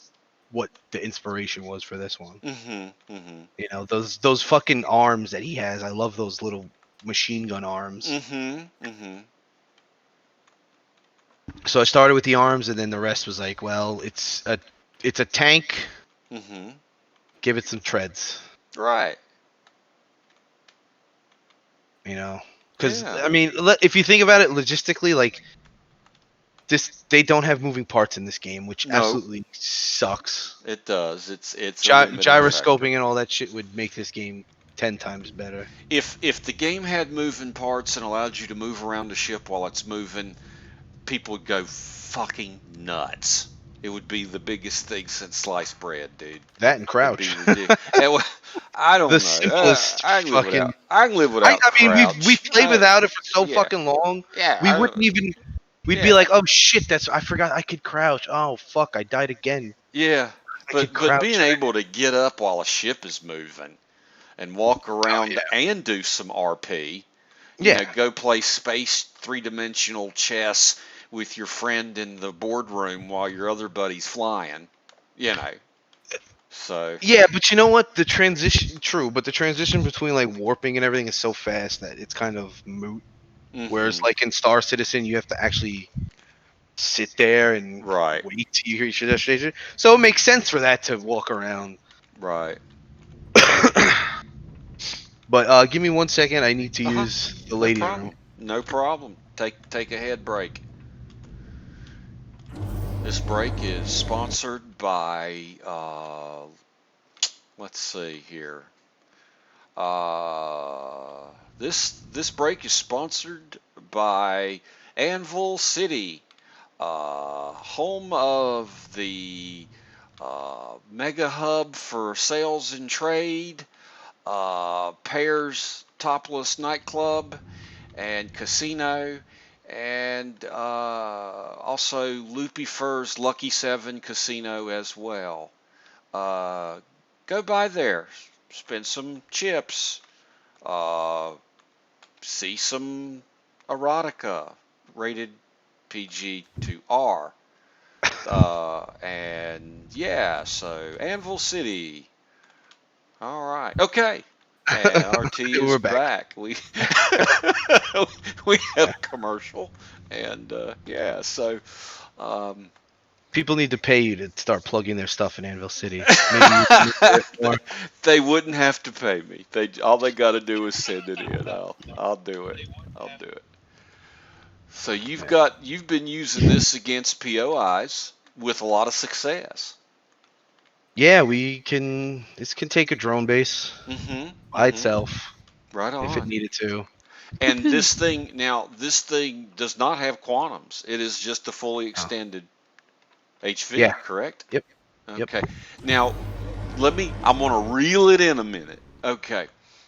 what the inspiration was for this one. Mhm. Mhm. Those fucking arms that he has. I love those little machine gun arms. Mhm. Mhm. So I started with the arms, and then the rest was like, well, it's a tank. Mhm. Give it some treads, Right. you know. Because Yeah. I mean, if you think about it logistically, like they don't have moving parts in this game, which No, absolutely sucks. it does. It's a limiting factor. Gyroscoping and all that shit would make this game 10 times better. If the game had moving parts and allowed you to move around the ship while it's moving, people would go fucking nuts. It would be the biggest thing since sliced bread, dude. That and It'd be crouch. ridiculous. I The don't know. simplest I can live fucking. without. I can live I, without I mean, we've crouch. played without it for so Yeah, fucking long. yeah, We wouldn't even. We'd be yeah, like, oh shit, I forgot I could crouch. Oh fuck, I died again. yeah. I could But being crouch. able to get up while a ship is moving and walk Oh around and do some RP, yeah. Yeah. go play space three-dimensional chess with your friend in the boardroom while your other buddy's flying, you know. So, Yeah, but you know what? True, but the transition between like warping and everything is so fast that it's kind of moot. Whereas mhm. like in Star Citizen, you have to actually sit there and Right. wait till you reach your destination. So it makes sense for that to walk around. Right. But give me 1 second. I need to Uh-huh. use the No ladies' room. problem. No problem. Take a head break. This break is sponsored by let's see here. Uh, this break is sponsored by Anvil City, home of the mega hub for sales and trade, Pear's Topless Nightclub and Casino, and also Loopy Fur's Lucky 7 Casino as well. Uh, go by there. spend some chips, uh, see some erotica rated PG to R. And yeah, so Anvil City. All right. Okay. And RT is We're back. back. We we have a commercial, and yeah, so um, People need to pay you to start plugging their stuff in Anvil City. Maybe you can do it more. they wouldn't have to pay me. All they got to do is send it in. I'll do it. I'll do it. So you've been using this against POIs with a lot of success. Yeah, we can. This can take a drone base Mm-hmm. by Mm-hmm. itself Right if it on. needed to. And this thing does not have quantums. It is just a fully Oh, extended HV, yeah. correct? Yep. Yep. Okay. Now, I'm going to reel it in a minute. Okay.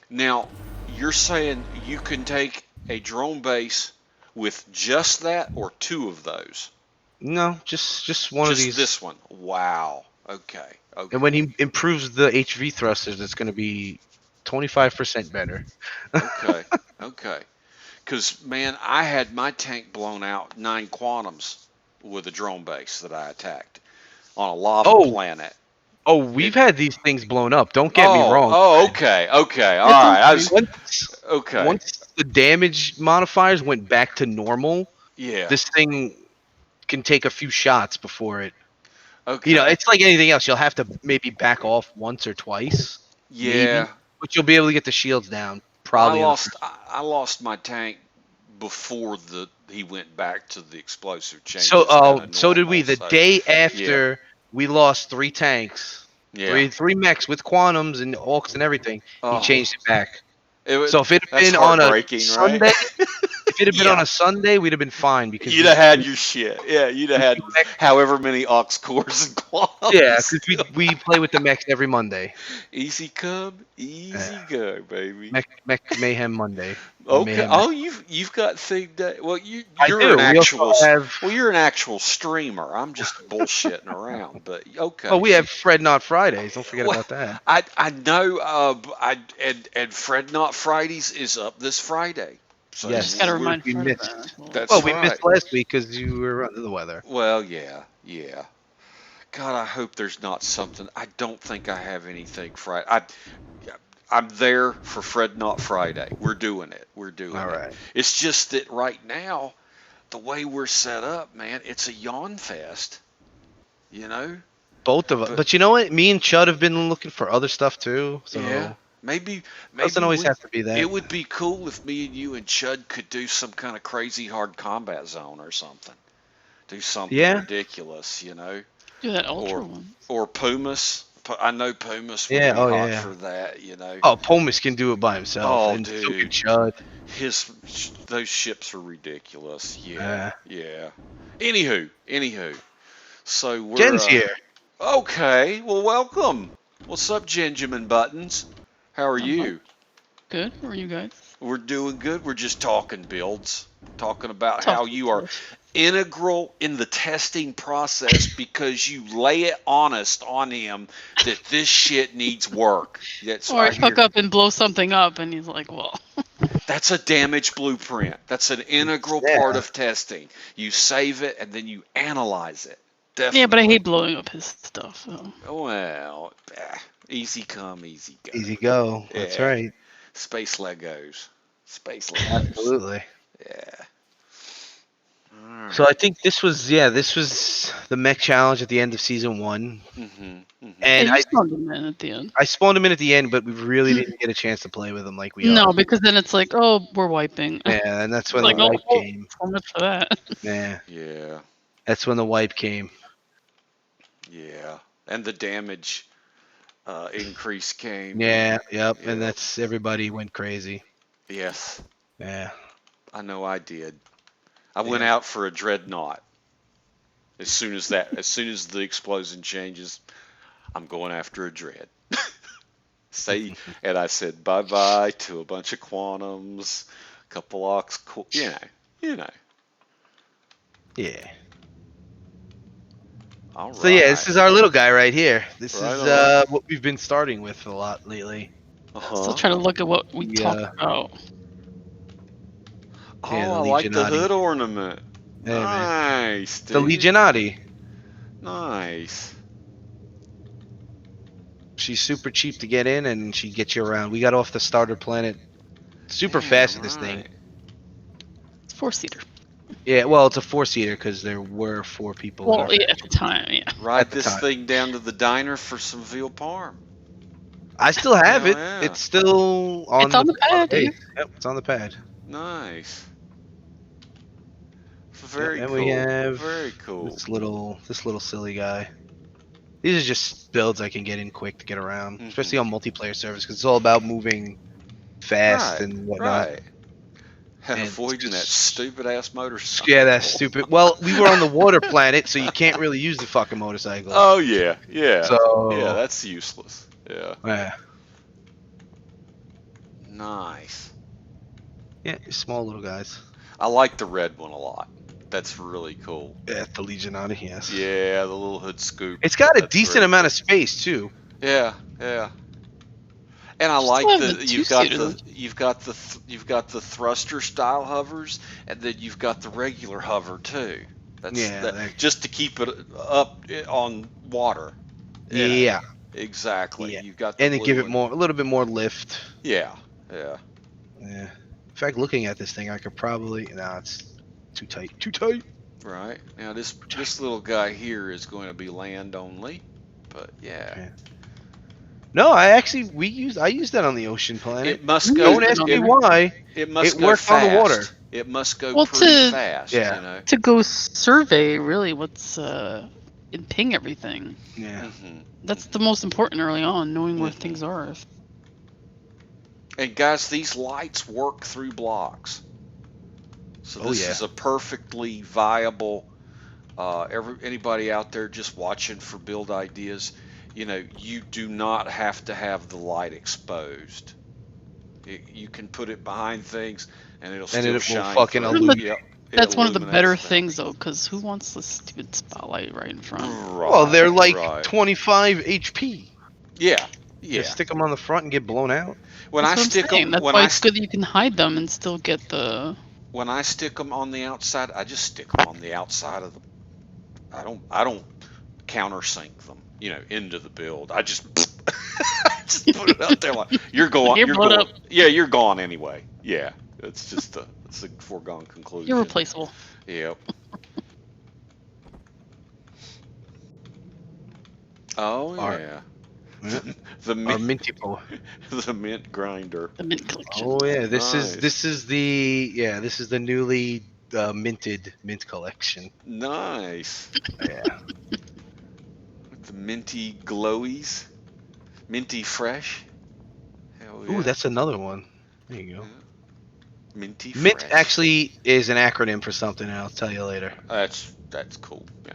Now, you're saying you can take a drone base with just that or two of those? No, just one of Just these. this one. Wow. Okay. And when Okay. he improves the HV thrusters, it's going to be 25% better. Okay. Okay. Because, man, I had my tank blown out 9 quantums with a drone base that I attacked on a lava Oh, planet. oh, It. we've had these things blown up. Don't get me Oh. wrong. Oh. Okay. Okay. All It's right. okay. Once Okay. once the damage modifiers went back to normal, Yeah. this thing can take a few shots before it. Okay. It's like anything else. You'll have to maybe back off once or twice, maybe, Yeah. but you'll be able to get the shields down Well, probably on the first. I lost my tank before he went back to the explosive So, changes kind of so did we. normal. The So day yeah. after we lost 3 tanks, Yeah. three mechs with quantums and orcs and everything, he Oh. changed it back. It would, So if it had that's been on a heartbreaking, right? Sunday, if it had been on Yeah. a Sunday, we'd have been fine because You'd have had your shit. Yeah, you'd have we had do mech, however many aux cores and yeah, qualms. because we play with the mechs every Monday. Easy come, Uh, easy go, baby. mech Mayhem Monday or Okay. Mayhem. Oh, you've got thing that. Well, I you're an do. We also actual. have. Well, you're an actual streamer. I'm just bullshitting around. But Oh, okay. we have Fred Not Fridays. Don't forget Well, about that. I know. And Fred Not Fridays is up this Friday. So Just gotta Yes, we're. remind we Fred of that. missed. Well, That's we right. missed last week because you were under the weather. Well, yeah, yeah. God, I hope there's not something. I don't think I have anything Friday. I'm there for Fred Not Friday. We're doing it. We're All doing it. right. It's just that right now, the way we're set up, man, it's a yawn fest. You know? Both of us. But But you know what? Me and Chud have been looking for other stuff too. yeah, So maybe doesn't always have to be it that. would be cool if me and you and Chud could do some kind of crazy hard combat zone or something. Do something Yeah. ridiculous, you know? Do that ultra Or one. or Pumas. I know Pumas would Yeah. be Oh hot yeah. for that, you know. Oh, Pomus can do it by himself, Oh, and so can dude, Chud. his those ships are ridiculous. Yeah, Uh, yeah. Anywho. So we're Jen's here. okay. Well, welcome. What's up, Jenjamin Buttons? How are Not much. you? Good. How are you guys? We're doing good. We're just talking builds, talking about how Talking you are stuff. integral in the testing process because you lay it honest on him that this shit needs work. That's Or I I fuck hear. up and blow something up, and he's like, "Well, That's a damage blueprint. That's an integral part Yeah. of testing. You save it and then you analyze it. yeah," but I Definitely. hate blowing up his stuff. So. Well, easy come, easy go. Easy go. That's Yeah. right. Space Legos. Space Legos. Absolutely. Yeah. All So I right. think this was the mech challenge at the end of season 1, Mhm. Mhm. Yeah, and you spawned him in at the end. I spawned him in at the end, but we really didn't get a chance to play with him like we No, are. because then it's like, oh, we're wiping. Yeah, and that's when the Like, oh, Right. wipe oh, came. so much for that. Yeah, Yeah. that's when the wipe came. Yeah. And the damage increase came. Yeah, yep, and Yeah. that's everybody went crazy. Yes. Yeah, I know I did. I went yeah. out for a dreadnought. As soon as the explosion changes, I'm going after a dread. And I said bye bye to a bunch of quantums, a couple you know. Yeah. All So yeah, this right. is our little guy right here. This Right is on. what we've been starting with a lot lately. Still Uh-huh. trying to look at what we talked Yeah, about. yeah, Oh, the I like the Legionati. hood ornament. Hey man, Nice, the dude. Legionati. Nice. She's super cheap to get in, and she gets you around. We got off the starter planet super fast Damn with this thing. right. It's 4-seater. Yeah, well, it's a 4-seater because there were 4 people in Well, our yeah, at faction the time, yeah. Ride at the this time. thing down to the diner for some veal parm. I still have Hell it. yeah. It's still It's on the pad, base. dude. Yep, it's on the pad. Nice. Yep, Very and we cool. have Very cool. this little silly guy. These are just builds I can get in quick to get around, especially on multiplayer servers, because it's all about moving fast Right. and whatnot. Right. And And it's avoiding that just stupid ass motorcycle. yeah, that's stupid. Well, we were on the water planet, so you can't really use the fucking motorcycle. Oh yeah. Yeah. Yeah, So that's useless. Yeah. yeah, Nice. yeah, small little guys. I like the red one a lot. That's really cool. Yeah, the Legionati, yes. Yeah, the little hood scoop. It's got a That's decent very amount cool. of space too. Yeah, yeah. And I Still like have that the you've got two-seater. you've got the thruster style hovers, and then you've got the regular hover too. That's Yeah, just to keep it up on water. You know, yeah, exactly. yeah. You've got the And to blue give it one. a little bit more lift. Yeah, yeah. Yeah. In fact, looking at this thing, I could probably. No, it's too tight. Too tight. Right. Now this little guy here is going to be land only, but yeah. Okay. No, I used that on the ocean planet. It must You go. Don't ask me it- why. It must It go worked fast. on the water. It must go Well, pretty fast. Yeah. You know. To go survey really what's and ping everything. Yeah. Hmm. That's the most important early on, knowing where Mhm. things are. And guys, these lights work through blocks. So Oh, this yeah. is a perfectly viable. Anybody out there just watching for build ideas, you know, you do not have to have the light exposed. You can put it behind things, and it'll still it will shine fucking through. illuminate. Yep, it That's one of the better illuminates them. things, though, because who wants the stupid spotlight right in front? Right, Well, they're like right. 25 HP. Yeah, Yeah. yeah. Stick them on the front and get blown out. When That's I what I'm stick saying. them, That's why it's good that you can hide them and still get the. when I stick them on the outside, I just stick them on the outside of the. I don't countersink them, you know, into the build. I just just put it out there like you're going. You're You're blown going. up. Yeah, you're gone anyway. Yeah, it's just it's a foregone conclusion. You're replaceable. Yep. Oh Our- yeah. Yeah. The Our mint, minty po. the mint grinder. The mint collection. Oh yeah, this Nice. is the newly minted mint collection. Nice. Yeah. The minty glowies, minty fresh. Hell yeah. Ooh, that's another one. There you go. Minty Mint fresh. actually is an acronym for something, and I'll tell you later. That's cool. Yeah.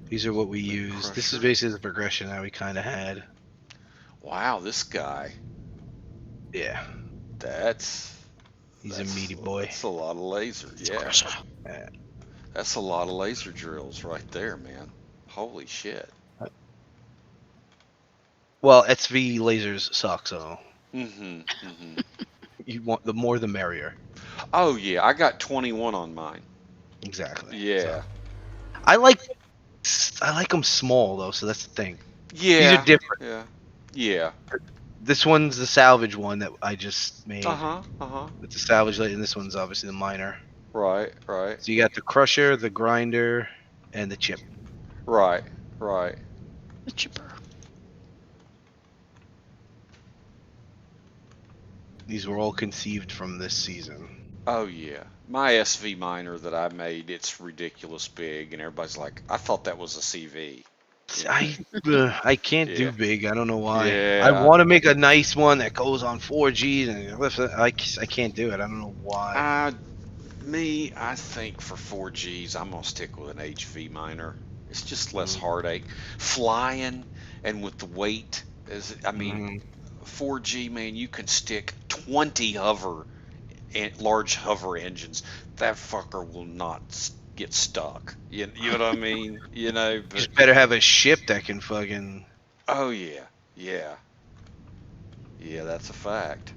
These are what we Mint use. This is crusher. basically the progression that we kind of had. Wow, this guy. Yeah, He's a meaty boy. That's a lot of laser. Yeah. Yeah. That's a lot of laser drills right there, man. Holy shit. Well, SV lasers suck, so Mm-hmm. Mm-hmm. you want the more the merrier. Oh yeah, I got 21 on mine. Exactly. Yeah. So, I like them small though, so that's the thing. Yeah. These are different. Yeah. Yeah. This one's the salvage one that I just made. Uh-huh. Uh-huh. It's a salvage laser, and this one's obviously the minor. Right, right. So you got the crusher, the grinder, and the chip. Right, right. The chipper. These were all conceived from this season. Oh yeah. My SV miner that I made, it's ridiculous big, and everybody's like, I thought that was a CV. I can't Yeah. do big. I don't know why. Yeah. I want to make a nice one that goes on 4Gs, and I can't do it. I don't know why. I think for 4Gs, I'm gonna stick with an HV miner. It's just less heartache. Flying and with the weight, Mhm. 4G, man, you can stick 20 large hover engines. That fucker will not get stuck. You know what I mean? You know, but Just better have a ship that can fucking. oh yeah, yeah, yeah. That's a fact.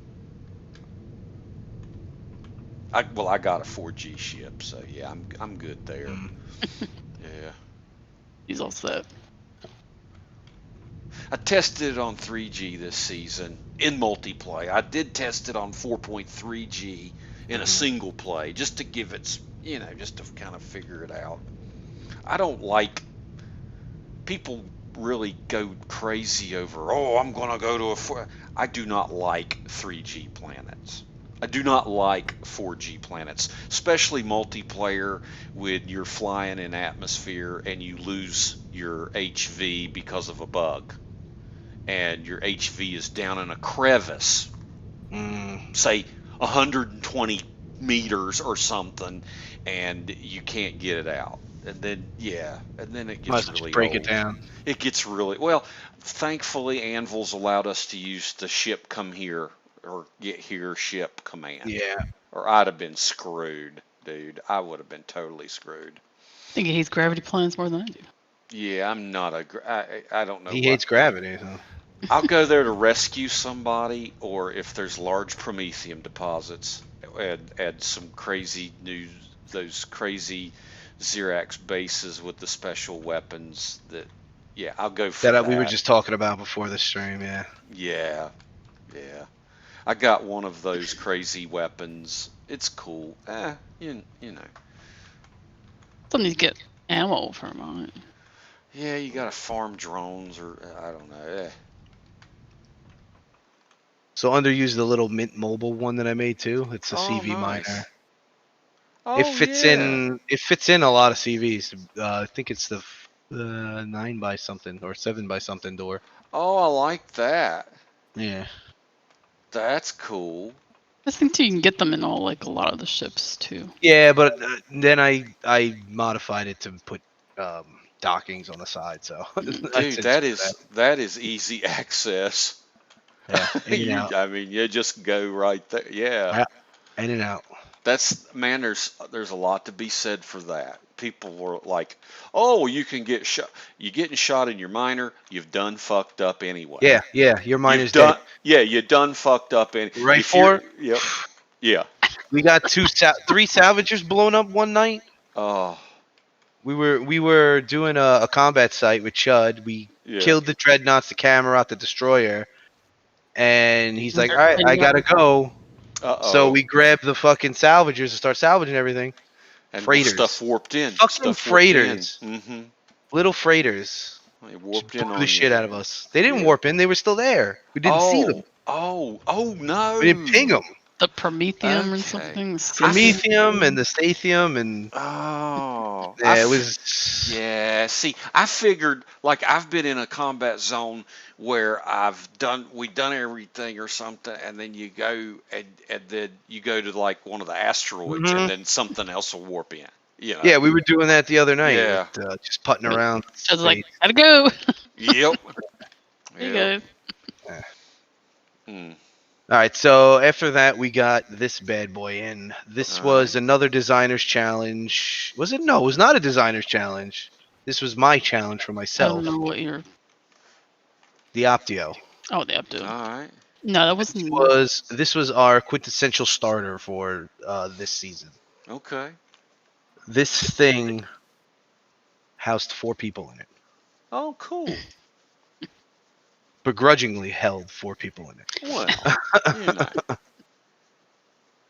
I got a 4G ship, so yeah, I'm good there. Mm. Yeah. He's all set. I tested it on 3G this season in multiplayer. I did test it on 4.3G in a single play just to give it, just to kind of figure it out. I don't like people really go crazy over, oh, I'm going to go to a 4. I do not like 3G planets. I do not like 4G planets, especially multiplayer when you're flying in atmosphere and you lose your HV because of a bug. And your HV is down in a crevice, say 120 meters or something, and you can't get it out. And then, it gets Must just really break old. it down. It gets really, well, thankfully, Anvil's allowed us to use the ship come here or get here ship command. Yeah. Or I'd have been screwed, dude. I would have been totally screwed. I think he hates gravity planets more than I do. Yeah, I'm not I don't know He what. hates gravity. So. I'll go there to rescue somebody, or if there's large promethium deposits, add some crazy news, those crazy Xerax bases with the special weapons. Yeah, I'll go for that. We were just talking about before the stream. Yeah. Yeah, yeah. I got one of those crazy weapons. It's cool. You know. Still need to get ammo from mine. Yeah, you gotta farm drones, or I don't know. So underuse the little Mint Mobile one that I made too. It's a CV nice. miner. Oh, It fits in. It fits in a lot of CVs. I think it's the 9 by something or 7 by something door. Oh, I like that. Yeah. That's cool. I think too you can get them in all a lot of the ships too. Yeah, but then I modified it to put dockings on the side. So Dude, that is easy access. Yeah, in and out. I mean, you just go right there. Yeah. In and out. Man, there's a lot to be said for that. People were like, "Oh, you can get shot. You getting shot in your miner, you've done fucked up anyway." Yeah, your miner's done, dead. Yeah, you done fucked up Right for? Yep. Yeah. We got 3 salvagers blown up one night. Oh. We were doing a combat site with Chud. We killed the dreadnoughts, the Cameron, the destroyer, and he's like, "All right, I gotta go." So we grabbed the fucking salvagers and start salvaging everything. And freighters. Stuff warped in. Fucking freighters. Mm-hmm. Little freighters. They warped just in on the shit you. out of us. They didn't warp in. They were still there. We didn't see them. Oh no. We didn't ping them. The Promethium or something. Promethium and the Stathium and. Oh. Yeah, it was. Yeah. See, I figured I've been in a combat zone where we've done everything or something, and then you go and then you go to one of the asteroids, and then something else will warp in. You know? Yeah, we were doing that the other night. Yeah. With, just putting around. I was like, gotta go. Yep. Hey guys. All right, so after that, we got this bad boy in. This was another designer's challenge. Was it? No, it was not a designer's challenge. This was my challenge for myself. I don't know what you're. The Optio. Oh, the Optio. All right. No, that wasn't. This was our quintessential starter for this season. Okay. This thing housed 4 people in it. Oh, cool. Begrudgingly held 4 people in it. Well,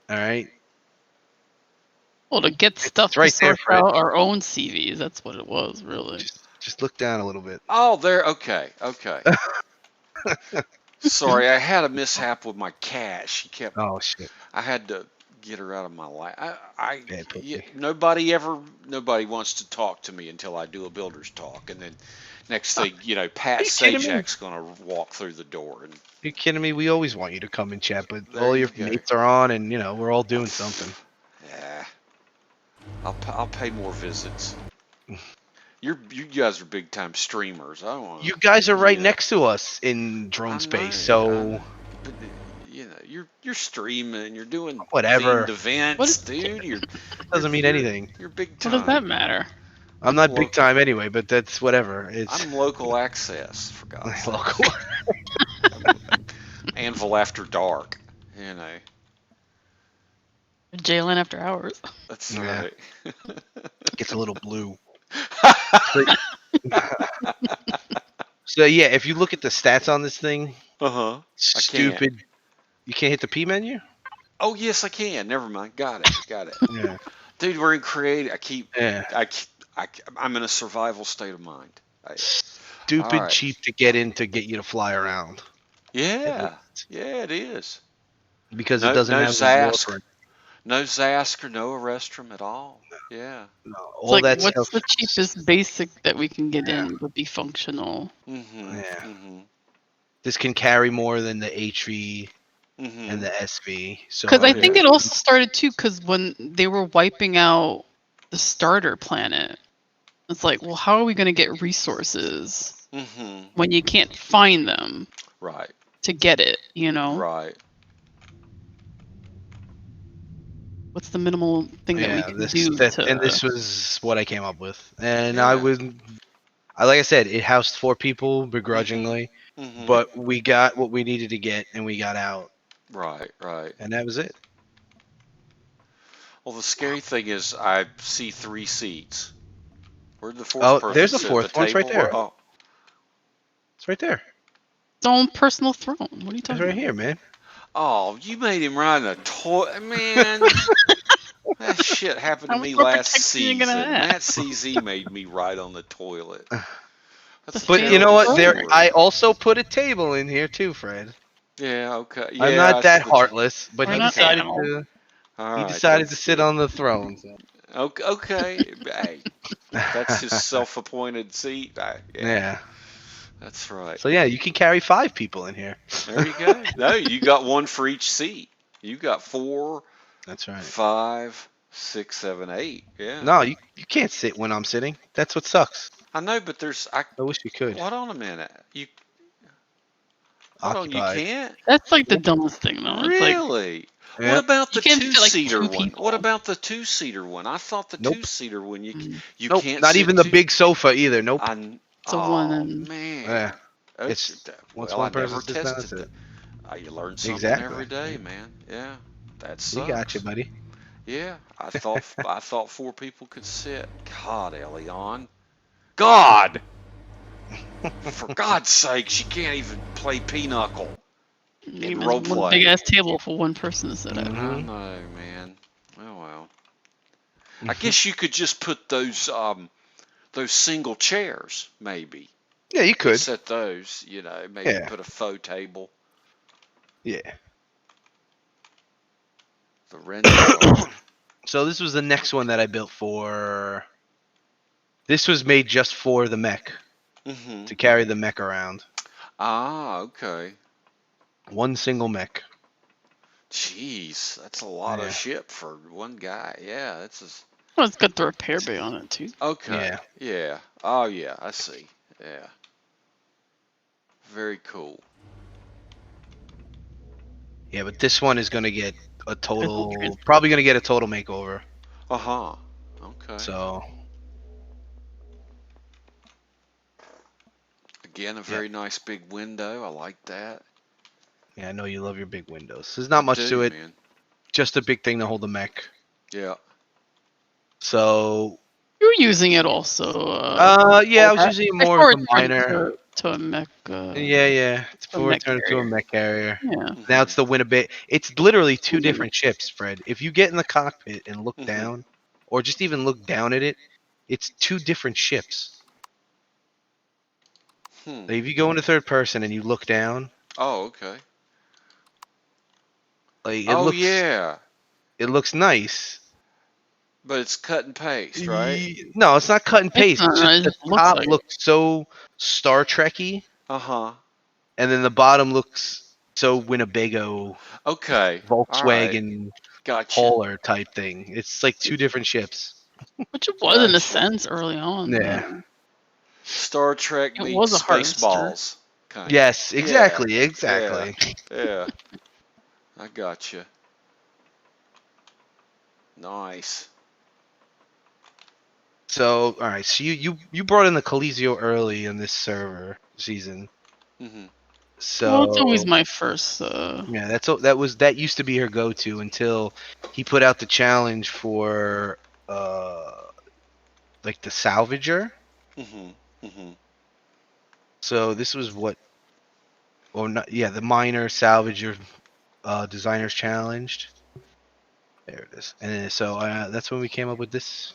All right. Well, to get stuff right to sort out our own CVs, that's what it was, really. Just look down a little bit. Oh, there. Okay. Sorry, I had a mishap with my cat. She kept. Oh shit. I had to get her out of my life. Nobody wants to talk to me until I do a builder's talk, and then next thing Pat Sajak's gonna walk through the door. And you kidding me? We always want you to come and chat, but all your mates are on, and we're all doing something. Yeah, I'll pay more visits. You guys are big time streamers. I don't want. You guys are right next to us in drone space, so. But, You're streaming. You're doing Whatever. themed events, dude. Doesn't mean anything. You're big What does that time. matter? I'm not big time anyway, but that's whatever. It's I'm local access, for God's sake. local. Anvil After Dark. You know. Jalen after hours. That's Yeah. right. Gets a little blue. So yeah, if you look at the stats on this thing, Uh-huh. stupid. You can't hit the P menu? Oh, yes, I can. Never mind. Got it. Yeah. Dude, we're in creative. Yeah. I'm in a survival state of mind. Stupid All right. cheap to get in to get you to fly around. Yeah, it is. Because No, it doesn't no have Zask, warp. no Zask or no Arrestrum at all. Yeah. No, It's all like, that what's stuff. the cheapest basic that we can get in but be functional? Mm-hmm. Yeah. Mm-hmm. This can carry more than the HV Mm-hmm. and the SV. So Because I yeah. think it also started too. Because when they were wiping out the starter planet, it's like, well, how are we going to get resources Mm-hmm. when you can't find them Right. to get it? You know, Right. what's the minimal thing that we yeah, can this do that to? and this was what I came up with, and Yeah. like I said, it housed 4 people begrudgingly, Mm-hmm. but we got what we needed to get, and we got out, Right. Right. and that was it. Well, the scary thing is I see 3 seats. Where'd the 4th Oh, person there's a sit? 4th. The One's right table? there. Oh. It's right there. His own personal throne. What are you It's talking right about? here, man. Oh, you made him ride in a toilet, man. That shit happened to How much me more last protection you season. gonna have? Matt CZ made me ride on the toilet. That's a But you know terrible what? There, story. I also put a table in here too, Fred. Yeah, okay. I'm Yeah, not I that saw the. heartless, but We're he not decided animals. to. All He right, decided to that's sit good. on the throne. So. Okay, okay. Hey, that's his self-appointed seat. Yeah, Yeah. that's right. So yeah, you can carry 5 people in here. There you go. No, you got one for each seat. You got 4, That's right. 5, 6, 7, 8. Yeah. No, you can't sit when I'm sitting. That's what sucks. I know, but there's. I wish you could. Hold on a minute. Hold on. You Occupied. can't. That's like the dumbest thing, though. It's like Really? Yeah. What about you the can't fit like two-seater 2 one? people. What about the two-seater one? I thought the Nope. two-seater one you Nope. can't Not sit even the two. big sofa either. Nope. It's a one Oh and man. Yeah. Okay, It's once well, one I person never sits down, tested that's that. it. You learn something Exactly. every day, man. Yeah, that We got you, sucks. buddy. Yeah, I thought 4 people could sit. God, Elion. God. For God's sakes, you can't even play pinochle. maybe In there's role one play. big ass table for one person to sit at. I Mhm. know, man. Oh well. I guess you could just put those single chairs, maybe. Yeah, you could. Set those, maybe Yeah. put a faux table. Yeah. The rental. So this was the next one that I built for. This was made just for the mech Mm-hmm. to carry the mech around. Ah, okay. One single mech. Jeez, that's a lot Yeah. of ship for one guy. Yeah, that's just Well, it's got the repair bay on it too. okay. Yeah. Yeah. Oh yeah, I see. Yeah. Very cool. Yeah, but this one is gonna get a total. transport. Probably gonna get a total makeover. Uh-huh. Okay. So Again, a very nice big window. I like that. yeah, I know you love your big windows. There's not much Do, to it. man. Just a big thing to hold the mech. Yeah. So You were using it also. yeah, I was that- using it before more of it a turned minor. to a mech. Yeah. It's before it mech turned into a carrier. mech carrier. Yeah. Now it's the Winnebago. It's literally 2 Mhm. different ships, Fred. If you get in the cockpit and look Mhm. down, or just even look down at it, it's 2 different ships. Hmm. Like if you go into third person and you look down, Oh, okay. like Oh yeah. it looks nice. But it's cut and paste, right? No, it's not cut and paste. It's It's not, just it the just looks top like it. looks so Star Trekky, Uh-huh. and then the bottom looks so Winnebago, Okay. All right. Volkswagen, Gotcha. hauler type thing. It's like 2 different ships. Which it was in a Gotcha. sense early on. Yeah. but Star Trek It meets was a harvester. Spaceballs. Kind of. Yes, exactly, Yeah. exactly. Yeah. I got you. Nice. So, all right. So you brought in the Coliseo early in this server season. Mhm. Well, it's always So my first. yeah, that used to be her go-to until he put out the challenge for like the salvager. Mhm. Mhm. So this was what, or not? Yeah, the minor salvager designers challenged. There it is. And then, so that's when we came up with this.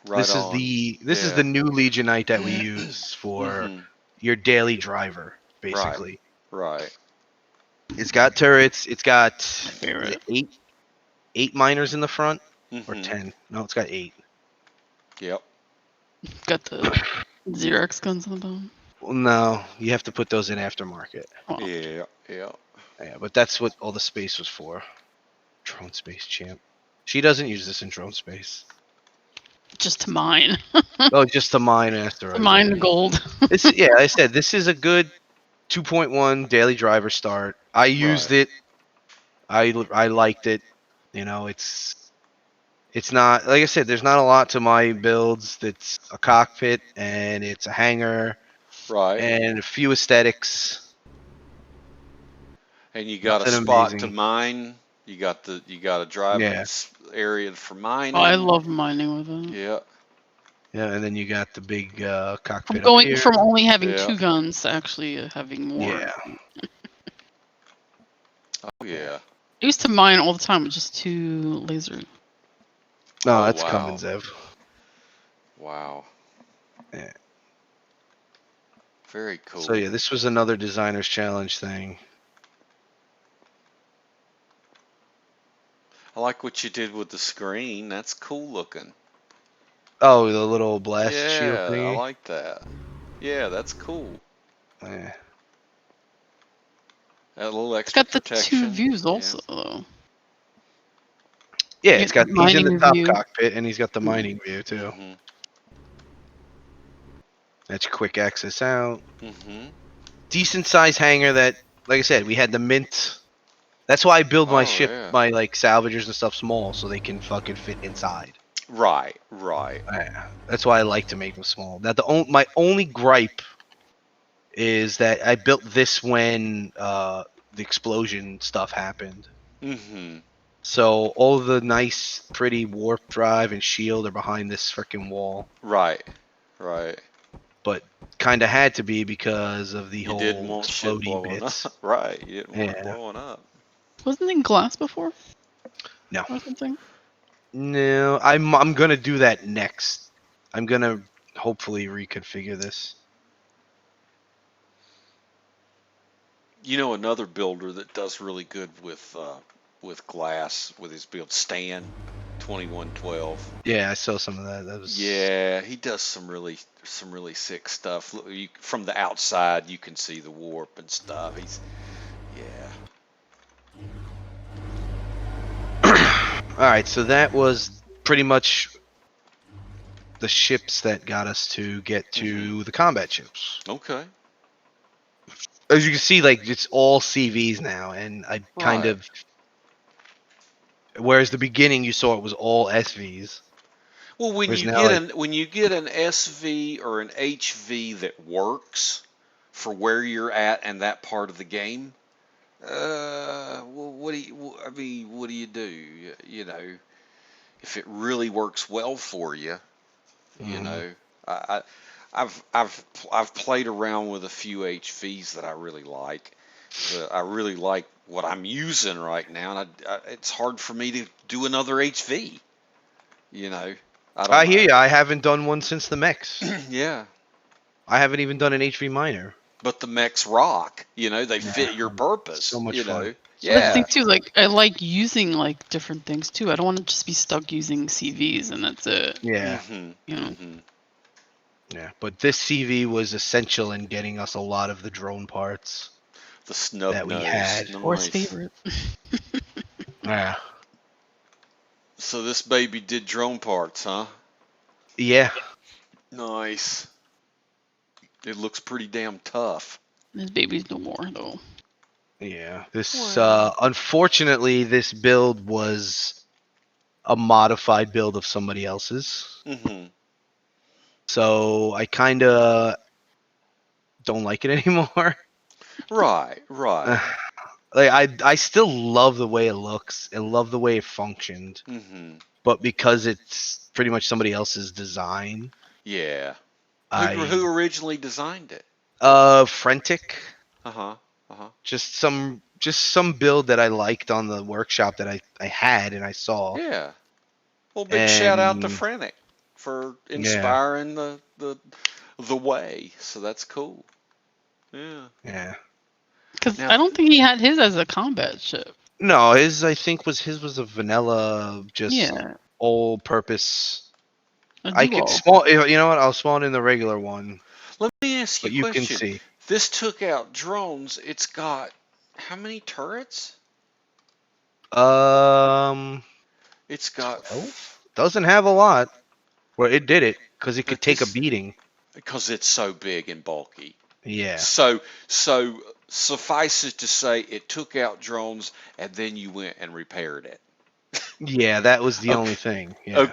Right This is on. the Yeah. new Legionite that we use for Mhm. your daily driver, Right. basically. Right. It's got turrets. It's got, My is favorite. it eight miners in the front or Mhm. 10? No, it's got 8. Yep. Got the Xerox guns on the bottom. Well, no, you have to put those in aftermarket. Oh, Yeah. Yeah. Yeah, but that's what all the space was for. Drone space champ. She doesn't use this in drone space. just to mine. Oh, just the mine To asteroids. mine Yeah. the gold. Yeah, I said this is a good 2.1 daily driver start. I used Right. it. I liked it. You know, it's not, like I said, there's not a lot to my builds. That's a cockpit and it's a hangar Right. and a few aesthetics. And you got a Nothing spot to amazing. mine. You got a driving Yeah. area for Oh, I mining. love mining with it. Yeah. Yeah, and then you got the big I'm cockpit up going here. from only having Yeah. 2 guns to actually having more. Yeah. Oh Yeah. yeah. I used to mine all the time with just 2 lasers. No, Oh that's wow. Cummins Ev. Wow. Yeah. Very So cool. yeah, this was another designer's challenge thing. I like what you did with the screen. That's cool looking. Oh, the little blast shield Yeah, I thingy. like that. Yeah, that's cool. Yeah. A little It's extra got the 2 protection. views Yeah. also, though. Yeah, You it's get the got, he's in the mining top view. cockpit and he's got the mining view too. Mhm. That's quick access out. Mhm. Decent size hangar that, like I said, we had the mint. That's why I build my Oh ship, yeah. my like salvagers and stuff small so they can fucking fit inside. Right. Right. Yeah, that's why I like to make them small. Now my only gripe is that I built this when the explosion stuff happened. Mhm. So all the nice, pretty warp drive and shield are behind this freaking wall. Right. Right. But kind of had to be because of the You didn't whole want shit explodey blowing bits. up. Right. You didn't want it Yeah. blowing up. Wasn't it glass before No. or something? No, I'm gonna do that next. I'm gonna hopefully reconfigure this. You know another builder that does really good with glass with his build, Stan 2112. Yeah, I saw some of that. That was Yeah, he does some really sick stuff. From the outside, you can see the warp and stuff. Yeah. all right. So that was pretty much the ships that got us to get Mhm. to the combat ships. Okay. As you can see, like it's all CVs now, and I kind Right. of, whereas the beginning you saw it was all SVs. Well, Whereas now, like, when you get an SV or an HV that works for where you're at and that part of the game, well, what do you? I mean, what do you do? You know, if it really works well for you, you mhm. know, I, I've played around with a few HVs that I really like, but I really like what I'm using right now, and it's hard for me to do another HV. You know, I don't I hear know. you. I haven't done one since the mechs. Yeah, I haven't even done an HV minor. but the mechs rock. You know, they Yeah, fit your purpose. so much You fun. know, So That's much the thing yeah. fun. too. Like I like using like different things too. I don't want to just be stuck using CVs and that's it. Yeah, Mhm. You know, Mhm. yeah. But this CV was essential in getting us a lot of the drone parts The snub that we nose, had. horse nice. favorite. Yeah. So this baby did drone parts, huh? Yeah. Nice. It looks pretty damn tough. This baby's no more though. Yeah. This Well. unfortunately this build was a modified build of somebody else's. Mm-hmm. So I kind of don't like it anymore. Right. Right. Like I still love the way it looks and love the way it functioned, Mm-hmm. but because it's pretty much somebody else's design, Yeah. Who I originally designed it? Frentic, Uh-huh. Uh-huh. just some build that I liked on the workshop that I had and I saw. Yeah. Well, big shout out to And Frantic for yeah, inspiring the way. So that's cool. Yeah. yeah. Because Now, I don't think he had his as a combat ship. No, his was a vanilla, just Yeah, all purpose. a I could duo. spawn. You know what? I'll spawn in the regular one, let me ask you but a you can question. see. This took out drones. It's got how many turrets? Um, It's got 12? Doesn't have a lot. Well, it did it because it could but take a this beating. because it's so big and bulky. Yeah, So suffice it to say, it took out drones, and then you went and repaired it. yeah. That was the only Okay, thing. Yeah,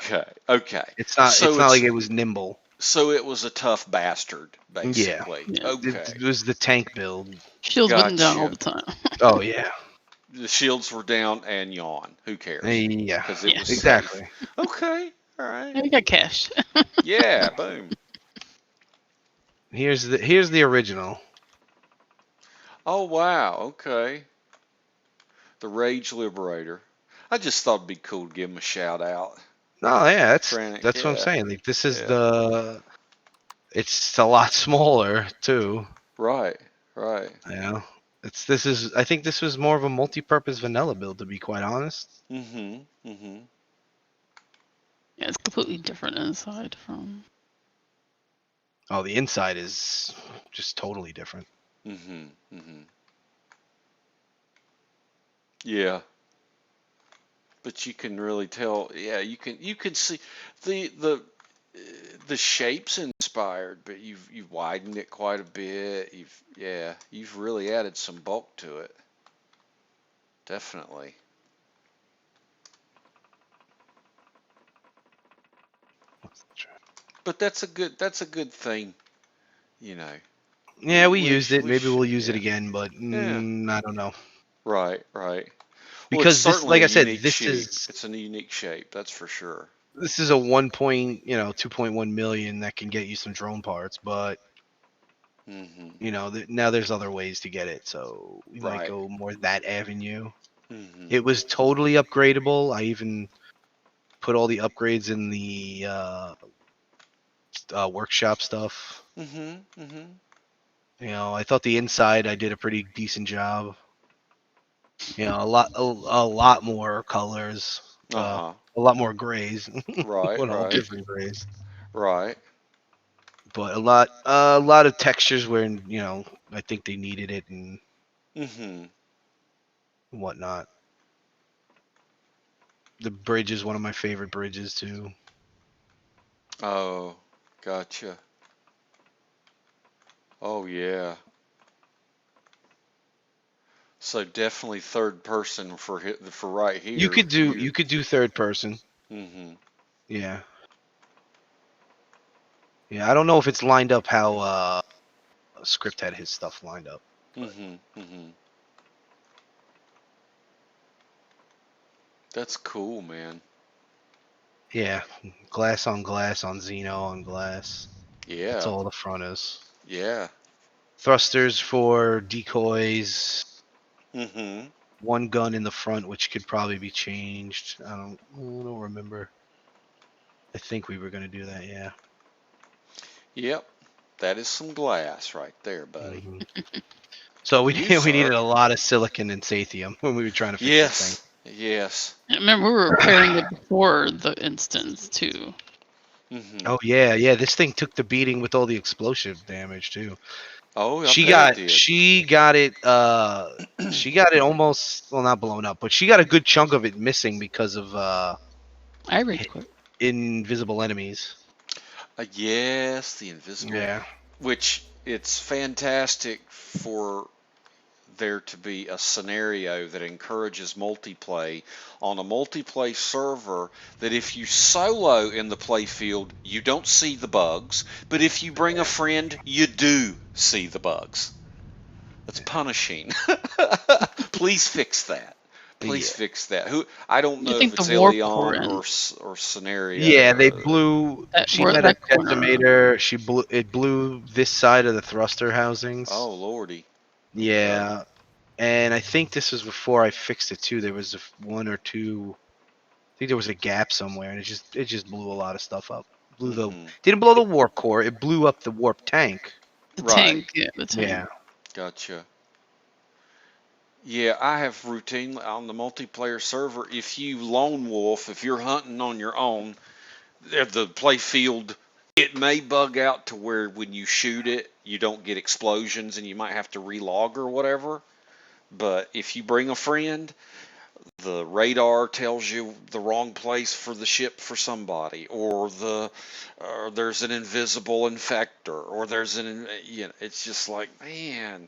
okay. it's not. It's So not like it's it was nimble. so it was a tough bastard, Yeah, basically. Yeah, Okay, it was the tank build. shields wasn't down all gotcha. the time. Oh yeah, The shields were down and yawn. Who cares? yeah. Because it Yeah, was safe. Exactly. Okay, all right. yeah, we got cash. Yeah, boom. Here's the original. Oh wow. Okay. The Rage Liberator. I just thought it'd be cool to give him a shout out. No, yeah, Frantic. that's what I'm Yeah. saying. Like this is Yeah. the. It's a lot smaller too. Right. Right. You know, this is. I think this was more of a multi-purpose vanilla build, to be quite honest. Mm-hmm. Mm-hmm. Yeah, it's completely different inside from. Oh, the inside is just totally different. Mm-hmm. Mm-hmm. Yeah. But you can really tell. Yeah, you can see the the shape's inspired, but you've widened it quite a bit. You've really added some bulk to it. Definitely. But that's a good thing, you know. Yeah, we used it. We Maybe sh we'll use it yeah. again, but Yeah. I don't know Right, right. Well, it's because this, certainly like a I said, unique this shape. is It's a unique shape, that's for sure. a 2.1 million that can get you some drone parts, but Mm-hmm. now there's other ways to get it, so we might Right. go more that avenue. Mm-hmm. It was totally upgradable. I even put all the upgrades in the workshop stuff. Mm-hmm. Mm-hmm. I thought the inside I did a pretty decent job. A lot more colors, Uh-huh. a lot more grays, Right, all right, different grays, right. but a lot of textures where I think they needed it and Mm-hmm. whatnot. The bridge is one of my favorite bridges too. Oh, gotcha. Oh yeah. So definitely third person for right You here could for do you. you could do third person. Mm-hmm. Yeah, yeah. I don't know if it's lined up how Script had his stuff lined up, but Mm-hmm. Mm-hmm. That's cool, man. yeah, glass on Xeno on glass. That's Yeah. all the front is. Yeah. Thrusters for decoys. Mm-hmm. One gun in the front, which could probably be changed. I don't remember. I think we were gonna do that. Yeah. Yep. That is some glass right there, buddy. hmm So we You, we sir. needed a lot of silicon and sathium when we were trying to fix this thing. Yes. Yes. I remember we were repairing it before the instance too. Mm-hmm. Oh yeah, yeah. This thing took the beating with all the explosive damage too. Oh, I She bet it got did. she got it she got it almost, well, not blown up, but she got a good chunk of it missing because of I rage quit. invisible enemies. Yes, the invisible, Yeah. which it's fantastic for there to be a scenario that encourages multiplay on a multiplayer server, that if you solo in the play field, you don't see the bugs, but if you bring a friend, you do see the bugs. That's punishing. Please fix that. Please Yeah. fix that. I don't You know if think the it's warp core Elion in or scenario. Yeah, they blew. that She had a that corner? decimator. It blew this side of the thruster housings. Oh lordy. Okay. Yeah, and I think this was before I fixed it too. There was one or two. I think there was a gap somewhere, and it just blew a lot of stuff up. Hmm. Didn't blow the warp core. It blew up the warp tank. The Right. tank, yeah, the Yeah. tank. Gotcha. Yeah, I have routinely on the multiplayer server. If you lone wolf, if you're hunting on your own, the play field, it may bug out to where when you shoot it, you don't get explosions and you might have to relog or whatever. But if you bring a friend, the radar tells you the wrong place for the ship for somebody, or there's an invisible infector, or it's just like, man,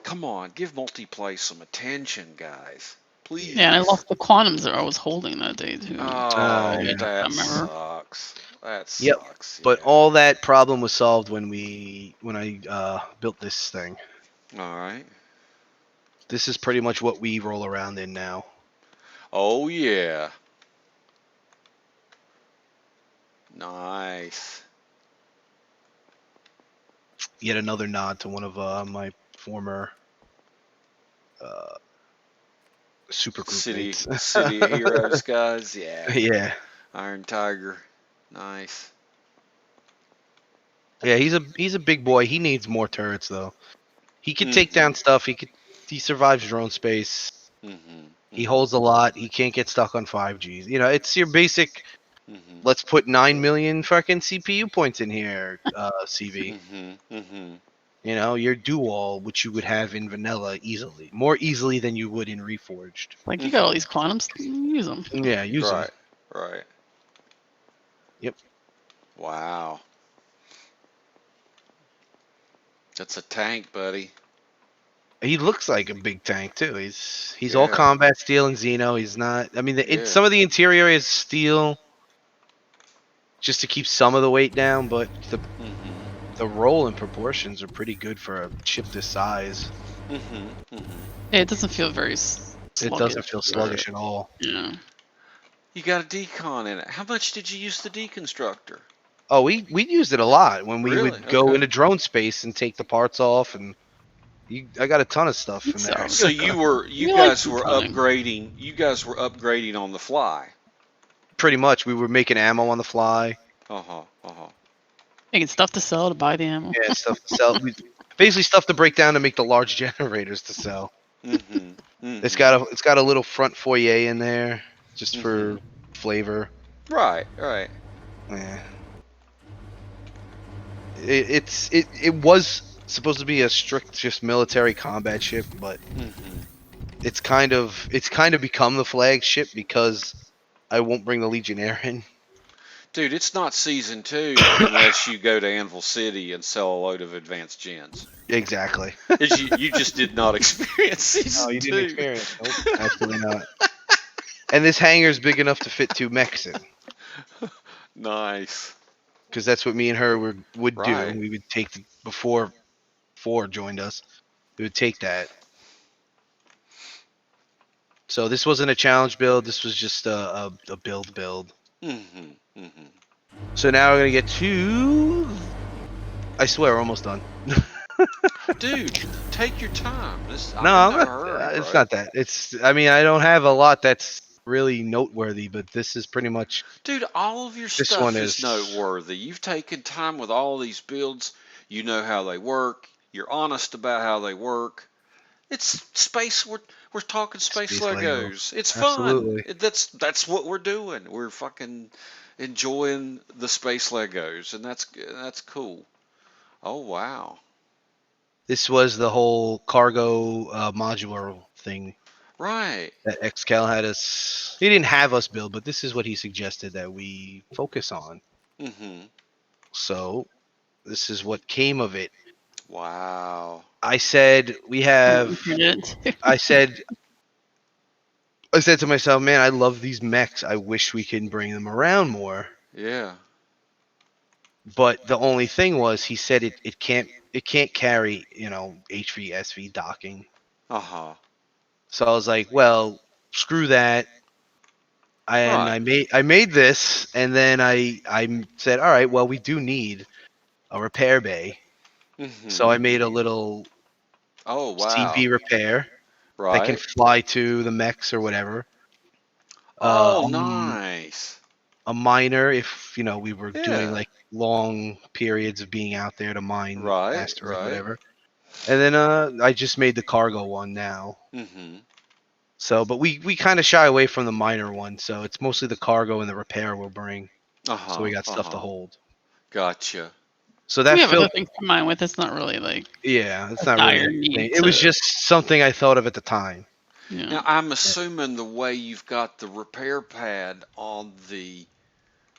come on, give multiplay some attention, guys. Yeah, and I Please. lost the quantums that I was holding that day too. Oh, Yeah. I that remember. sucks. That Yep. sucks. But Yeah. all that problem was solved when I built this thing. All right. This is pretty much what we roll around in now. Oh, yeah. Nice. Yet another nod to one of my former super group mates. City of Heroes guys. Yeah. Yeah. Iron Tiger. Nice. Yeah, he's a big boy. He needs more turrets though. He could take Mm-hmm. down stuff. He survives drone space. Mm-hmm. He holds a lot. He can't get stuck on 5Gs. It's your basic. Mm-hmm. Let's put 9 million fucking CPU points in here, CV. Mm-hmm. Mm-hmm. Your dual, which you would have in vanilla easily, more easily than you would in Reforged. Like, you got all these quantums, use them. Yeah, use them. Right. Right. Yep. Wow. That's a tank, buddy. He looks like a big tank too. He's all Yeah. combat steel and Xeno. He's not. I mean, Yeah. some of the interior is steel, just to keep some of the weight down, but Mm-hmm. the roll and proportions are pretty good for a ship this size. Mm-hmm. Mm-hmm. Yeah, it doesn't feel very It doesn't feel sluggish at all. Yeah. You got a decon in it. How much did you use the deconstructor? Oh, we used it a lot when we Really? would go Okay. into drone space and take the parts off, and I got a ton of stuff from there. So, So you you like guys were deconning. upgrading. You guys were upgrading on the fly. Pretty much, we were making ammo on the fly. Uh huh. Uh huh. Making stuff to sell to buy the ammo. Yeah, stuff to sell. Basically, stuff to break down to make the large generators to sell. Mm-hmm. Mm-hmm. It's got a little front foyer in there just for flavor. Right. Right. Yeah. It was supposed to be a strict just military combat ship, but Mm-hmm. it's kind of become the flagship because I won't bring the Legionnaire in. Dude, it's not season 2 unless you go to Anvil City and sell a load of advanced gens. Exactly. You just did not experience season 2. No, you didn't experience. Nope, absolutely not. And this hangar's big enough to fit 2 mechs in. Nice. Because that's what me and her would Right. do. We would take before Ford joined us. We would take that. So this wasn't a challenge build. This was just a build. Mm-hmm. Mm-hmm. So now we're gonna get to. I swear, we're almost done. Dude, take your time. I'm No, in no hurry, it's bro. not that. I mean, I don't have a lot that's really noteworthy, but this is pretty much. Dude, all of your This one stuff is is. noteworthy. You've taken time with all of these builds. You know how they work. You're honest about how they work. It's space. We're talking space Space Lego. Legos. It's Absolutely. fun. That's what we're doing. We're fucking enjoying the space Legos, and that's cool. Oh wow. This was the whole cargo modular thing Right. that XCal had us. He didn't have us build, but this is what he suggested that we focus on. Mm-hmm. So this is what came of it. Wow. I said we On have. the internet. I said to myself, man, I love these mechs. I wish we could bring them around more. Yeah. But the only thing was, he said it can't carry HV SV docking. Uh-huh. So I was like, well, screw that. And Right. I made this, and then I said, all right, well, we do need a repair bay. So Mm-hmm. I made a little Oh, wow. CV repair that can Right. fly to the mechs or whatever. Oh, Um, nice. a miner if we were doing Yeah. like long periods of being out there to mine Right, asteroids, right. whatever. And then I just made the cargo one now. Mm-hmm. So, but we kind of shy away from the miner one, so it's mostly the cargo and the repair we'll bring. So we Uh-huh. got stuff to Uh-huh. hold. Gotcha. So We that have other filled. things to mind with. It's not really like Yeah, it's a not really dire anything. need It was to. just something I thought of at the time. Yeah. Now, I'm assuming the way you've got the repair pad on the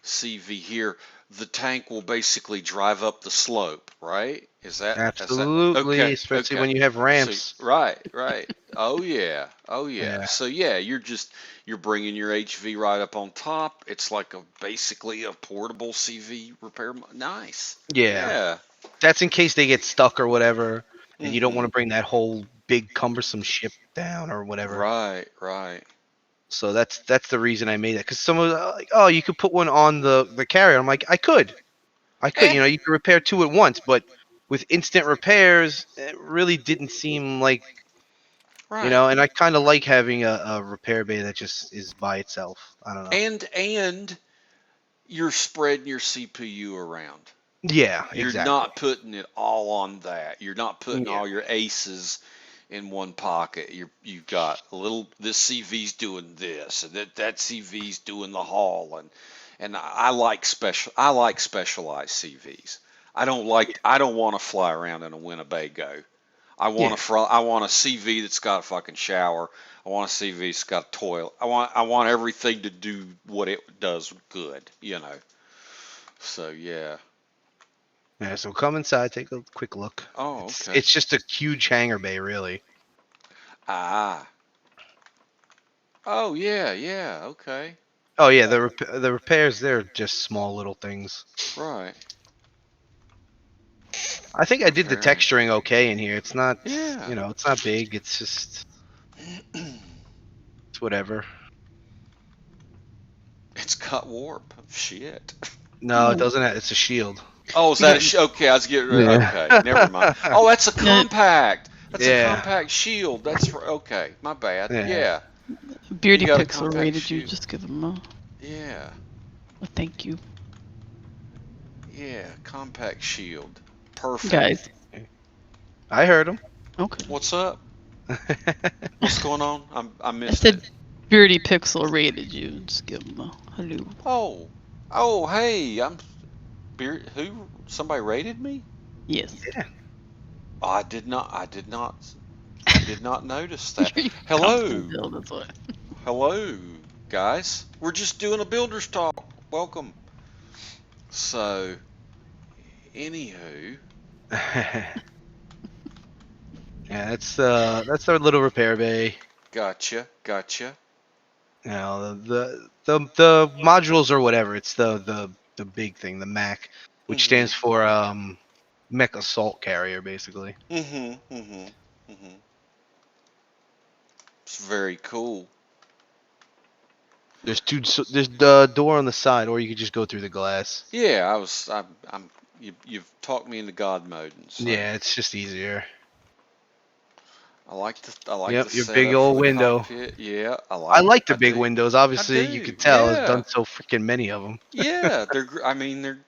CV here, the tank will basically drive up the slope, right? Is that Absolutely, okay? especially Okay. when you have So ramps. right, right. Oh yeah, oh yeah. Yeah, So yeah, you're bringing your HV right up on top. It's like basically a portable CV repair. Nice. yeah. Yeah. That's in case they get stuck or whatever, and you don't want Mm-hmm. to bring that whole big cumbersome ship down or whatever. Right, right. So that's the reason I made it. Because someone was like, "Oh, you could put one on the carrier." I'm like, I could. Eh. You could repair two at once, but with instant repairs, it really didn't seem like. Right. And I kind of like having a repair bay that just is by itself. I don't know. And you're spreading your CPU around. Yeah, You're exactly. not putting it all on that. You're not putting Yeah, all your aces in one pocket. You've got a little. This CV's doing this, and that CV's doing the haul, and I like specialized CVs. I don't want to fly around in a Winnebago. yeah, I want a CV that's got a fucking shower. I want a CV that's got a toilet. I want everything to do what it does good. So yeah. yeah. So come inside, take a quick look. Oh, It's okay. it's just a huge hangar bay, really. Ah. Oh, yeah, yeah. Okay. Oh yeah, the repairs, they're just small little things. Right. I think I did the Very. texturing okay in here. It's not, Yeah. it's not big. It's just it's whatever. It's got warp. Shit. No, it Oh, doesn't. It's a shield. Oh, is that a okay? I was getting Yeah. okay. Never mind. Oh, that's a no, compact. That's a Yeah. compact shield. That's okay. My bad. Yeah. Yeah. You Beardy got a Pixel compact rated you. shield. Just give him Yeah. a thank you, Yeah. Compact shield. Perfect. guys. I heard him. Okay. What's up? What's going on? I I missed it. said Beardy Pixel rated you. Just give him a hello. Oh. Oh, hey. Who? Somebody rated me? Yes. Yeah. Oh, I did not. I did not notice that. You're constantly Hello, build, that's why. hello, guys. We're just doing a builder's talk. Welcome. So, anywho, Yeah, that's our little repair bay. gotcha, gotcha. The modules or whatever. It's the big thing, the MAC, which Mhm, stands for Mech Assault Carrier, basically. mhm, mhm, mhm. It's very cool. There's the door on the side, or you could just go through the glass. Yeah, you've talked me into God mode, and so Yeah, it's just easier. I like the Yep, your big setup for old the window. cockpit. Yeah, I like the I big do, windows. I Obviously, you do. could tell. I've Yeah. done so freaking many of them. Yeah, I mean,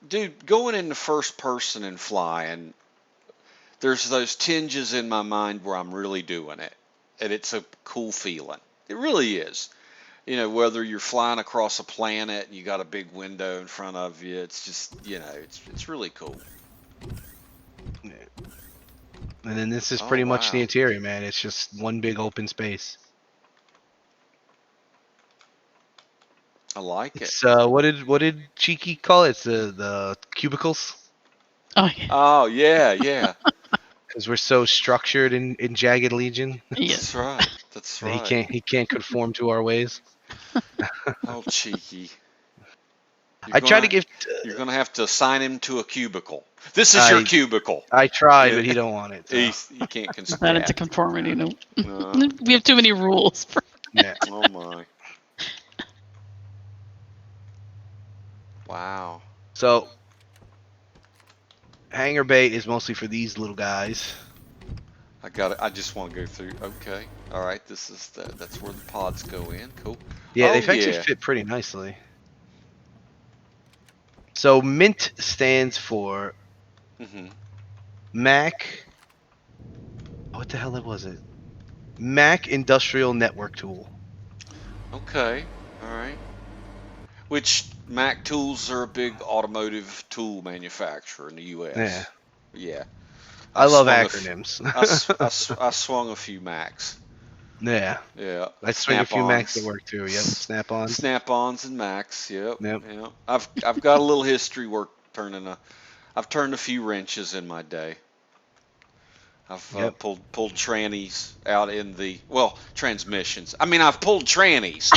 dude, going into first person and flying, there's those tinges in my mind where I'm really doing it, and it's a cool feeling. It really is. Whether you're flying across a planet and you got a big window in front of you, it's just, it's really cool. And then this is Oh pretty much the wow, interior, man. It's just one big open space. I like it. It's what did Cheeky call it? It's the cubicles. Oh yeah. Oh yeah, yeah. because we're so structured in Jagged Legion Yeah. That's right. That's that right. he can't conform to our ways. Oh, cheeky. You're I try to gonna give. you're gonna have to assign him to a cubicle. This is your I cubicle. I tried, but And he don't want it. So he can't Not into yeah. conformity. No. Uh, We have too many rules. yeah. oh my. Wow. So hangar bay is mostly for these little guys. I got it. I just want to go through. Okay. All right. This is that's where the pods go in. Cool. Yeah, Oh they've actually yeah. fit pretty nicely. So MINT stands for Mhm. Mac. What the hell was it? Mac Industrial Network Tool. Okay. All right. Which Mac Tools are a big automotive tool manufacturer in the Yeah, U.S. Yeah. I I've love swung acronyms. I swung a few Macs. Yeah, Yeah. I swing a few Macs at Snap-ons. work too. Yep, Snap-ons. Snap-ons and Macs. Yep. Yep, Yep. I've got a little history work I've turned a few wrenches in my day. I've yep. pulled trannies out in the transmissions. I mean, I've pulled trannies,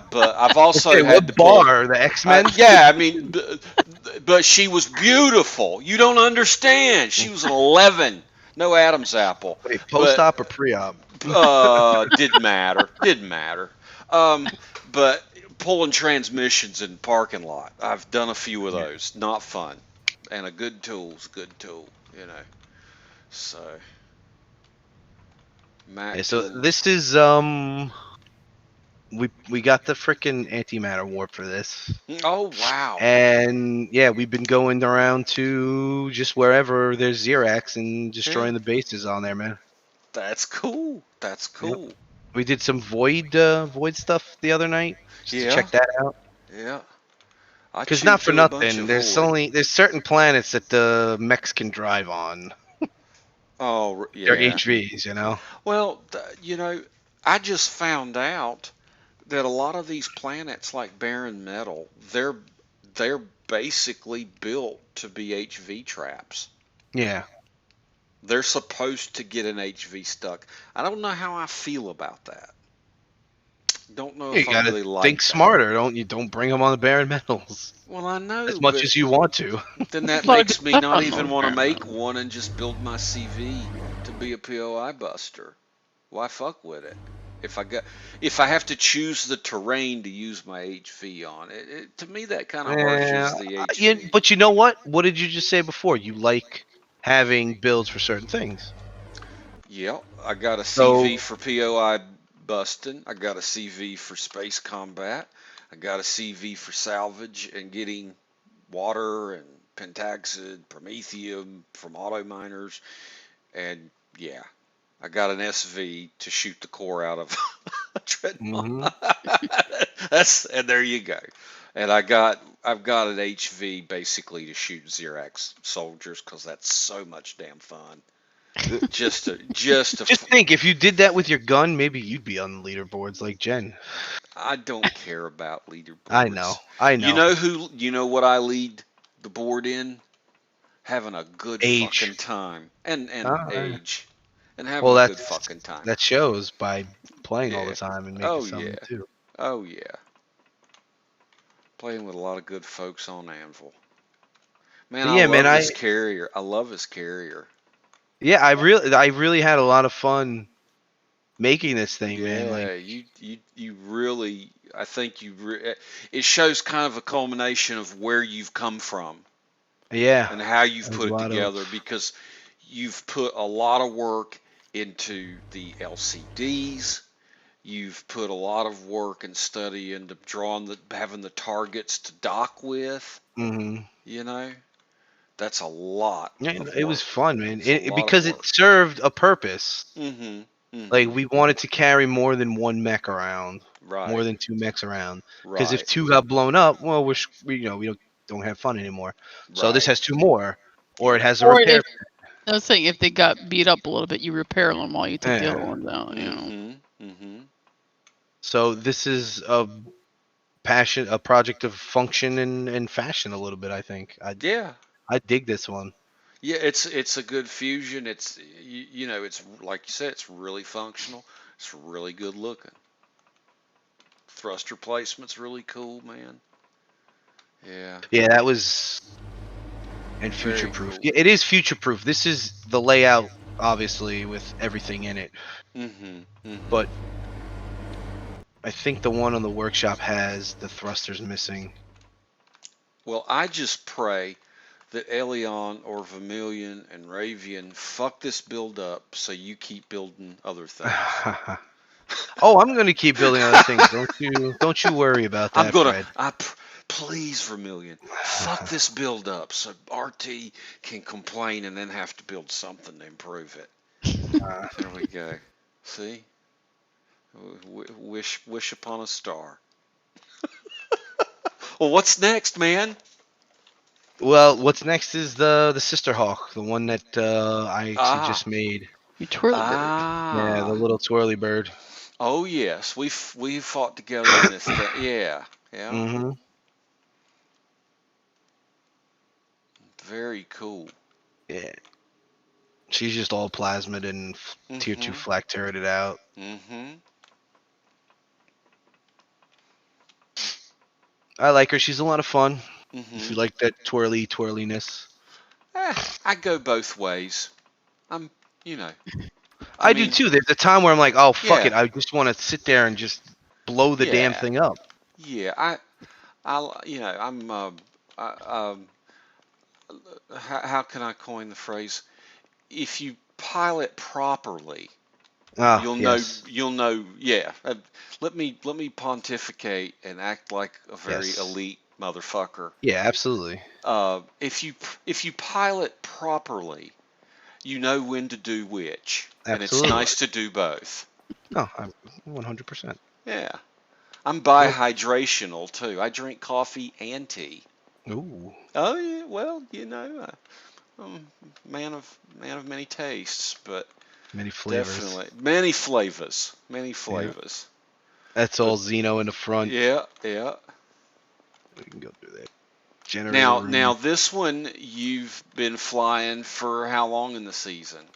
but I've also Okay, had what to pull. bar? The X-Men? Yeah, I mean, but she was beautiful. You don't understand. She was an 11, no Adam's apple, Wait, but post-op or pre-op? didn't matter. Didn't matter. Um, but pulling transmissions in parking lot, I've done a few of Yeah. those. Not fun, and a good tool's a good tool, you know. So Yeah, Mac so tools. this is we got the freaking antimatter warp for this. Oh wow, And yeah, we've been going around to just wherever there's Xerax and yeah, destroying the bases on there, man. that's cool. That's Yep. cool. We did some void stuff the other night just to Yeah, check that out. yeah. I Cause chewed not for through a bunch nothing, of void. there's certain planets that the mechs can drive on. Oh They're yeah. HVs, you know. Well, I just found out that a lot of these planets, like barren metal, they're basically built to be HV traps. Yeah. They're supposed to get an HV stuck. I don't know how I feel about that. Don't know You if I gotta really think like that. smarter, don't you? Don't bring them on the barren metals Well, I as know, much but as you want to. then that Plug makes me stuff not on even those want to make barrels. one and just build my CV to be a POI buster. Why fuck with it? If I have to choose the terrain to use my HV on, to me that kind of Yeah, harshes the HV. but you know what? What did you just say before? You like having builds for certain things. Yep, I got a So CV for POI busting. I got a CV for space combat. I got a CV for salvage and getting water and pentaxid, promethium from auto miners, and yeah, I got an SV to shoot the core out of a dreadnought. hmm And there you go. And I've got an HV basically to shoot Xerax soldiers because that's so much damn fun. Just just think, if you did that with your gun, maybe you'd be on the leaderboards like Jen. I don't care about I know, leaderboards. I know. You know what I lead the board in? Having a good Age. fucking time and Uh, age and having well, a good fucking time. that shows by playing all the Yeah. time and making Oh yeah. some too. Oh yeah. Playing with a lot of good folks on Anvil. Man, But I yeah, man, love his carrier. I love his carrier. I really had a lot of fun making this thing, man. Like, Yeah, you really. I think it shows kind of a culmination of where you've come from yeah, and how you've there's a put it lot of together because you've put a lot of work into the LCDs. You've put a lot of work and study into having the targets to dock with. hmm You know, that's a lot Yeah, of it was work. fun, man. It's a lot of Because it work. served a purpose. Mm-hmm. Like, Mm-hmm. we wanted to carry more than one mech around, more Right. than two mechs around. Because if Right. two got blown up, well, we don't have fun anymore. So this Right. has two more, or it Yep. has a Or repair. if I was saying if they got beat up a little bit, you repair them while you took the other Yeah. ones out. You know. Mm-hmm. Mm-hmm. So this is a project of function and fashion a little bit. I think. Yeah. I dig this one. Yeah, it's a good fusion. It's you know, it's like you said, it's really functional. It's really good looking. Thruster placement's really cool, man. Yeah, Yeah, that was and future very proof. cool. Yeah, it is future proof. This is the layout, obviously, with everything in it. Mhm. Mhm. But I think the one on the workshop has the thrusters missing. Well, I just pray that Elion or Vermilion and Ravian fuck this build up so you keep building other things. Oh, I'm gonna keep building other things. Don't you worry about I'm that, gonna, Fred. please, Vermilion, fuck this build up so RT can complain and then have to build something to improve it. Uh, There we go. See? Wish upon a star. Well, what's next, man? well, what's next is the Sister Hawk, the one that I actually Ah, just made. You twirly bird. Yeah, the ah. little twirly bird. Oh yes, we fought together in this thing. Yeah, yeah. Mm-hmm. Very cool. Yeah, she's just all plasmid and tier 2 Mhm. flak turreted out. Mhm. I like her. She's a lot of fun. If you Mhm. like that twirliness. I go both ways. I'm, you know, I I do mean, too. There's a time where I'm like, oh fuck it, yeah, I just want to sit there and just blow the damn yeah, thing up. yeah. You know, I, how can I coin the phrase? If you pilot properly, Ah, yes, you'll know. Yeah. Let me pontificate and act like a very yes, elite motherfucker. yeah, absolutely. If you pilot properly, you know when to do which, and it's Absolutely. nice to do both. No, I'm 100%. Yeah. I'm Well, bihydrational too. I drink coffee and tea. ooh, Oh yeah, well, I'm man of many tastes, but many flavors. definitely many flavors, many Yeah, flavors. that's But all Xeno in the front. yeah, yeah. We can go through that generator Now room. this one you've been flying for how long in the season?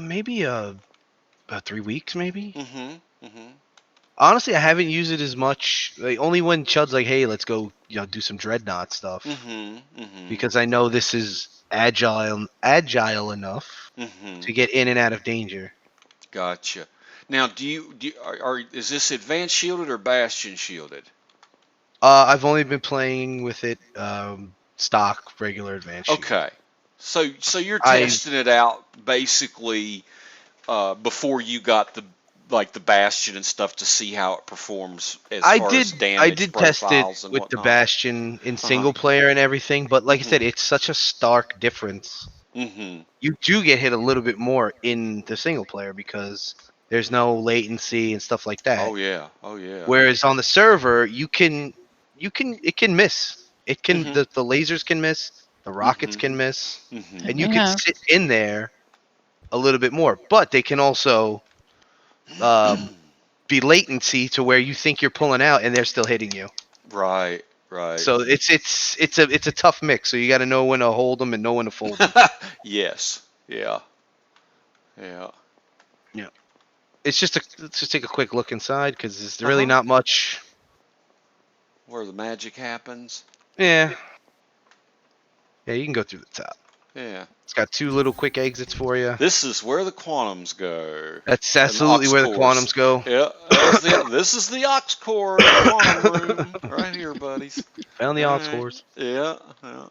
Maybe about 3 weeks, maybe. Mm-hmm. Mm-hmm. Honestly, I haven't used it as much. Like, only when Chud's like, "Hey, let's go, do some dreadnought stuff," Mm-hmm. Mm-hmm. because I know this is agile enough Mm-hmm. to get in and out of danger. Gotcha. Now, is this advanced shielded or bastion shielded? I've only been playing with it stock, regular, advanced shield. Okay. So you're I testing it out basically before you got the bastion and stuff to see how it performs as I far did as I damage did test it profiles and with the whatnot. Bastion in Uh-huh. single player and everything, but like I said, Mhm. it's such a stark difference. Mhm. You do get hit a little bit more in the single player because there's no latency and stuff like that. Oh yeah. Oh yeah. Whereas on the server, it can miss. It can Mhm. the lasers can miss, the rockets Mhm. can miss, Mhm. and you They could have. sit in there a little bit more. But they can also um, be latency to where you think you're pulling out and they're still hitting you. Right. Right. So it's a tough mix. So you got to know when to hold them and know when to fold them. Yes. Yeah. Yeah. Yeah. Let's just take a quick look inside because there's Uh really huh. not much. Where the magic happens. Yeah, yeah, you can go through the top. Yeah. It's got two little quick exits for you. This is where the quantums go. That's And the aux absolutely where the cores. quantums go. Yeah, this is the aux core in the quantum room. Right here, buddies. Found the aux Alright. cores. Yeah, yeah.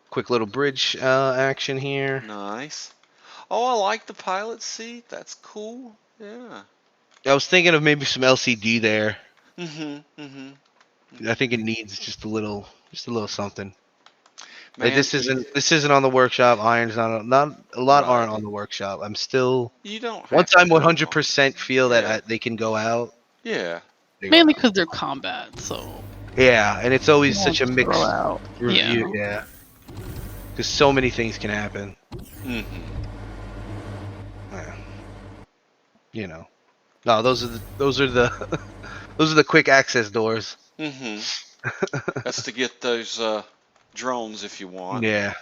Quick little bridge action here. Nice. Oh, I like the pilot seat. That's cool. Yeah. I was thinking of maybe some LCD there. Mhm. Mhm. I think Mhm. it needs just a little something. Like Man, this isn't on the workshop. Iron's not a lot right. aren't on the workshop. I'm still You don't once have to I'm put them on. 100% feel that Yeah. they can go out, Yeah. they go Mainly out. because they're combat, so Yeah, and it's you always won't such a throw mixed out. review. Yeah. Yeah, because so many things can happen. Mhm. Yeah, you know. No, those are the those are the those are the quick access doors. Mhm. That's to get those drones if you want. Yeah.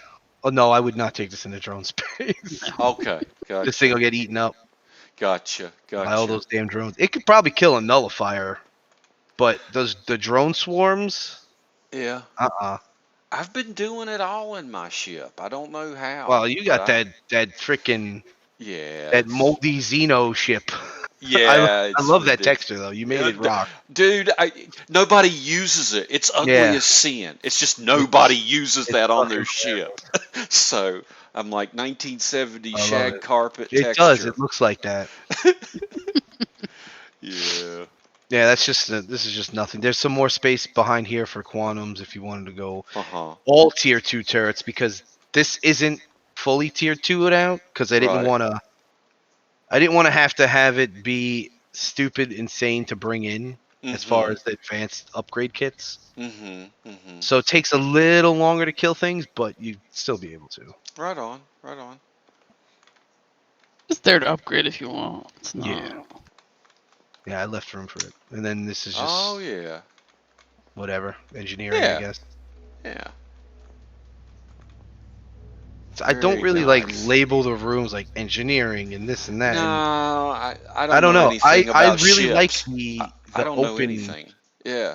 Oh no, I would not take this into drone space. Okay, This thing gotcha, will get eaten up gotcha, by all gotcha. those damn drones. It could probably kill a nullifier, but those the drone swarms? Yeah, Uh-uh. I've been doing it all in my ship. I don't know how, Well, you but got that freaking yeah, that it's moldy Xeno ship. yeah, I it's love that ridiculous. texture though. You made it rock. Dude, nobody uses it. It's ugly Yeah. as sin. It's just It's nobody uses it's that on their fucking ship. So I'm like 1970 I love shag it. carpet It does. texture. It looks like that. Yeah. Yeah, that's just this is just nothing. There's some more space behind here for quantums if you wanted to go Uh-huh. all tier 2 turrets because this isn't fully tier 2 it out because Right. I didn't want to have it be stupid insane to bring in as far Mm-hmm. as the advanced upgrade kits. Mm-hmm. Mm-hmm. So it takes a little longer to kill things, but you'd still be able to. Right on. Right on. It's there to upgrade if you want. It's Yeah. not. Yeah, I left room for it. And then this is Oh just yeah. whatever, engineering, I Yeah. guess. Yeah. So I don't Very really like nice. label the rooms like engineering and this and that. No, And I I don't don't know know. anything I about really like ships. I the don't know open anything. Yeah.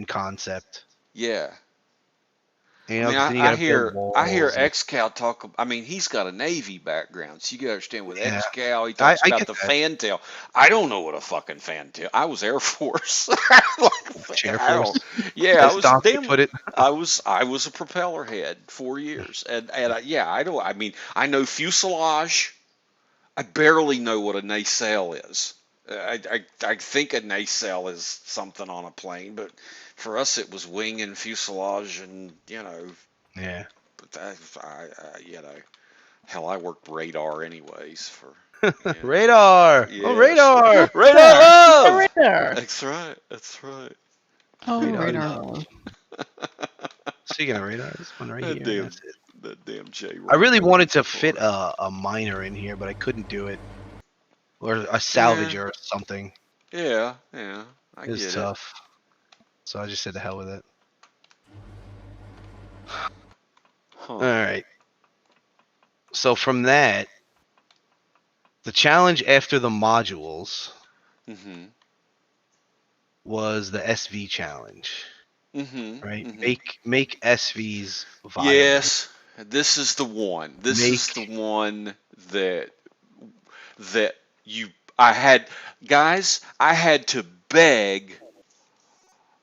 concept. Yeah. You I know, mean, because then you got to build I hear walls and XCal talk. I mean, he's got a Navy background, so you gotta understand with yeah, XCal, he talks I about get the that. fantail. I don't know what a fucking fantail. I was Air Force. Chair I Force, don't. Yeah, I as was Donkey damn. put it. I was a propeller head 4 years, and yeah, I don't. I mean, I know fuselage. I barely know what a nacelle is. I think a nacelle is something on a plane, but for us it was wing and fuselage, and Yeah. but that, you know, hell, I worked radar anyways for, Radar. Oh, yes, radar. radar Radar. love. Radar. That's right. That's right. Oh, Radar radar love. love. Speaking of radar, this one right That here. damn, That's it. that damn J I really Rocker wanted ripped to fit apart. a miner in here, but I couldn't do it, or a Yeah, salvager or something. yeah, yeah. I It was get it. tough, so I just said the hell with it. All Huh. right. So from that, the challenge after the modules Mm-hmm. was the SV challenge, Mm-hmm. right? Mm-hmm. Make SVs viable. Yes, this is the one. This is the Make one that that you I had guys, I had to beg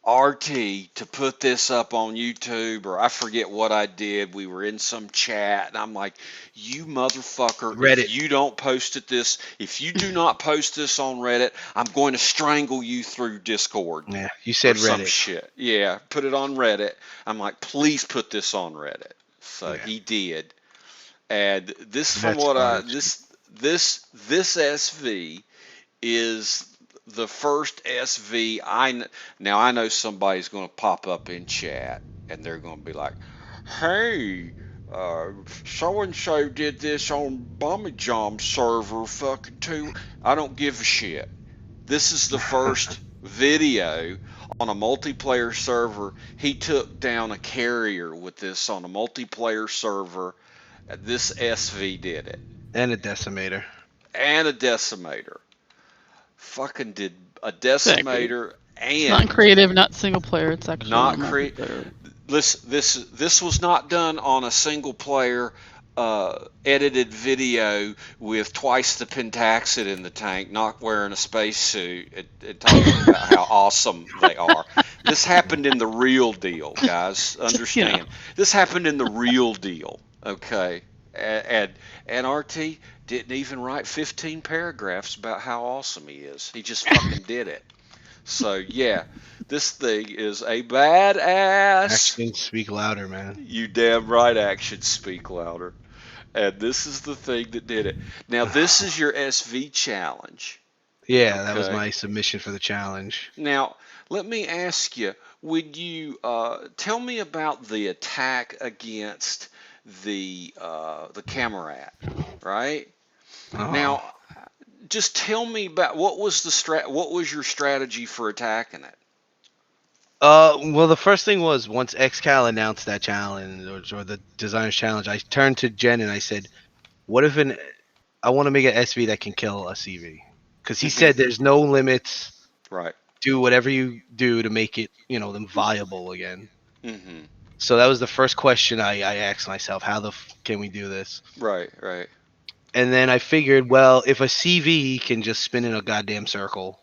RT to put this up on YouTube, or I forget what I did. We were in some chat and I'm like, "You motherfucker, if Reddit. you don't post it this, if you do not post this on Reddit, I'm going to strangle you through Discord." Yeah, you Or said some Reddit. shit. Yeah, put it on Reddit. I'm like, please put this on Reddit. So Yeah, he did. And this from that's what I garbage. this SV is the first SV now I know somebody's going to pop up in chat and they're going to be like, "Hey, so and so did this on Bummy Jom server fucking too." I don't give a shit. This is the first video on a multiplayer server. He took down a carrier with this on a multiplayer server. This SV did it. And a decimator. And a decimator. Fucking did a Exactly. decimator It's not and creative, not single player. It's actually on not a create. multiplayer. This was not done on a single player edited video with twice the pentaxid in the tank, not wearing a spacesuit, and talking about how awesome they are. This happened in the real deal, guys. Just, you know. Understand? This happened in the real deal. Okay, and RT didn't even write 15 paragraphs about how awesome he is. He just fucking did it. So yeah, this thing is a badass. Actions speak louder, man. You damn right, actions speak louder. And this is the thing that did it. Now this is your SV challenge. Yeah, that was Okay. my submission for the challenge. Now let me ask you: would you tell me about the attack against the Camerat? Right Oh, now, just tell me about what was your strategy for attacking it? Well, the first thing was once XCal announced that challenge or the designers challenge, I turned to Jen and I said, "What if I want to make an SV that can kill a CV?" Because he Hmm. said there's no limits. Right. Do whatever you do to make it, them viable again. Hmm. So that was the first question I asked myself: How the can we do this? Right. Right. And then I figured, well, if a CV can just spin in a goddamn circle,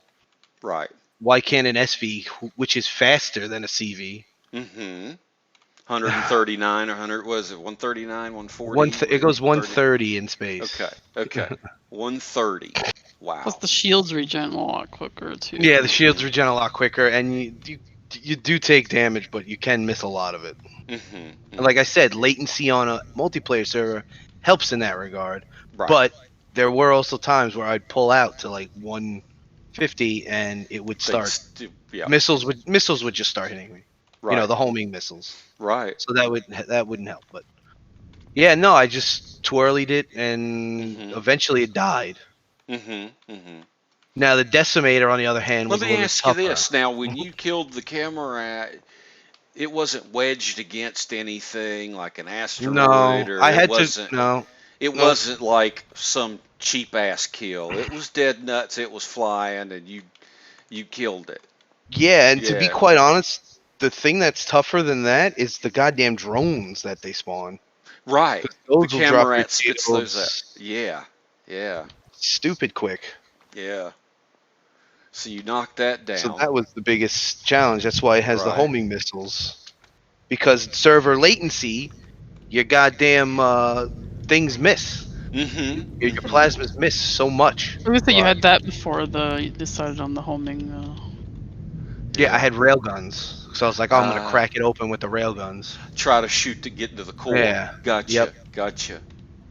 Right. why can't an SV, which is faster than a CV? Hmm. 139 or 100, was it 139, It 140, goes 130? 130 in Okay, space. okay. 130. Plus Wow. the shields regen a lot quicker Yeah, too. the shields Hmm. regen a lot quicker, and you do take damage, but you can miss a lot of it. Hmm. And like I Hmm. said, latency on a multiplayer server helps in that regard. Right. But there were also times where I'd pull out to like 150, and it would They'd start yeah. missiles would just start hitting me. Right. The homing missiles. Right. So that wouldn't help. But yeah, no, I just twirled it, and Hmm. eventually it died. Hmm. Hmm. Now the decimator, on the other hand, Let was a me little bit ask you tougher. this. Now, when you killed the camera, it wasn't wedged against anything like an asteroid, No, or I it had to. wasn't. No, It no. wasn't like some cheap ass kill. It was dead nuts. It was flying, and you killed it. Yeah, and to be Yeah. quite honest, the thing that's tougher than that is the goddamn drones that they spawn. Right. Because The those will drop your camera spits those out. payloads Yeah. Yeah. stupid quick. Yeah. So you knocked that So down. that was the biggest challenge. That's why it has the Right. homing missiles. Because server latency, your goddamn things miss. Mm-hmm. Your Mm-hmm. plasmas miss so much. I would say you Right. had that before you decided on the homing. Yeah, I Yeah. had railguns. So I was like, oh, I'm gonna Uh, crack it open with the railguns. try to shoot to get into the core. Yeah. Yep. Gotcha. Gotcha.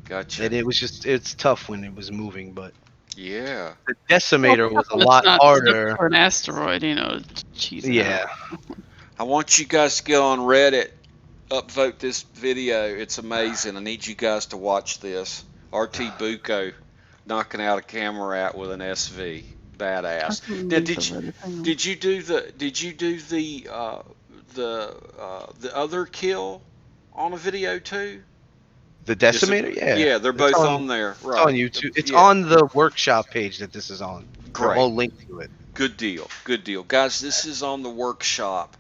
Gotcha. And it's tough when it was moving, but Yeah. the Well, decimator was a it's lot not to look harder. for an asteroid, cheese it Yeah. out. I want you guys to go on Reddit, upvote this video. It's amazing. I need you guys to watch this. RT Bucco knocking out a camera out with an SV. I Badass. can Now, link the Reddit. Hang on. did you do the other kill on a video too? The Is it? decimator, yeah. Yeah, they're both on there. It's on Right. YouTube. It's Yeah. on the workshop page that this is on. They're Great. all linked to it. Good deal. Good deal. Guys, this is on the workshop.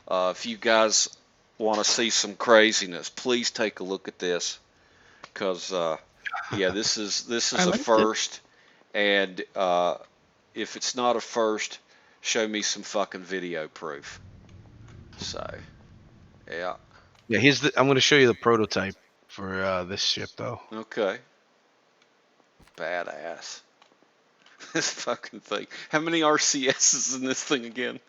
If you guys want to see some craziness, please take a look at this, because yeah, this I is a liked it. first, and if it's not a first, show me some fucking video proof. So yeah, Yeah, I'm going to show you the prototype for this ship though. okay, badass. This fucking thing. How many RCS is in this thing again?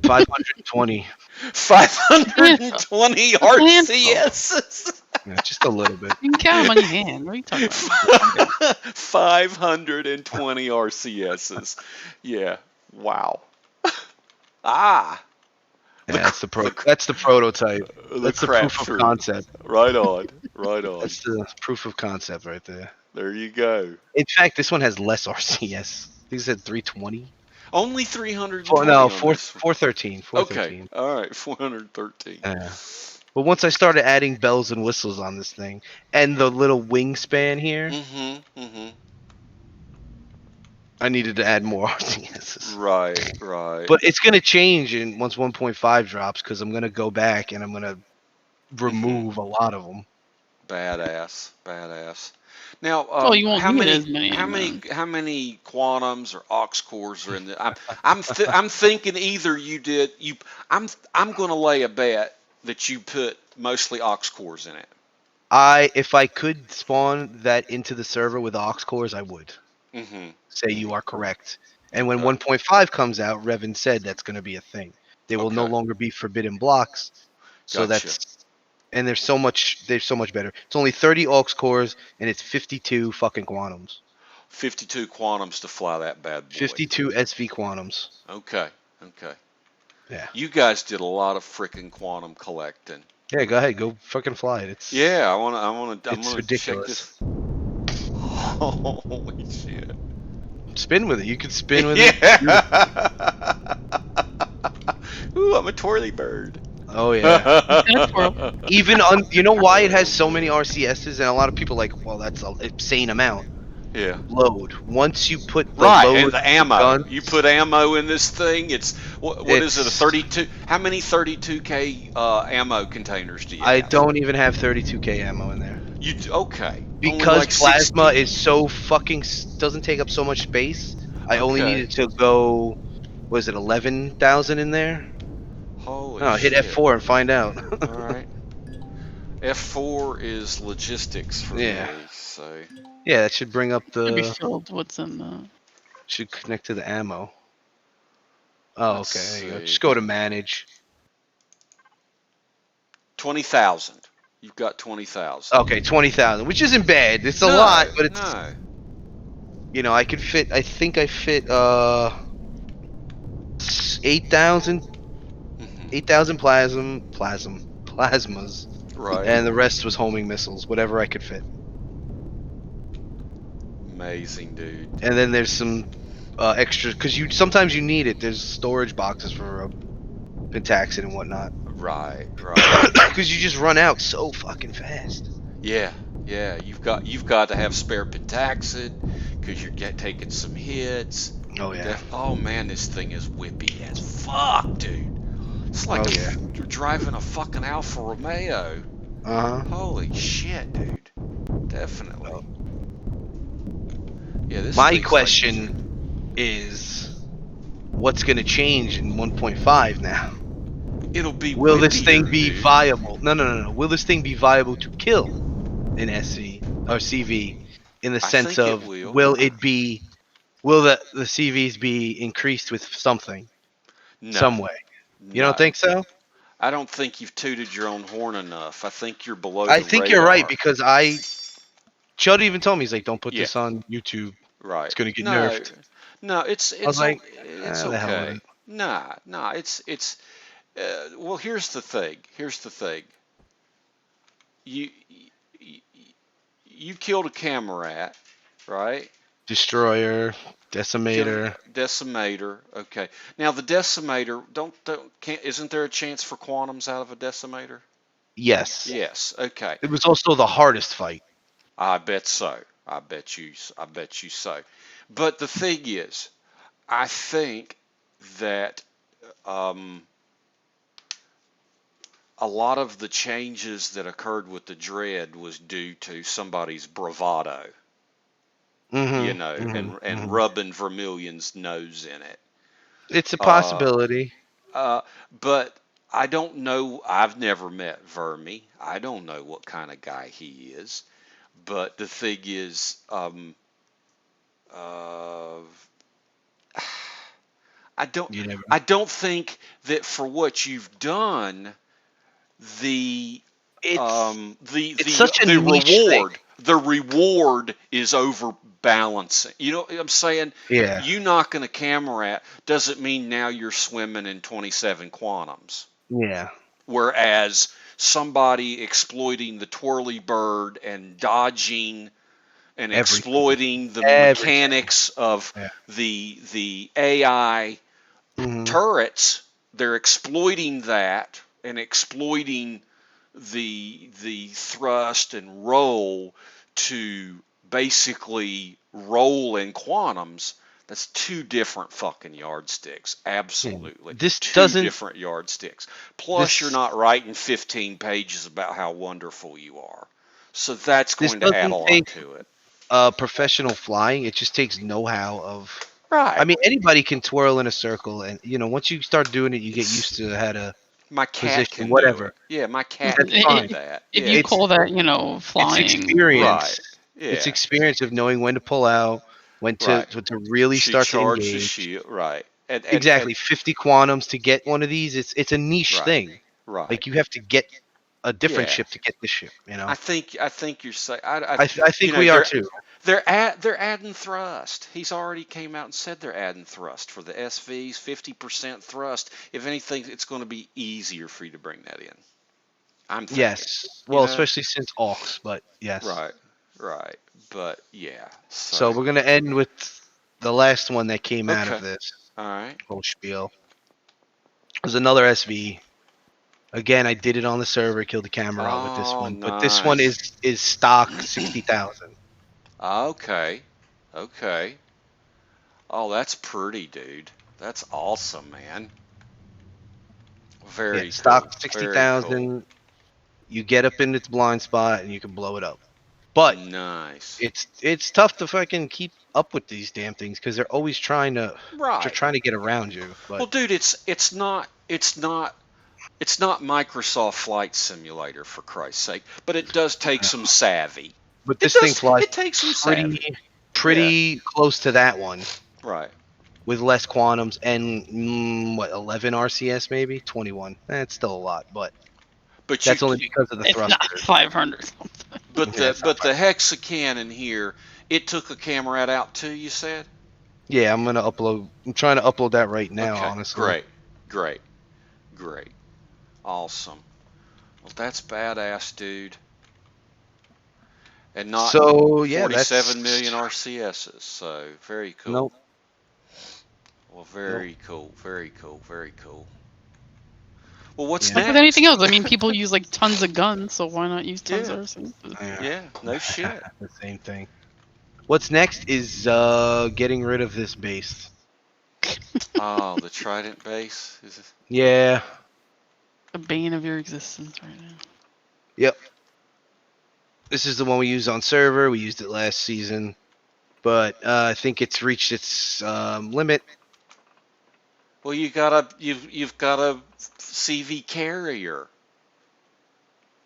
520. 520 RCS. Yeah, just a little bit. You can count them on your hand. What are you talking about? 520 RCSs. Yeah. Wow. Ah. Yeah, that's the prototype. The That's the crap proof of fruit. concept. Right on. Right on. That's the proof of concept right there. There you go. In fact, this one has less RCS. These said 320. Only 320 No, on this one. 413. Okay. 413. All right. 413. Yeah. But once I started adding bells and whistles on this thing, and the little wingspan here, Mm-hmm. Mm-hmm. I needed to add more RCSs. Right. Right. But it's gonna change once 1.5 drops, because I'm gonna go back and I'm gonna remove a lot of them. Badass. Badass. Now, Well, you won't need as many. how many quantums or aux cores are in the? I'm thinking either I'm going to lay a bet that you put mostly aux cores in it. If I could spawn that into the server with aux cores, I would. Mm-hmm. Say you are correct. And when Okay. 1.5 comes out, Revan said that's going to be a thing. They will no Okay. longer be forbidden blocks. So Gotcha. they're so much better. It's only 30 aux cores and it's 52 fucking quantums. 52 quantums to fly that bad boy. 52 SV quantums. Okay. Okay. Yeah. You guys did a lot of freaking quantum collecting. Yeah, go ahead, go fucking fly it. It's Yeah, I'm it's gonna check ridiculous. this. Holy shit. Spin with it. You could spin with Yeah. it. Ooh, I'm a twirly bird. Oh yeah. Gonna twirl. Even on, you know why it has so many RCSs, and a lot of people are like, well, that's an insane amount. Yeah. Load. Once you put the Right, load and the for ammo. guns, You put ammo in this thing. It's what is it? A it's 32? How many 32K ammo containers do you I have? don't even have 32K ammo in there Okay? Only because like plasma 60. is so fucking doesn't take up so much space. I only Okay. needed to go. Was it 11,000 in there? Holy Oh, hit shit! F4 and find out. All right. F4 is logistics for Yeah, me, so yeah, that should bring up Should be the. filled. What's in the? Should connect to the ammo. Oh, let's okay. There you go. see. Just go to manage. 20,000. You've got 20,000. Okay, 20,000, which isn't bad. It's a lot, No, but it's no. I could fit. I think I fit 8,000 Hmm. 8,000 plasmas, Right. and the rest was homing missiles, whatever I could fit. Amazing, dude. And then there's some extra because sometimes you need it. There's storage boxes for pentaxid and whatnot Right, right. because you just run out so fucking fast. Yeah, yeah. You've got to have spare pentaxid because you're taking some hits. Oh yeah. Oh man, this thing is whippy as fuck, dude. It's like Oh yeah. you're driving a fucking Alfa Romeo. Uh huh. Holy shit, dude. Definitely. Yeah, this My thing's question is, what's gonna change in 1.5 now? it'll be Will this thing whippier, be dude. viable? No. Will this thing be viable to kill in SC or CV? In the I sense think it of, will. will the CVs be increased with something, No, some way? You don't no. think so? I don't think you've tooted your own horn enough. I think you're below I the think you're right radar. because Chud even told me, he's like, don't put Yeah, this on YouTube. It's right. gonna get No, nerfed. no. It's I was like, it's the hell with okay. it. Nah, nah. It's. Well, here's the thing. Here's the thing. You you, you killed a Camerat, right? Destroyer, Killed Decimator. a Decimator. Okay. Now the Decimator, can't, isn't there a chance for quantums out of a Decimator? Yes. Yes. Okay. It was also the hardest fight. I bet so. I bet you. I bet you so. But the thing is, I think that um, a lot of the changes that occurred with the Dread was due to somebody's bravado, and Mm-hmm. rubbing Vermilion's nose in it. It's a Uh, possibility. uh, but I don't know. I've never met Vermi. I don't know what kind of guy he is. But the thing is, uh, I don't You never. I don't think that for what you've done, the It's it's the such a niche thing. reward is overbalancing. You know what I'm saying? Yeah. You knocking a camera at doesn't mean now you're swimming in 27 quantums. Yeah. Whereas somebody exploiting the twirly bird and dodging and Everything. exploiting the Everything. mechanics of Yeah. the AI Hmm. turrets, they're exploiting that and exploiting the thrust and roll to basically roll in quantums. That's two different fucking yardsticks. Yeah. Absolutely. This Two doesn't. different yardsticks. Plus, you're This not writing 15 pages about how wonderful you are. So that's this going to add a doesn't lot take to it. professional flying. It just takes know-how of. I Right. mean, anybody can twirl in a circle, and once you start doing it, you get It's used to how to my cat position, can do whatever. it. Yeah, my cat That's can do fine. that. If you Yeah. It's call that, it's flying, experience. Right. It's Yeah. experience of knowing when to pull out, Right. when to really She start to charged the engage. shield. Right. And Exactly, 50 quantums to get one of these. It's a niche right. thing. Right. Like you have to get a different Yeah. ship to get this ship. I think you're saying I think we are too. they're adding thrust. He's already came out and said they're adding thrust for the SVs, 50% thrust. If anything, it's going to be easier for you to bring that in. I'm thinking. Yes. You Well, know. especially since aux, but yes. Right. Right. But yeah. So So we're gonna end with the last one that came out of okay. this All right. whole spiel. There's another SV. Again, I did it on the server, killed the camera out with this Oh, one, but this one nice. is stock 60,000. Okay. Okay. Oh, that's pretty, dude. That's awesome, man. Yeah, Very cool. stock Very cool. 60,000. You get up in its blind spot and you can blow it up. But Nice. it's tough to fucking keep up with these damn things because they're Right. trying to get around you. Well, But dude, it's not Microsoft Flight Simulator for Christ's sake, but it does take some savvy. but It this thing does. flies It takes some pretty savvy. Yeah. pretty close to that one Right. with less quantums and what 11 RCS maybe 21. That's still a lot, but But that's only because of the It's not thrusters. 500 something. Yeah, it's not the Hexacannon here, it took a camera out too. You said. Yeah, I'm trying to upload that right now, Okay. honestly. Great. Great. Great. Awesome. Well, that's badass, dude. And not So yeah, 47 that's million RCSs. So very cool. nope, Well, nope. very cool. Very cool. Very cool. Well, what's Yeah, Like with anything next? else, I mean, people use like tons of guns, so why not use tons Yeah. of RC? yeah, Yeah. No shit. the same thing. What's next is getting rid of this base. Oh, the Trident base. Is it? Yeah, The bane of your existence right now. yep. This is the one we used on server. We used it last season, but I think it's reached its limit. Well, you've got a CV carrier.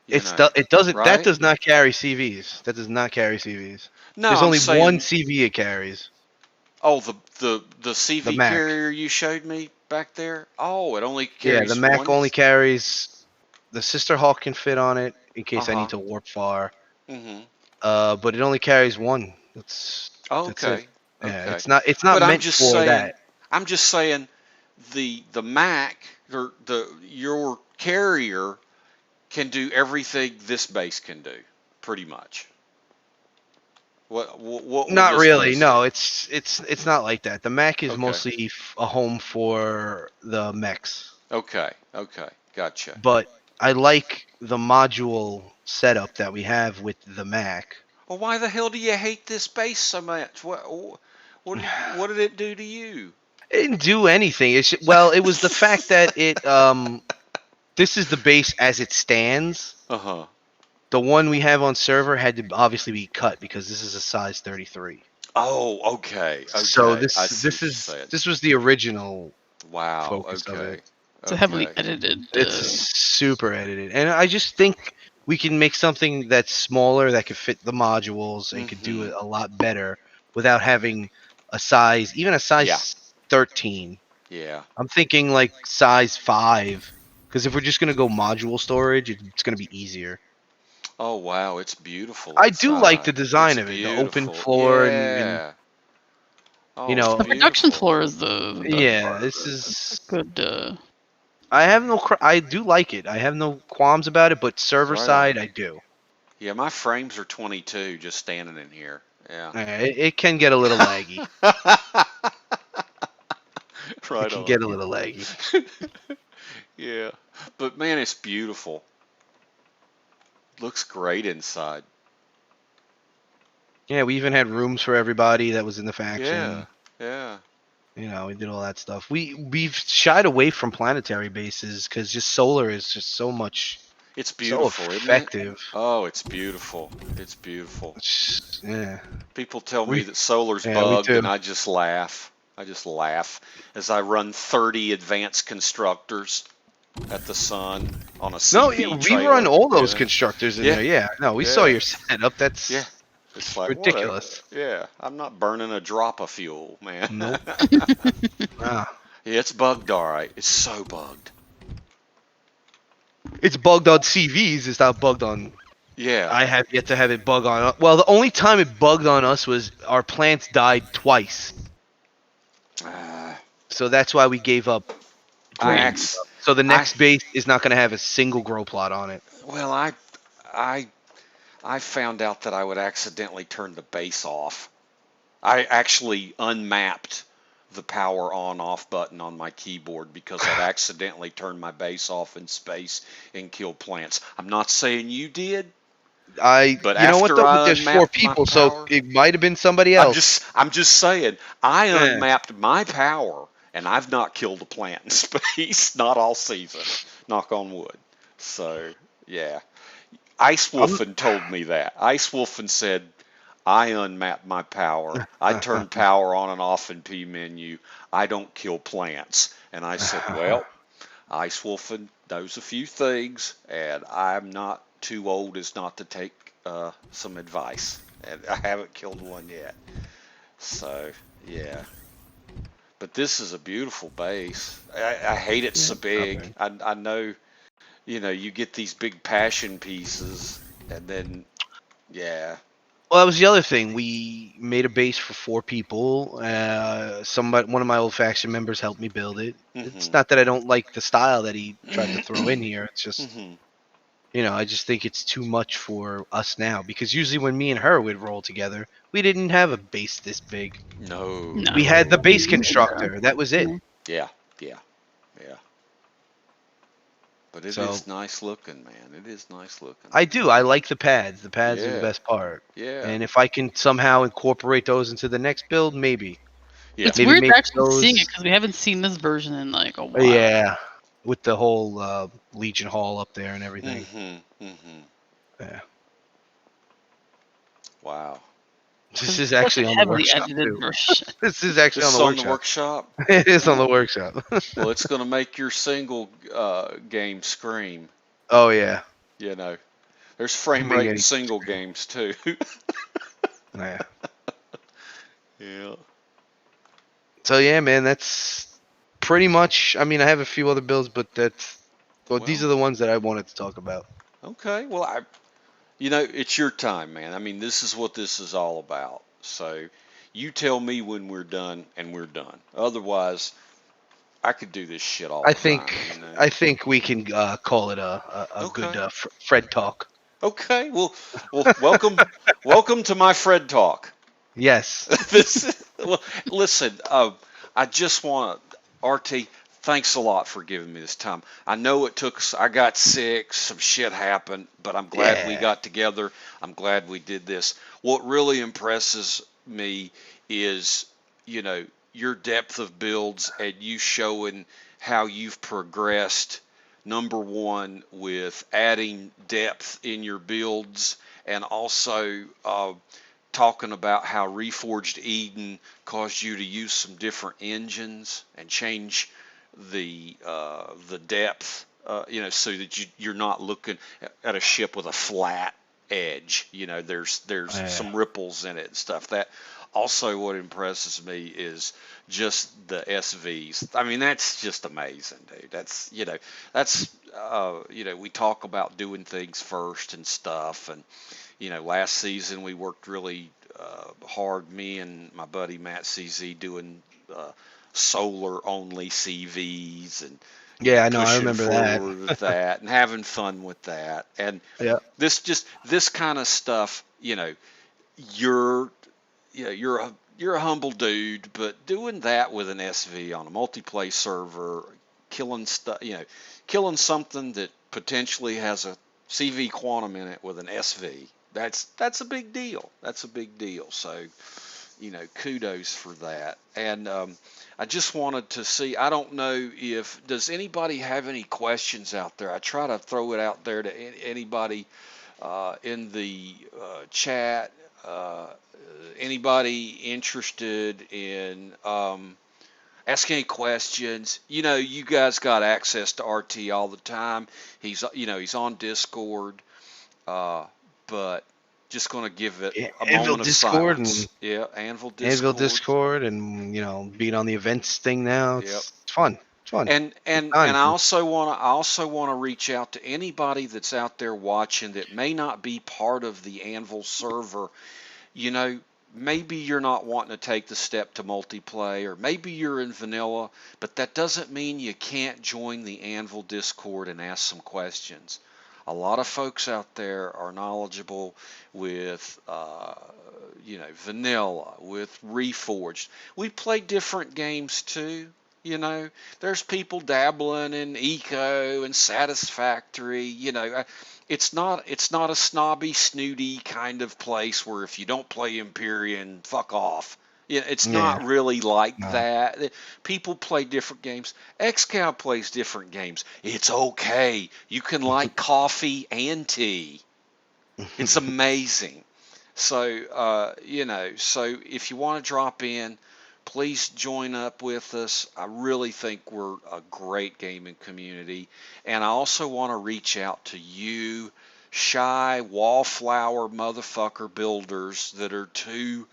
It doesn't that Right? does not carry CVs. That does not carry CVs. No, There's I'm only one saying. CV it carries. Oh, the The CV Mac. carrier you showed me back there. Oh, it only Yeah, the carries Mac one. only carries the Sister Hawk can fit on it in Uh case I need huh. to warp far. Mhm. But it only carries one. That's it. Okay. Yeah, Okay. it's not But meant for that. I'm just saying, the Mac or your carrier can do everything this base can do, pretty much. What would Not this really. base do? No, it's not like that. The Mac is Okay. mostly a home for the mechs. Okay. Okay. Gotcha. But I like the module setup that we have with the Mac. Well, why the hell do you hate this base so much? What did it do to you? It didn't do anything. Well, it was the fact that this is the base as it stands. Uh-huh. The one we have on server had to obviously be cut because this is a size 33. Oh, okay. So Okay. I see what you're saying. this was the original Wow. focus of it. Okay. It's a heavily Okay. edited. It's super edited, and I just think we can make something that's smaller that could fit the modules and could do Mm-hmm. it a lot better without having even a Yeah. size 13. Yeah. I'm thinking like size 5, because if we're just gonna go module storage, it's gonna be easier. Oh, wow. It's beautiful I do like inside. the It's design of it, the open beautiful. floor, and Yeah. you Oh, it's know, The production beautiful. floor is the best yeah, part of this it. It's a is. good. I do like it. I have no qualms about it, but server Right on. side, I do. Yeah, my frames are 22 just standing in here. Yeah. It can get a little laggy. It Right can on. get a little laggy. Yeah. But man, it's beautiful. Looks great inside. Yeah, we even had rooms for everybody that was in the Yeah. faction. Yeah. You know, we did all that stuff. We've shied away from planetary bases because just solar is just It's so beautiful, isn't it? effective. Oh, it's beautiful. It's beautiful. Yeah, People tell me we that solar's me bugged, too. and I just laugh. I just laugh as I run 30 advanced constructors at the sun on a No, yeah, CV we run trailer. all You those know? constructors in Yeah, there. Yeah, no, we saw yeah, your setup. yeah. That's It's like ridiculous. yeah. I'm not burning a drop of fuel, man. Nope. Ah. Yeah, it's bugged all right. It's so bugged. It's bugged on CVs. It's not bugged on. Yeah. I have yet to have it bug on. Well, the only time it bugged on us was our plants died twice. Uh, So that's why we gave up I growing ax stuff. So the I next base is not going to have a single grow plot on it. well I I found out that I would accidentally turn the base off. I actually unmapped the power on off button on my keyboard because I'd accidentally turned my base off in space and killed plants. I'm not saying you did, but You know what after though? But I there's 4 unmapped my people, so power, it might have been somebody else. I'm just saying I Yeah. unmapped my power and I've not killed a plant in space, not all season. Knock on wood. So yeah. Ice I'm, Wolfen told me that. Ice Wolfen said, I unmap my power. I turn power on and off in P menu. I don't kill plants. And I said, well, Ice Wolfen knows a few things, and I'm not too old as not to take some advice. And I haven't killed one yet. So, yeah. But this is a beautiful base. I hate it's yeah, so it's not big. bad. I know, you get these big passion pieces, and then, yeah. Well, that was the other thing. We made a base for 4 people. One of my old faction members helped me build it. It's Hmm. not that I don't like the style that he tried to throw in here. It's just, Hmm. I just think it's too much for us now. Because usually when me and her would roll together, we didn't have a base this big. No, No. We had the no. base Yeah. constructor. That was it. Yeah, yeah, yeah. But it So is nice looking, man. It is nice looking. I do. I like the pads. The pads are the Yeah, best part. yeah, And if I can somehow incorporate those into the next build, maybe. yeah. It's Maybe weird make actually seeing it those. because we haven't seen this version in like a while. Yeah. With the whole Legion Hall up there and everything. Hmm. Hmm. Yeah. Wow. This Because is it's such actually a on the heavily workshop edited too. version. This is actually This on is the on the workshop. workshop. It is on the Oh, workshop. well, it's going to make your single game scream. Oh yeah. You know, there's frame Make rate in any- single games too. Yeah. Yeah. So yeah, man, that's pretty much. I mean, I have a few other builds, but these Well, are the ones that I wanted to talk about. okay. Well, it's your time, man. I mean, this is what this is all about. So you tell me when we're done, and we're done. Otherwise, I could do this shit all I the think time. I think we can call it a good Okay. Fred talk. Okay. Well, welcome to my Fred talk. Yes. Well, listen. I just want RT. Thanks a lot for giving me this time. I know it took us. I got sick. Some shit happened, but I'm glad we Yeah. got together. I'm glad we did this. What really impresses me is, you know, your depth of builds and you showing how you've progressed. Number one, with adding depth in your builds, and also talking about how Reforged Eden caused you to use some different engines and change the depth, so that you're not looking at a ship with a flat edge. There's Yeah. some ripples in it and stuff. That also what impresses me is just the SVs. I mean, that's just amazing, dude. We talk about doing things first and stuff, and last season we worked really hard, me and my buddy Matt CZ, doing solar only CVs, and Yeah, I know. I pushing remember that. forward with that and having fun with that. And Yeah. this kind of stuff, you're you're a humble dude, but doing that with an SV on a multiplayer server, killing stuff, killing something that potentially has a CV quantum in it with an SV. That's a big deal. That's a big deal. So, kudos for that. And I just wanted to see. I don't know if does anybody have any questions out there. I try to throw it out there to anybody in the chat. Anybody interested in asking any questions? You guys got access to RT all the time. He's on Discord, but just going to give it Yeah, a Anvil moment of Discord silence. and Yeah, Anvil Anvil Discord. Discord and being on the events thing now. Yep. It's fun. It's fun. And Good and and times. I also want to reach out to anybody that's out there watching that may not be part of the Anvil server. You know, maybe you're not wanting to take the step to multiplayer, maybe you're in vanilla, but that doesn't mean you can't join the Anvil Discord and ask some questions. A lot of folks out there are knowledgeable with, vanilla, with Reforged. We play different games too. There's people dabbling in Eco and Satisfactory. It's not a snobby, snooty kind of place where if you don't play Empyrean, fuck off. It's Yeah. not really like No. that. People play different games. XCOW plays different games. It's okay. You can like coffee and tea. It's amazing. So if you want to drop in, please join up with us. I really think we're a great gaming community. And I also want to reach out to you, shy, wallflower motherfucker builders that are too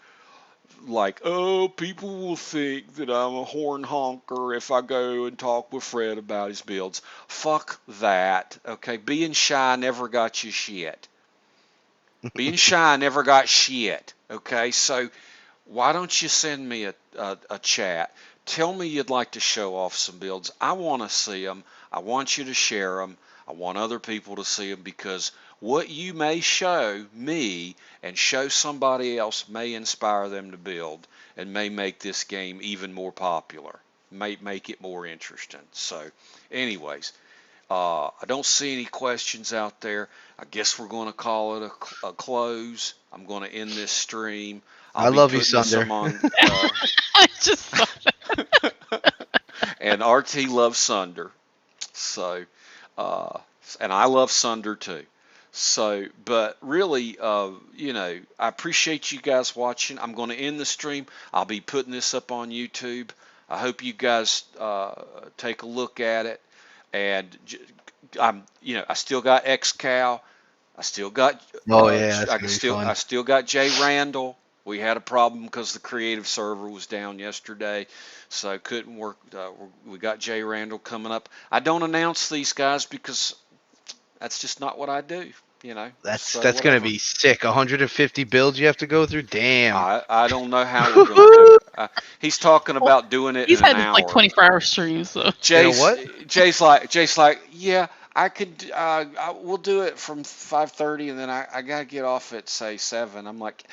like, oh, people will think that I'm a horn honker if I go and talk with Fred about his builds. Fuck that. Okay, being shy never got you shit. Being shy never got shit. Okay, so why don't you send me a chat? Tell me you'd like to show off some builds. I want to see them. I want you to share them. I want other people to see them because what you may show me and show somebody else may inspire them to build and may make this game even more popular, may make it more interesting. So, anyways, I don't see any questions out there. I guess we're going to call it a close. I'm going to end this stream. I I'll be love you, putting this Sunder. on, I just thought and RT loves Sunder. So, and I love Sunder too. So, but really, I appreciate you guys watching. I'm going to end the stream. I'll be putting this up on YouTube. I hope you guys take a look at it. And I still got XCal. I still got, Oh yeah, that's gonna be fun. I still got Jay Randall. We had a problem because the creative server was down yesterday, so couldn't work. We got Jay Randall coming up. I don't announce these guys because that's just not what I do. That's So gonna whatever. be sick. 150 builds you have to go through. Damn. I don't know how we're gonna do it. He's talking well, about doing it he's in an had like hour. 24-hour streams, so You know what? Jay's like, yeah, I could, we'll do it from 5:30, and then I gotta get off at say 7. I'm like,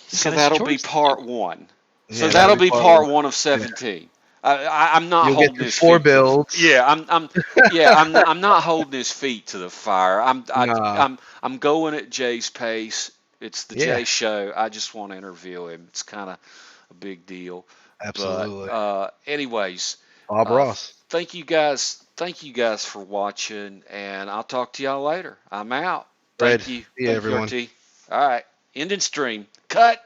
so got his that'll be chores. part 1. So Yeah, that'll that'll be part part one. 1 of 17. I'm not You'll get holding to his 4 feet to the, builds. yeah, I'm not holding his feet to the fire. Nah. I'm going at Jay's pace. It's the Yeah, Jay show. I just want to interview him. It's kind of a big deal. But absolutely. anyways, Bob Ross. thank you guys. Thank you guys for watching, and I'll talk to y'all later. I'm out. Fred. Thank you. See ya, Thank you, everyone. RT. All right. Ending stream. Cut.